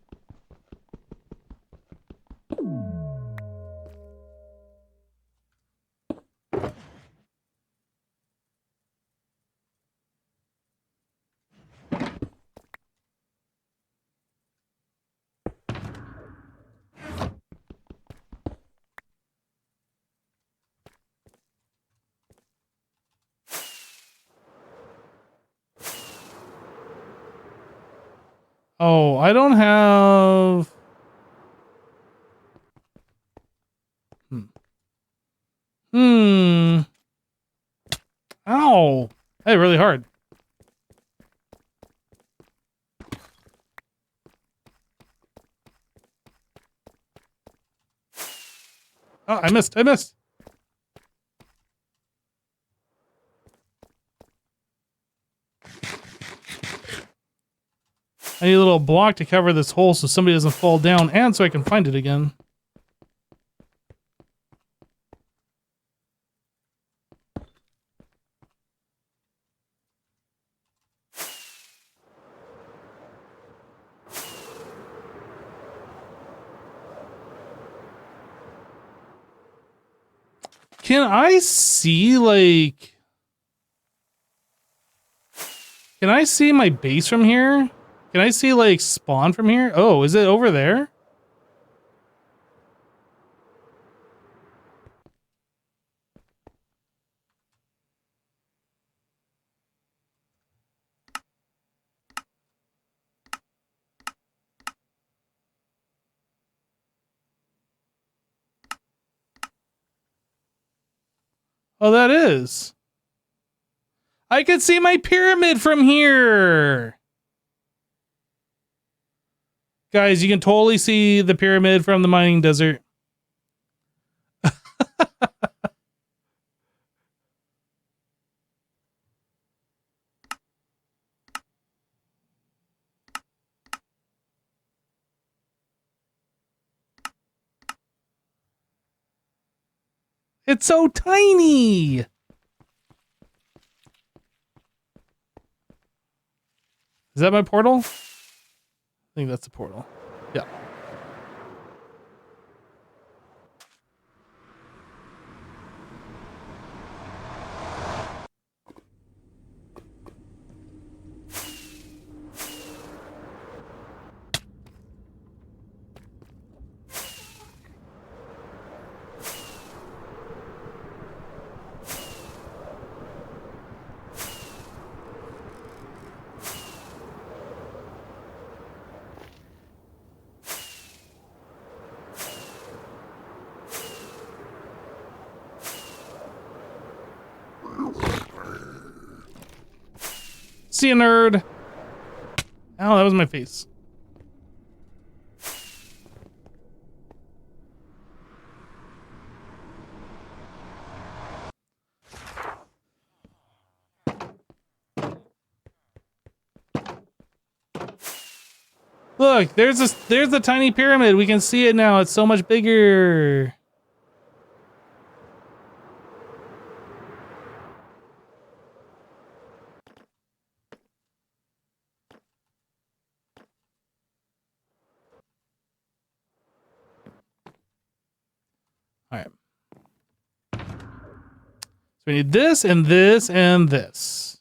Oh, I don't have... Ow. Hey, really hard. Oh, I missed. I need a little block to cover this hole so somebody doesn't fall down and so I can find it again. Can I see, like... Can I see my base from here? Can I see, like, spawn from here? Oh, is it over there? Oh, that is. I can see my pyramid from here. Guys, you can totally see the pyramid from the mining desert. It's so tiny. Is that my portal? I think that's the portal. Yeah. See you, nerd. Ow, that was my face. Look, there's the tiny pyramid. We can see it now. It's so much bigger. All right. So we need this and this and this.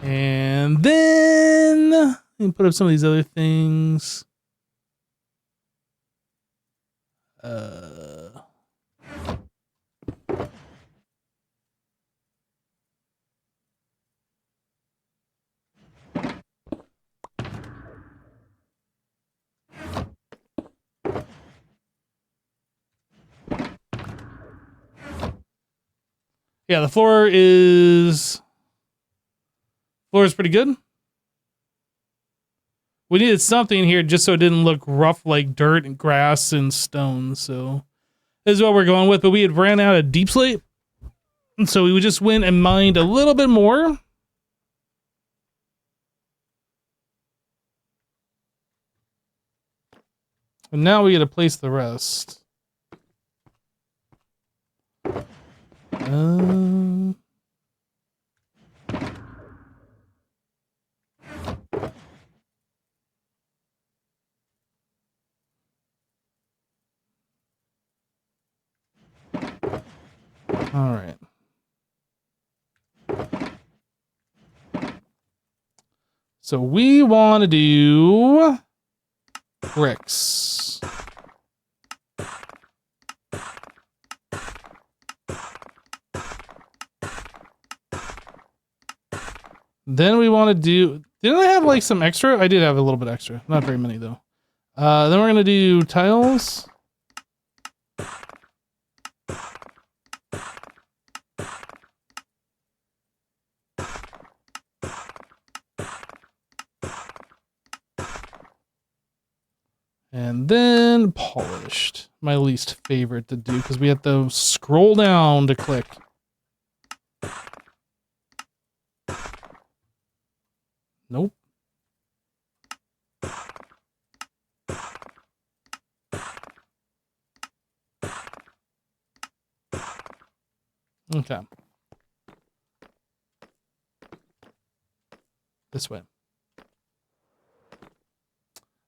And then let me put up some of these other things. Yeah, the floor is pretty good. We needed something here just so it didn't look rough like dirt and grass and stone. So this is what we're going with. But we had ran out of deep slate. And so we just went and mined a little bit more. And now we got to place the rest. All right. So we want to do bricks. Then we want to do, didn't I have like some extra? I did have a little bit extra. Not very many though. Then we're going to do tiles. And then polished. My least favorite to do because we have to scroll down to click. Nope. Okay. This way.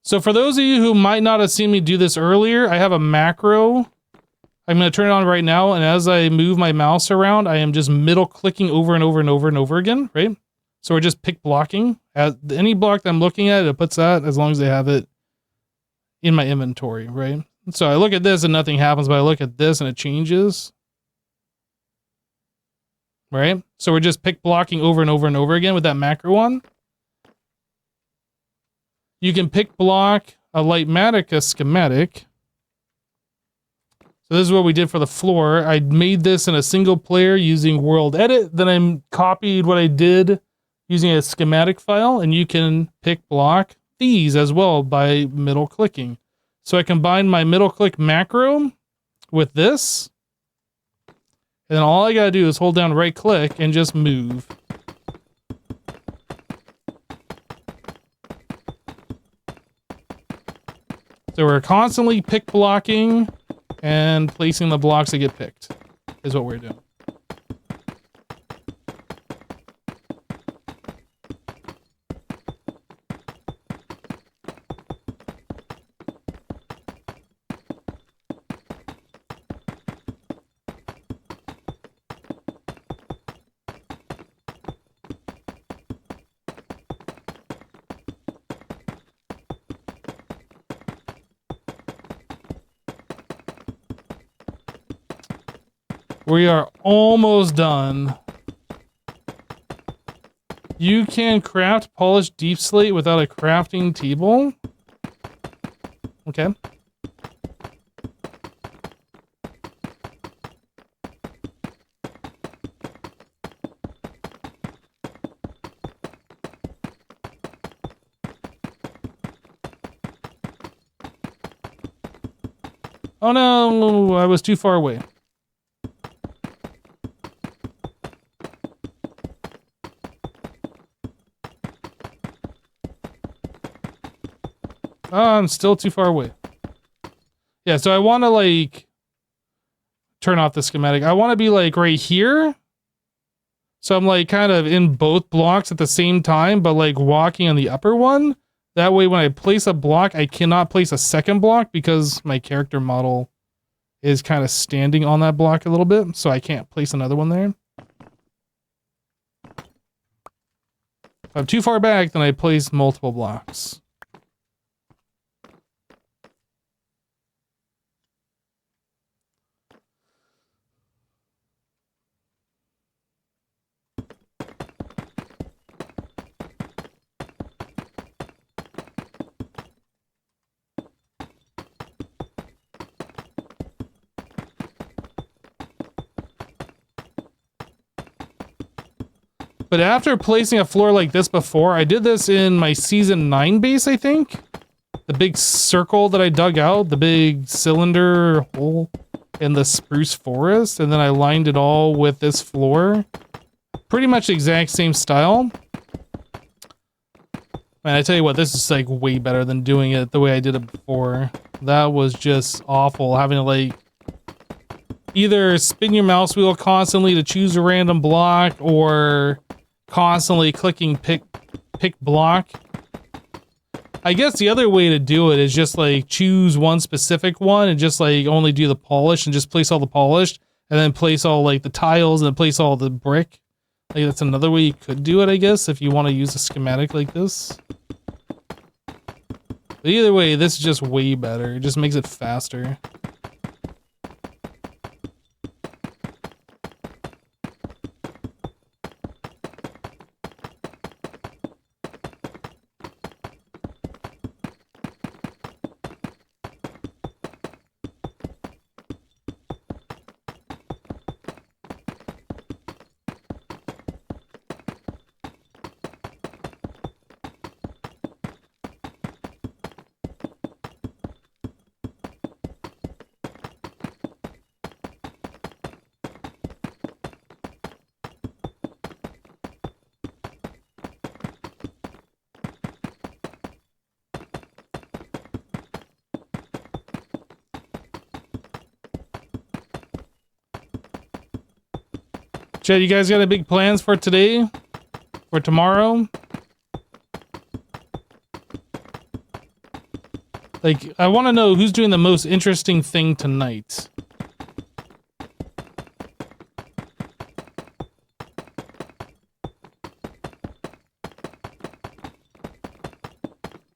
So for those of you who might not have seen me do this earlier, I have a macro. I'm going to turn it on right now. And as I move my mouse around, I am just middle clicking over and over and over and over again, right? So we're just pick blocking. At any block that I'm looking at, it puts that as long as they have it in my inventory, right? So I look at this and nothing happens, but I look at this and it changes. Right? So we're just pick blocking over and over and over again with that macro on. You can pick block a Lightmatic, a schematic. So this is what we did for the floor. I made this in a single player using World Edit. Then I copied what I did using a schematic file, and you can pick block these as well by middle clicking. So I combined my middle click macro with this. And then all I gotta do is hold down right click and just move. So we're constantly pick blocking and placing the blocks that get picked is what we're doing. We are almost done. You can craft polished deep slate without a crafting table. Okay. Oh no, I was too far away. Oh, I'm still too far away. Yeah, so I want to like turn off the schematic. I want to be like right here. So I'm like kind of in both blocks at the same time, but like walking on the upper one. That way when I place a block, I cannot place a second block because my character model is kind of standing on that block a little bit. So I can't place another one there. If I'm too far back, then I place multiple blocks. But after placing a floor like this before, I did this in my season 9 base, I think. The big circle that I dug out, the big cylinder hole in the spruce forest, and then I lined it all with this floor. Pretty much the exact same style. Man, I tell you what, this is like way better than doing it the way I did it before. That was just awful, having to like either spin your mouse wheel constantly to choose a random block or constantly clicking pick block. I guess the other way to do it is just like choose one specific one and just like only do the polish and just place all the polished and then place all like the tiles and then place all the brick. Like that's another way you could do it, I guess, if you want to use a schematic like this. But either way, this is just way better. It just makes it faster. Chad, you guys got any big plans for today? For tomorrow? Like, I want to know who's doing the most interesting thing tonight.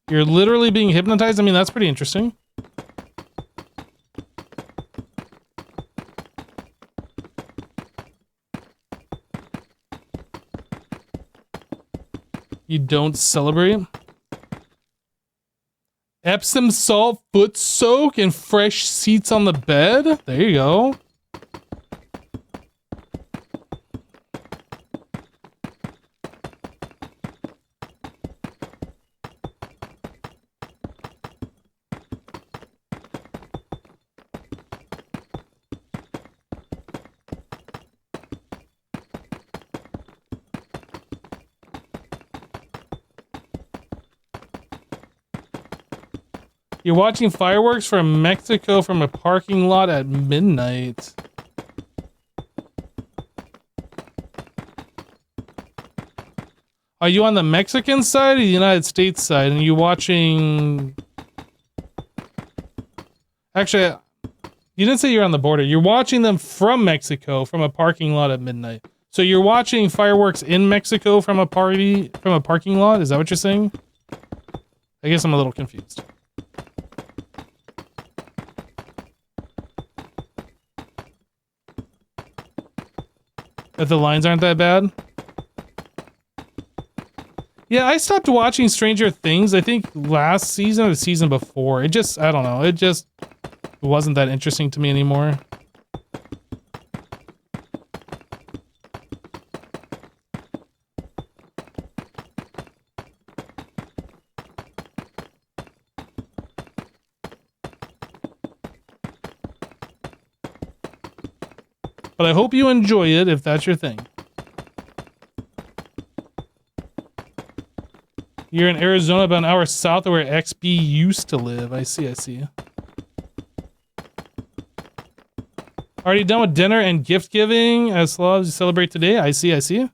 You're literally being hypnotized? I mean, that's pretty interesting. You don't celebrate? Epsom salt foot soak and fresh seats on the bed? There you go. You're watching fireworks from Mexico from a parking lot at midnight. Are you on the Mexican side or the United States side? And you watching... Actually, you didn't say you're on the border. You're watching them from Mexico from a parking lot at midnight. So you're watching fireworks in Mexico from a parking lot? Is that what you're saying? I guess I'm a little confused. If the lines aren't that bad? Yeah, I stopped watching Stranger Things, I think last season or the season before. It just, I don't know, it just wasn't that interesting to me anymore. But I hope you enjoy it if that's your thing. You're in Arizona, about an hour south of where XB used to live. I see, I see. Already done with dinner and gift giving as Slavs you celebrate today? I see, I see.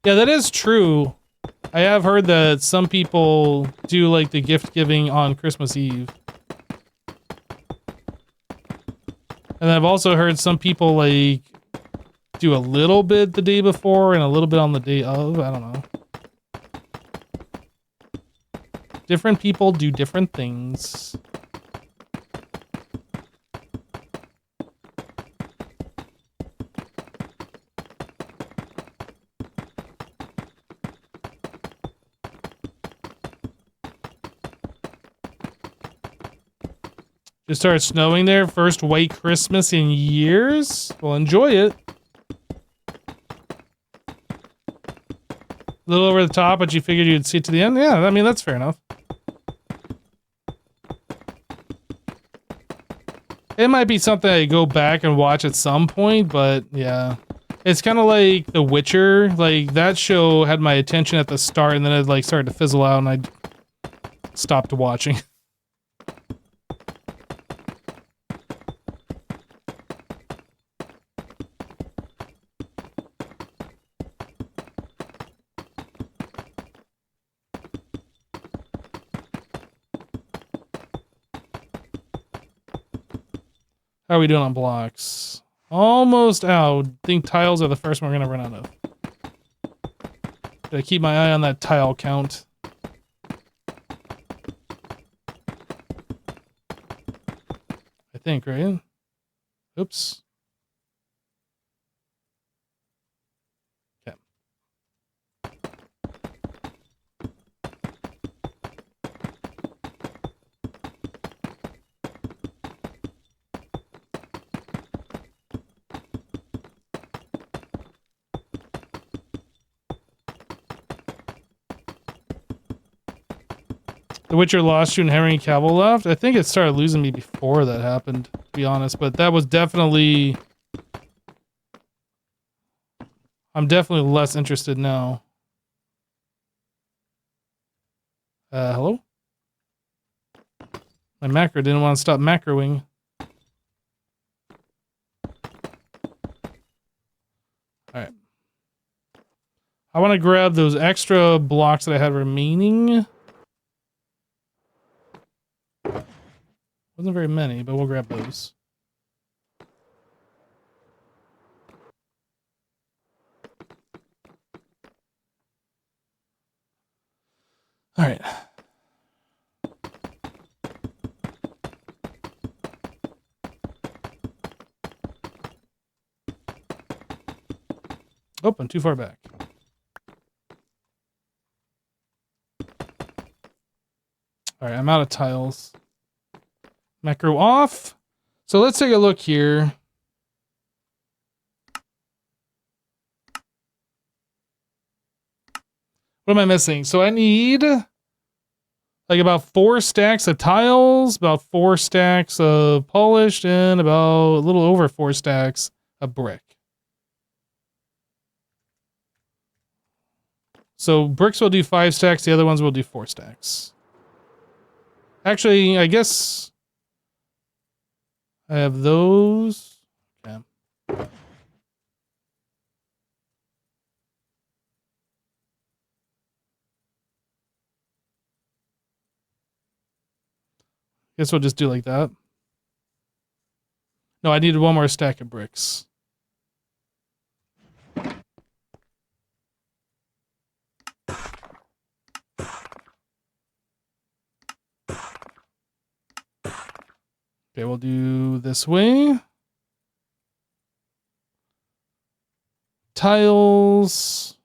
Yeah, that is true. I have heard that some people do like the gift giving on Christmas Eve. And I've also heard some people like do a little bit the day before and a little bit on the day of. I don't know. Different people do different things. It started snowing there. First white Christmas in years. Well, enjoy it. A little over the top, but you figured you'd see it to the end? Yeah, I mean, that's fair enough. It might be something I go back and watch at some point, but yeah. It's kind of like The Witcher. Like, that show had my attention at the start, and then it like started to fizzle out, and I stopped watching. How are we doing on blocks? Almost out. I think tiles are the first one we're gonna run out of. Gotta keep my eye on that tile count. I think, right? Oops. Okay. The Witcher lost you and Henry Cavill left? I think it started losing me before that happened, to be honest. But that was definitely... I'm definitely less interested now. Hello? My macro didn't want to stop macroing. Alright. I want to grab those extra blocks that I had remaining. Wasn't very many, but we'll grab those. All right. Oh, I'm too far back. All right, I'm out of tiles. Macro off. So let's take a look here. What am I missing? So I need like about 4 stacks of tiles, about 4 stacks of polished, and about a little over 4 stacks of brick. So bricks will do 5 stacks, the other ones will do 4 stacks. Actually, I guess I have those. Okay. Guess we'll just do like that. No, I needed 1 more stack of bricks. Okay, we'll do this way. Tiles.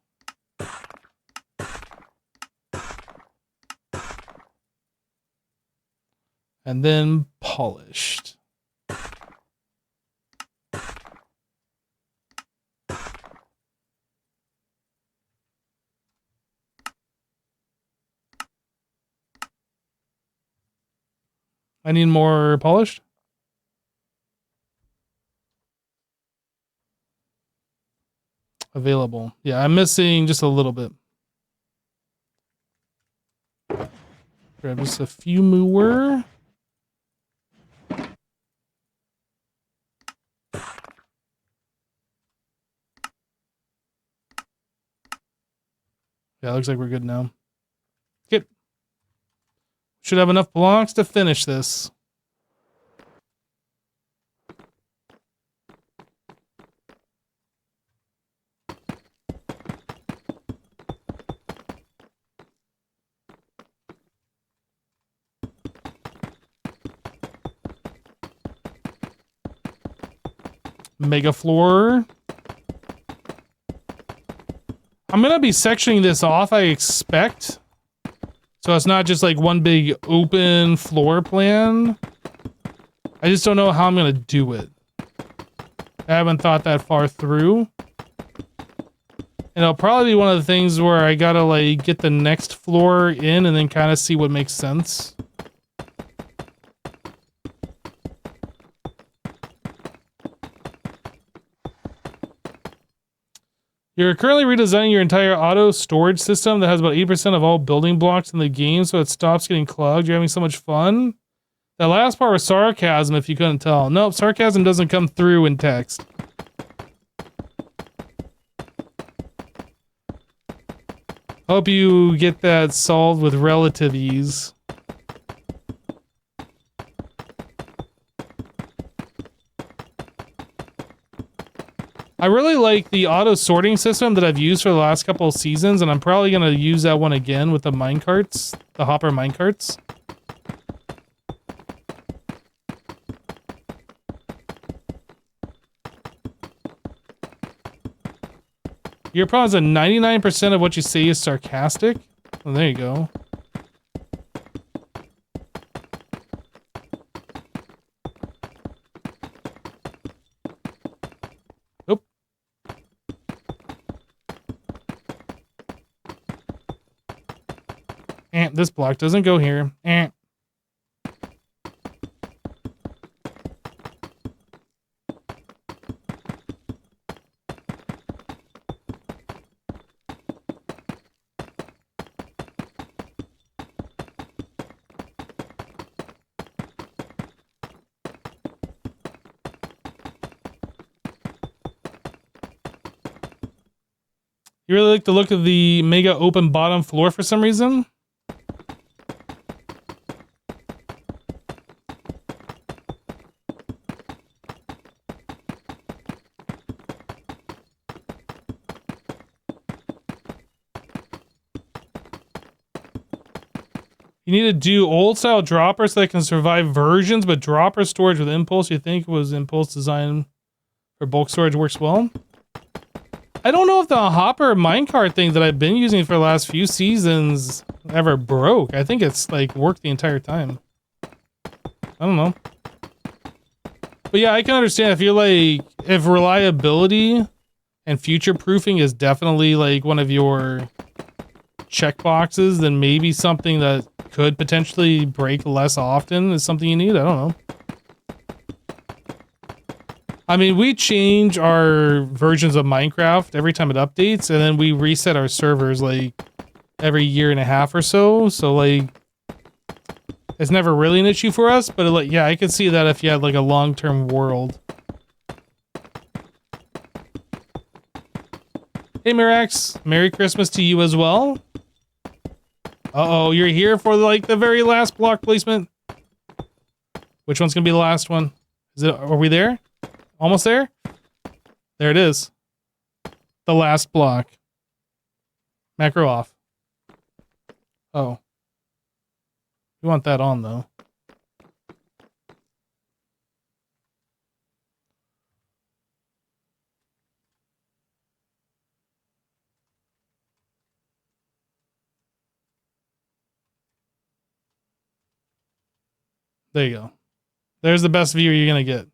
And then polished. I need more polished. available. Yeah, I'm missing just a little bit. Grab just a few more. Yeah, looks like we're good now. Good. Should have enough blocks to finish this. Mega floor. I'm gonna be sectioning this off, I expect. So it's not just like one big open floor plan. I just don't know how I'm gonna do it. I haven't thought that far through. And it'll probably be one of the things where I gotta like get the next floor in and then kind of see what makes sense. You're currently redesigning your entire auto storage system that has about 8% of all building blocks in the game, so it stops getting clogged. You're having so much fun. That last part was sarcasm, if you couldn't tell. Nope, sarcasm doesn't come through in text. Hope you get that solved with relative ease. I really like the auto sorting system that I've used for the last couple of seasons, and I'm probably going to use that one again with the minecarts, the hopper minecarts. Your problem is that 99% of what you say is sarcastic. Well, there you go. Nope. This block doesn't go here. You really like the look of the mega open bottom floor for some reason? You need to do old style droppers that can survive versions, but dropper storage with impulse you think was impulse design for bulk storage works well? I don't know if the hopper minecart thing that I've been using for the last few seasons ever broke. I think it's like worked the entire time. I don't know. But yeah, I can understand. I feel like if reliability and future proofing is definitely like one of your checkboxes, then maybe something that could potentially break less often is something you need. I don't know. I mean, we change our versions of Minecraft every time it updates, and then we reset our servers like every year and a half or so. So like, it's never really an issue for us, but like, yeah, I could see that if you had like a long-term world. Hey Mirax, Merry Christmas to you as well. Uh-oh, you're here for like the very last block placement. Which one's gonna be the last one? Is it? Are we there? Almost there? There it is. The last block. Macro off. Oh. We want that on though. There you go. There's the best view you're gonna get.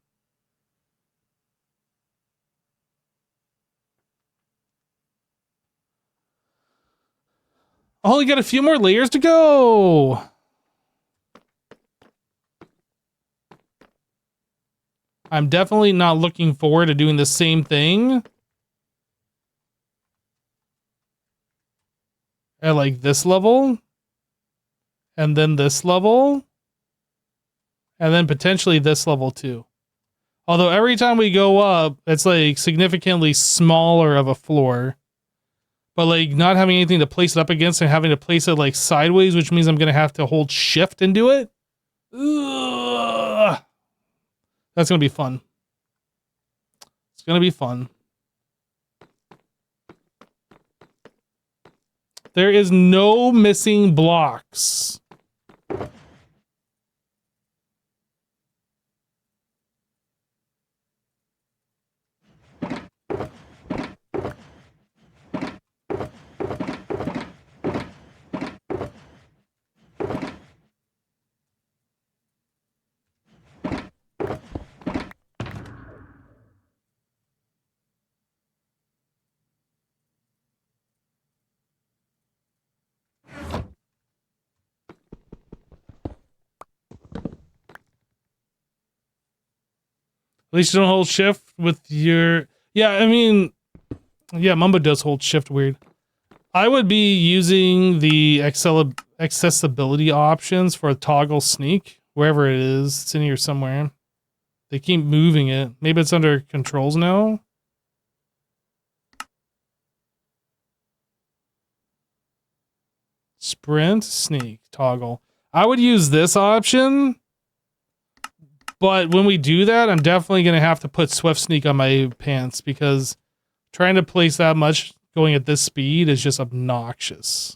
Only got a few more layers to go. I'm definitely not looking forward to doing the same thing at like this level, and then this level, and then potentially this level too. Although every time we go up, it's like significantly smaller of a floor. But like not having anything to place it up against and having to place it like sideways, which means I'm going to have to hold shift and do it. Ugh. That's going to be fun. It's going to be fun. There is no missing blocks. At least you don't hold shift with your... Yeah, I mean... Yeah, Mumbo does hold shift weird. I would be using the accessibility options for a toggle sneak, wherever it is. It's in here somewhere. They keep moving it. Maybe it's under controls now. Sprint, sneak, toggle. I would use this option, but when we do that, I'm definitely going to have to put Swift Sneak on my pants because trying to place that much going at this speed is just obnoxious.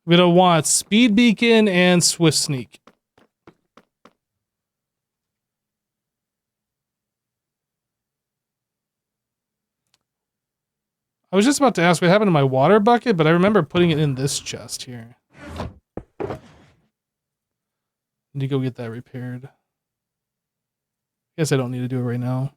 We're going to want Speed Beacon and Swift Sneak. I was just about to ask what happened to my water bucket, but I remember putting it in this chest here. Need to go get that repaired. Guess I don't need to do it right now.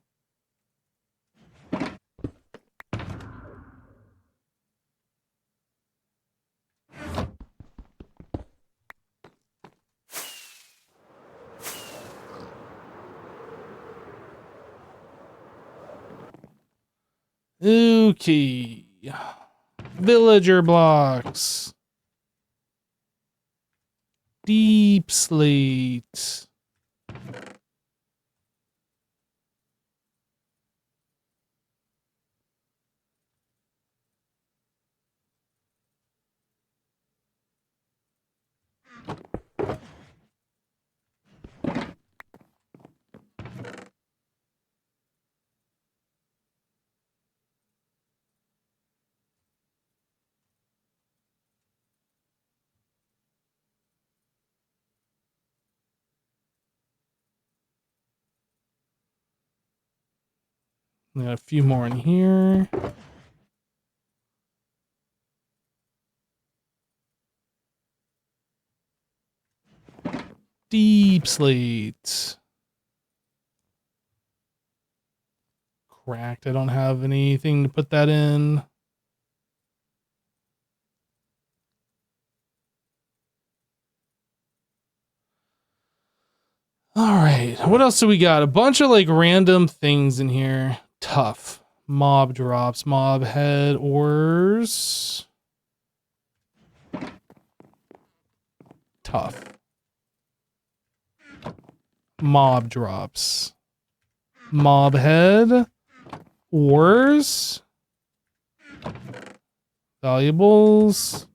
Okay. Villager blocks. Deep slate. Got a few more in here. Deep slate. Cracked. I don't have anything to put that in. All right. What else do we got? A bunch of like random things in here. Tough. Mob drops. Mob head ores. Tough. Mob drops. Mob head. Ores. Valuables.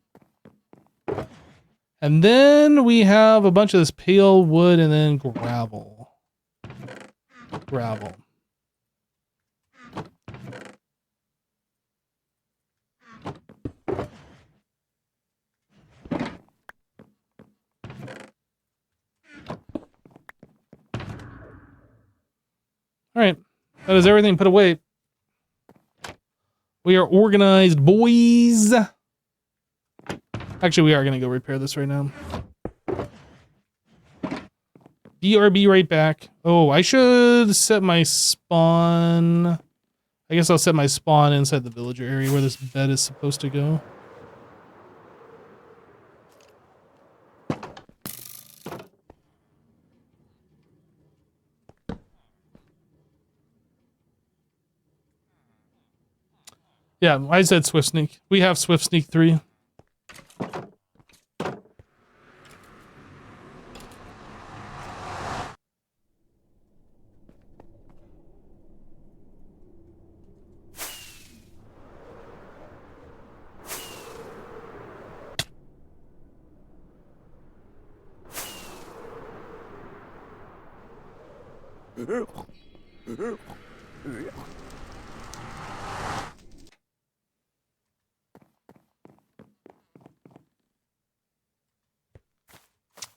And then we have a bunch of this pale wood and then gravel. Gravel. All right. That is everything put away. We are organized, boys. Actually, we are going to go repair this right now. BRB right back. Oh, I should set my spawn. I guess I'll set my spawn inside the villager area where this bed is supposed to go. Yeah, I said Swift Sneak. We have Swift Sneak 3.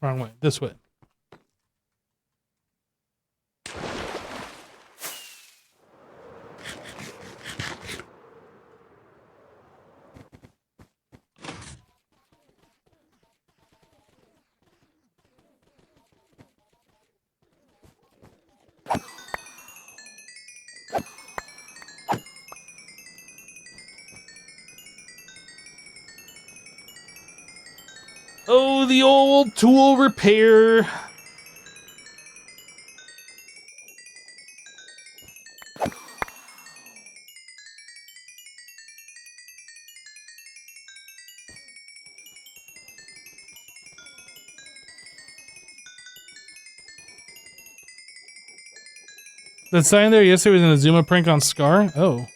Wrong way. This way. Oh, the old tool repair. That sign there yesterday was in a Zuma prank on Scar? Oh.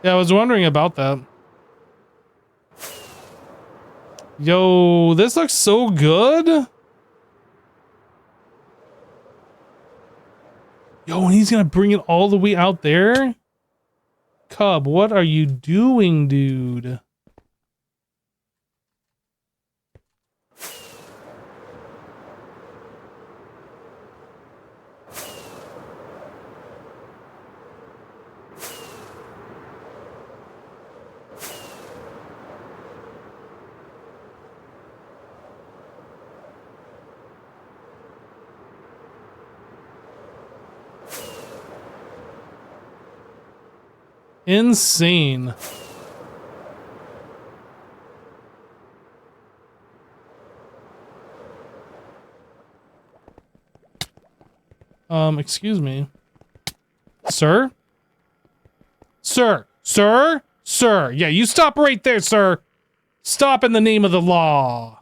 Yeah, I was wondering about that. Yo, this looks so good. Yo, and he's gonna bring it all the way out there? Cub, what are you doing, dude? Insane. Excuse me. Sir? Sir! Sir? Sir! Yeah, you stop right there, sir! Stop in the name of the law!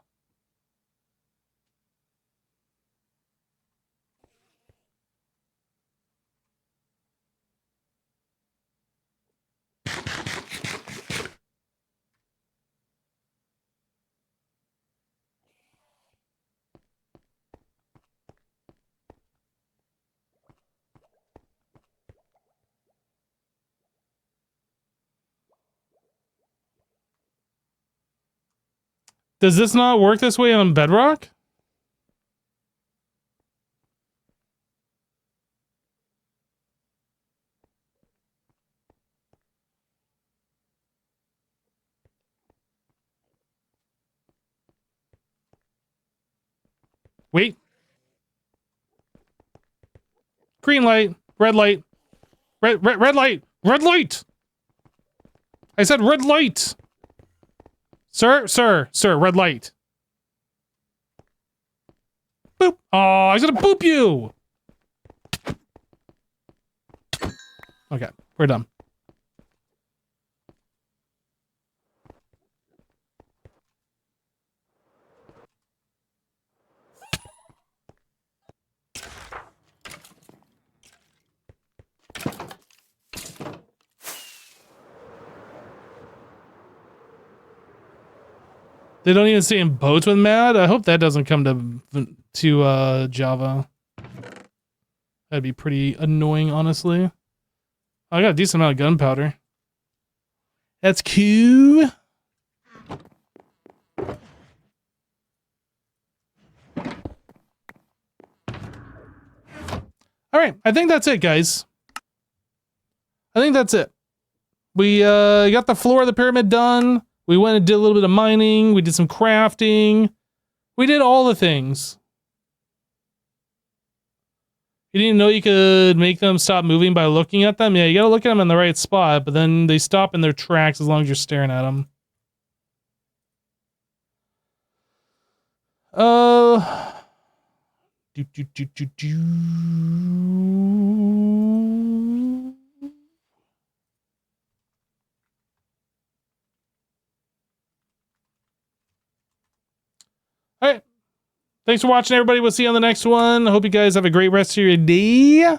Does this not work this way on Bedrock? Wait. Green light. Red light. Red light. Red light! I said red light! Sir, red light. Boop. Oh, I was gonna boop you! Okay, we're done. They don't even stay in boats with Mad? I hope that doesn't come to Java. That'd be pretty annoying, honestly. I got a decent amount of gunpowder. That's cool. Alright, I think that's it, guys. I think that's it. We got the floor of the pyramid done. We went and did a little bit of mining. We did some crafting. We did all the things. You didn't know you could make them stop moving by looking at them? Yeah, you gotta look at them in the right spot, but then they stop in their tracks as long as you're staring at them. Do, do, do, do, do. All right. Thanks for watching, everybody. We'll see you on the next one. I hope you guys have a great rest of your day.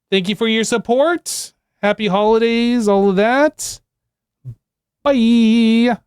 Thank you for your support. Happy holidays, all of that. Bye.